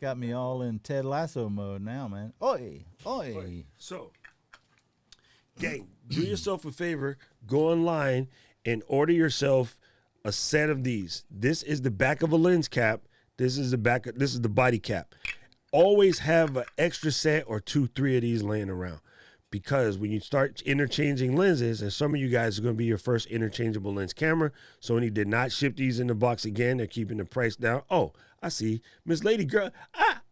S4: got me all in Ted Lasso mode now, man. Oi, oi.
S3: So, gang, do yourself a favor. Go online and order yourself a set of these. This is the back of a lens cap. This is the back. This is the body cap. Always have an extra set or 2, 3 of these laying around, because when you start interchanging lenses, and some of you guys are going to be your first interchangeable lens camera. Sony did not ship these in the box again. They're keeping the price down. Oh, I see, Miss Lady Girl.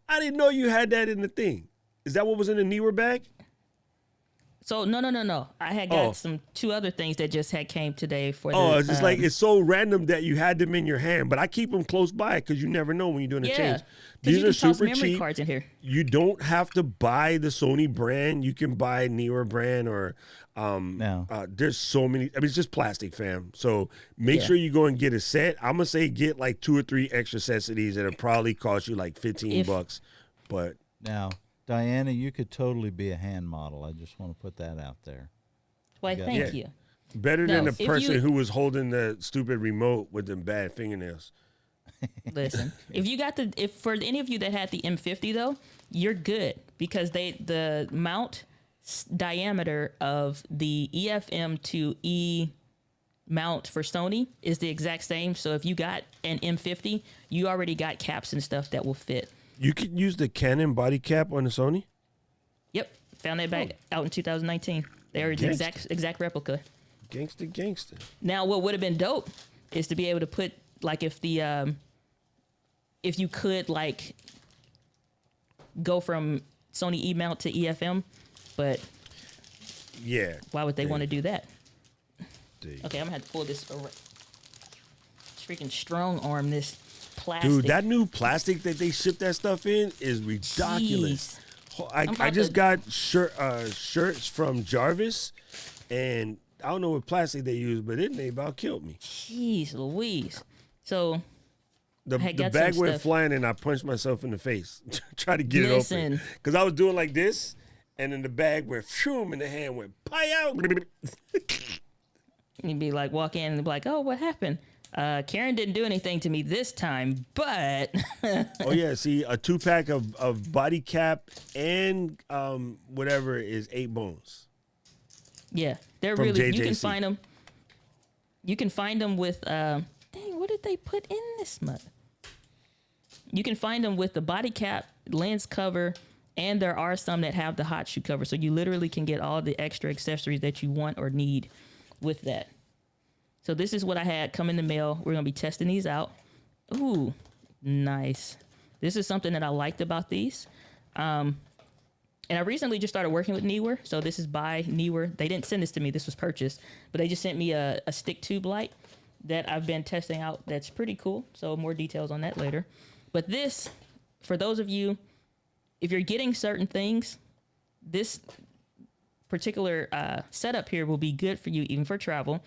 S3: I didn't know you had that in the thing. Is that what was in the Newer bag?
S2: So no. I had got some 2 other things that just had came today for.
S3: It's just like it's so random that you had them in your hand, but I keep them close by because you never know when you're doing a change. These
S2: you
S3: are
S2: can toss
S3: super
S2: memory
S3: cheap.
S2: cards in here.
S3: You don't have to buy the Sony brand. You can buy Newer brand or there's so many. I mean, it's just plastic, fam. So make sure you go and get a set. I'm gonna say get like 2 or 3 extra sets of these that'll probably cost you like $15. But
S4: now, Diana, you could totally be a hand model. I just want to put that out there.
S2: Why, thank you.
S3: better than the
S2: if
S3: person
S2: you-
S3: who was holding the stupid remote with the bad fingernails.
S2: Listen, if for any of you that had the M50 though, you're good because the mount diameter of the EFM to E mount for Sony is the exact same. So if you got an M50, you already got caps and stuff that will fit.
S3: You could use the Canon body cap on the Sony?
S2: Yep, found that back out in 2019. They are the exact replica.
S3: Gangster.
S2: Now, what would have been dope is to be able to put like if you could like go from Sony E mount to EFM, but
S3: Yeah.
S2: why would they want to do that?
S3: Dude.
S2: Okay, I'm gonna have to pull this freaking strong arm this plastic.
S3: Dude, that new plastic that they ship that stuff in is ridiculous. I just got shirts from Jarvis, and I don't know what plastic they use, but it about killed me.
S2: Jeez Louise. So
S3: The
S2: I got
S3: bag
S2: some
S3: went
S2: stuff.
S3: flying, and I punched myself in the face. Try to get it
S2: Listen.
S3: open. Because I was doing like this, and then the bag went phew, and the hand went pie out.
S2: you'd be like, walk in and be like, oh, what happened? Karen didn't do anything to me this time, but
S3: Oh, yeah. See, a 2-pack of body cap and whatever is 8 bones.
S2: yeah, they're
S3: From
S2: really, you
S3: JJC.
S2: can find them. You can find them with, dang, what did they put in this month? You can find them with the body cap, lens cover, and there are some that have the hot shoe cover. So you literally can get all the extra accessories that you want or need with that. So this is what I had come in the mail. We're going to be testing these out. Ooh, nice. This is something that I liked about these. And I recently just started working with Newer. So this is by Newer. They didn't send this to me. This was purchased. But they just sent me a stick tube light that I've been testing out. That's pretty cool. So more details on that later. But this, for those of you, if you're getting certain things, this particular setup here will be good for you even for travel.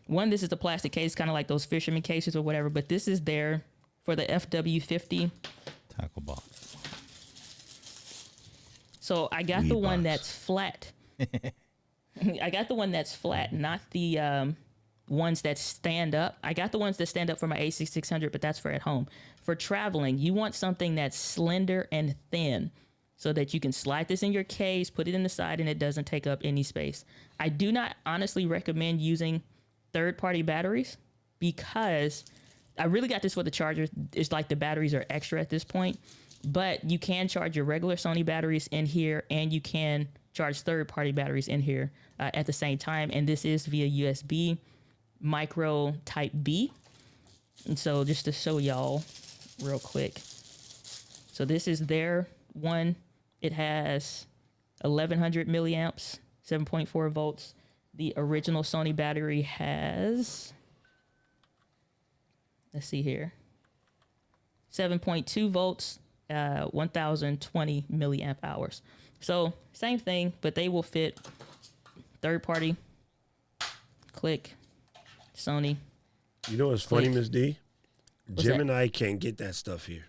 S2: One, this is the plastic case, kind of like those fisherman cases or whatever, but this is there for the FW50.
S4: Tackle box.
S2: So I got the one that's flat. I got the one that's flat, not the ones that stand up. I got the ones that stand up for my A6600, but that's for at home. For traveling, you want something that's slender and thin so that you can slide this in your case, put it in the side, and it doesn't take up any space. I do not honestly recommend using third-party batteries because I really got this for the charger. It's like the batteries are extra at this point, but you can charge your regular Sony batteries in here and you can charge third-party batteries in here at the same time. And this is via USB micro type B. And so just to show y'all real quick. So this is their one. It has 1100 milliamps, 7.4 volts. The original Sony battery has, let's see here, 7.2 volts, 1020 milliamp hours. So same thing, but they will fit third party, click, Sony.
S3: You know what's funny,
S2: Click.
S3: Miss D?
S2: What's
S3: Jim
S2: that?
S3: and I can't get that stuff here.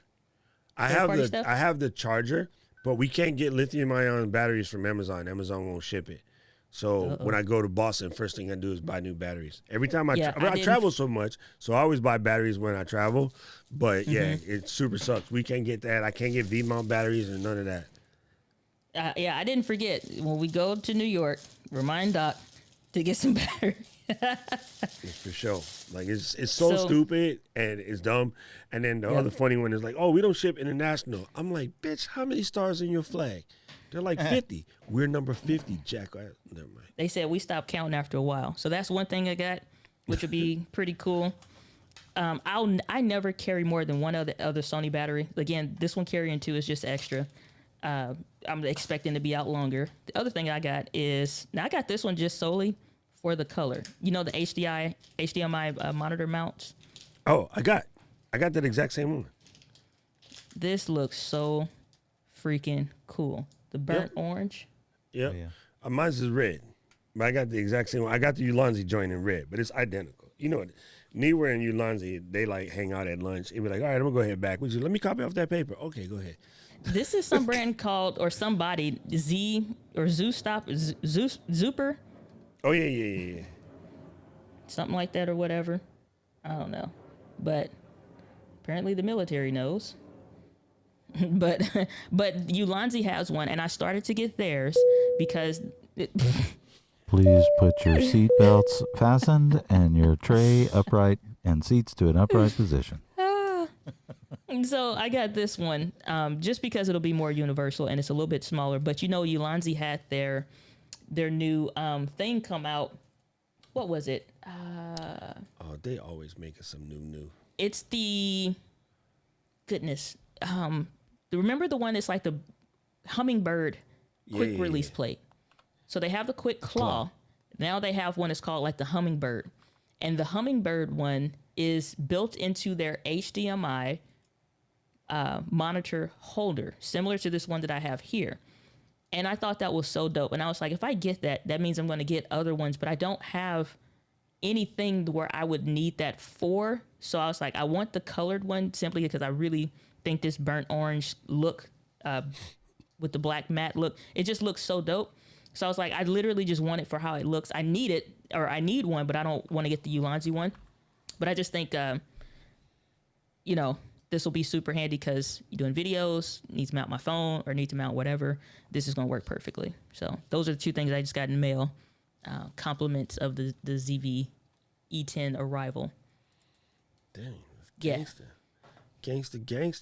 S2: Third-party stuff?
S3: I have the charger, but we can't get lithium ion batteries from Amazon. Amazon won't ship it. So when I go to Boston, first thing I do is buy new batteries. Every time I
S2: I
S3: travel so much, so I always buy batteries when I travel. But yeah, it super sucks. We can't get that. I can't get V-mount batteries and none of that.
S2: Yeah, I didn't forget when we go to New York. Remind Doc to get some battery.
S3: It's for sure. Like it's so stupid and it's dumb. And then the other funny one is like, oh, we don't ship international. I'm like, bitch, how many stars in your flag? They're like 50. We're number 50, Jack. Never mind.
S2: They said we stopped counting after a while. So that's one thing I got, which would be pretty cool. I never carry more than one other Sony battery. Again, this one carrying 2 is just extra. I'm expecting to be out longer. The other thing I got is, now I got this one just solely for the color. You know, the HDMI monitor mounts.
S3: Oh, I got that exact same one.
S2: This looks so freaking cool. The burnt orange.
S3: Yep.
S4: Oh, yeah.
S3: Mine's is red. But I got the exact same one. I got the Ulanzi joint in red, but it's identical. You know what? Newer and Ulanzi, they like hang out at lunch. It'd be like, all right, I'm going to go ahead back. Let me copy off that paper. Okay, go ahead.
S2: This is some brand called, or somebody, Z or Zooper.
S3: Oh, yeah.
S2: Something like that or whatever. I don't know. But apparently the military knows. but Ulanzi has one, and I started to get theirs because
S4: Please put your seatbelts fastened and your tray upright and seats to an upright position.
S2: So I got this one just because it'll be more universal and it's a little bit smaller. But you know, Ulanzi had their new thing come out. What was it?
S3: Oh, they always make us some new.
S2: It's the goodness. Remember the one that's like the hummingbird quick release plate. So they have the quick claw. Now they have one that's called like the hummingbird, and the hummingbird one is built into their HDMI monitor holder, similar to this one that I have here. And I thought that was so dope. And I was like, if I get that, that means I'm going to get other ones, but I don't have anything where I would need that for. So I was like, I want the colored one simply because I really think this burnt orange look with the black matte look, it just looks so dope. So I was like, I literally just want it for how it looks. I need it, or I need one, but I don't want to get the Ulanzi one. But I just think, this will be super handy because you're doing videos, need to mount my phone or need to mount whatever. This is going to work perfectly. So those are the 2 things I just got in the mail. Compliments of the ZV E10 arrival.
S3: Dang, gangster. Gangster.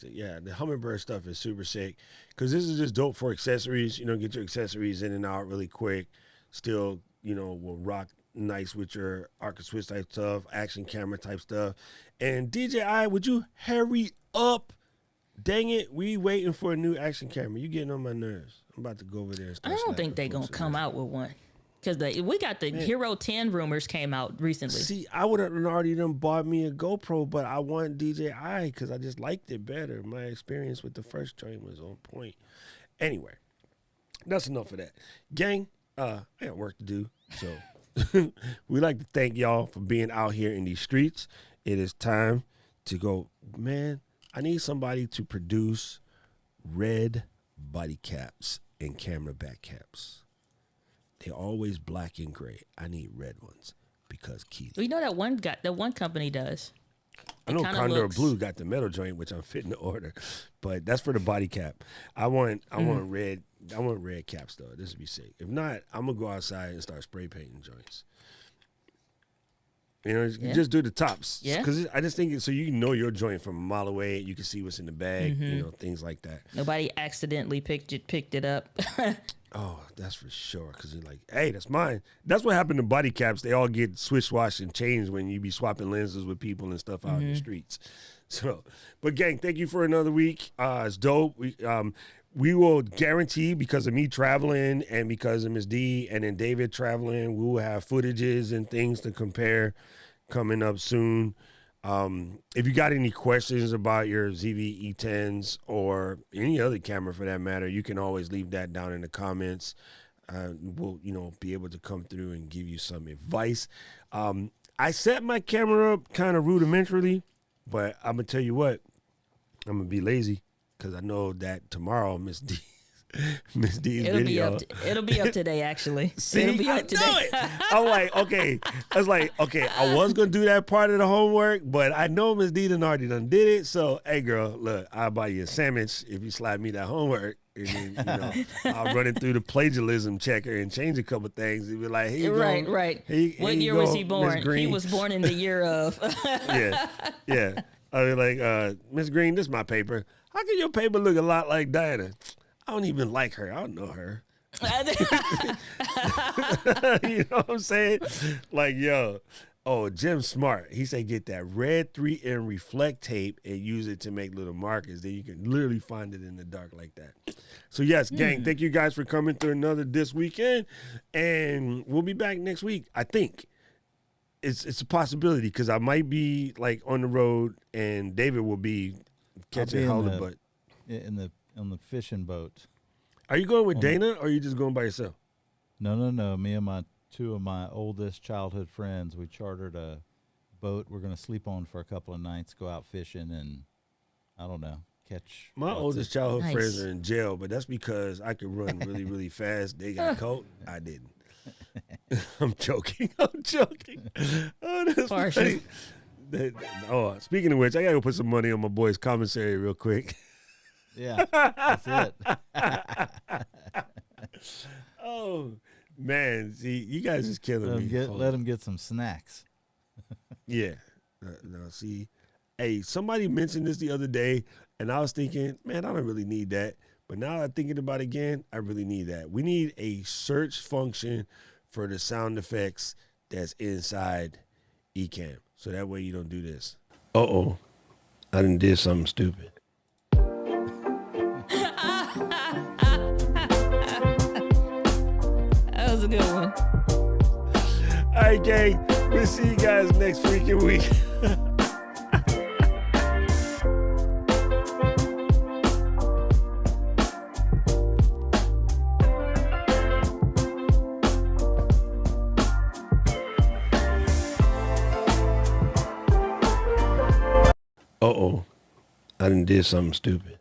S3: Yeah, the Hummingbird stuff is super sick because this is just dope for accessories. Get your accessories in and out really quick. Still, will rock nice with your Arca Switch type stuff, action camera type stuff. And DJI, would you hurry up? Dang it, we waiting for a new action camera. You getting on my nerves. I'm about to go over there and start
S2: I don't think they're going to come out with one. Because we got the Hero 10 rumors came out recently.
S3: See, I would have already done bought me a GoPro, but I want DJI because I just liked it better. My experience with the first joint was on point. Anyway, that's enough of that. Gang, I got work to do. So we like to thank y'all for being out here in these streets. It is time to go, man, I need somebody to produce red body caps and camera back caps. They're always black and gray. I need red ones because Keith.
S2: You know that one company does.
S3: I know Condor Blue got the metal joint, which I'm fitting to order, but that's for the body cap. I want red. I want red caps though. This would be sick. If not, I'm gonna go outside and start spray painting joints. Just do the tops.
S2: Yeah.
S3: Because I just think so you know your joint from a mile away. You can see what's in the bag. Things like that.
S2: Nobody accidentally picked it up.
S3: Oh, that's for sure. Because you're like, hey, that's mine. That's what happened to body caps. They all get switch washed and changed when you be swapping lenses with people and stuff out in the streets. So, but gang, thank you for another week. It's dope. We will guarantee, because of me traveling and because of Ms. D and then David traveling, we will have footages and things to compare coming up soon. If you got any questions about your ZV E10s or any other camera for that matter, you can always leave that down in the comments. We'll, be able to come through and give you some advice. I set my camera up kind of rudimentarily, but I'm going to tell you what, I'm going to be lazy because I know that tomorrow Miss D Miss D's
S2: It'll
S3: video.
S2: it'll be up today, actually.
S3: See,
S2: It'll be
S3: I
S2: up today.
S3: know it. I'm like, okay. I was like, okay, I was gonna do that part of the homework, but I know Miss D done already done did it. So, hey, girl, look, I'll buy you a sandwich if you slide me that homework. And then, I'll run it through the plagiarism checker and change a couple things. And be like, here you
S2: Right,
S3: go.
S2: right.
S3: Here
S2: What
S3: you
S2: year
S3: go,
S2: was he
S3: Miss
S2: born? He
S3: Green.
S2: was born in the year of.
S3: Yeah. I was like, Miss Green, this is my paper. How can your paper look a lot like Diana? I don't even like her. I don't know her. You know what I'm saying? Like, yo, Jim Smart. He said get that red 3M reflect tape and use it to make little markers. Then you can literally find it in the dark like that. So, yes, gang, thank you guys for coming through another This Weekend. And we'll be back next week, I think. It's a possibility because I might be like on the road and David will be catching halibut.
S4: On the fishing boat.
S3: Are you going with Dana or are you just going by yourself?
S4: No. Me and two of my oldest childhood friends, we chartered a boat we're going to sleep on for a couple of nights, go out fishing, and I don't know, catch.
S3: My oldest childhood
S2: Nice.
S3: friends are in jail, but that's because I could run really, really fast. They got caught. I didn't. I'm joking. Oh, that's
S2: Partial.
S3: funny. Speaking of which, I got to put some money on my boy's commissary real quick.
S4: Yeah, that's it.
S3: Oh, man. See, you guys is killing me.
S4: Let them get some snacks.
S3: Yeah. No, see, hey, somebody mentioned this the other day, and I was thinking, man, I don't really need that. But now I'm thinking about it again, I really need that. We need a search function for the sound effects that's inside Ecamm. So that way you don't do this. Uh-oh. I done did something stupid.
S2: That was a good one.
S3: All right, gang. We'll see you guys next freaking week. Uh-oh. I done did something stupid.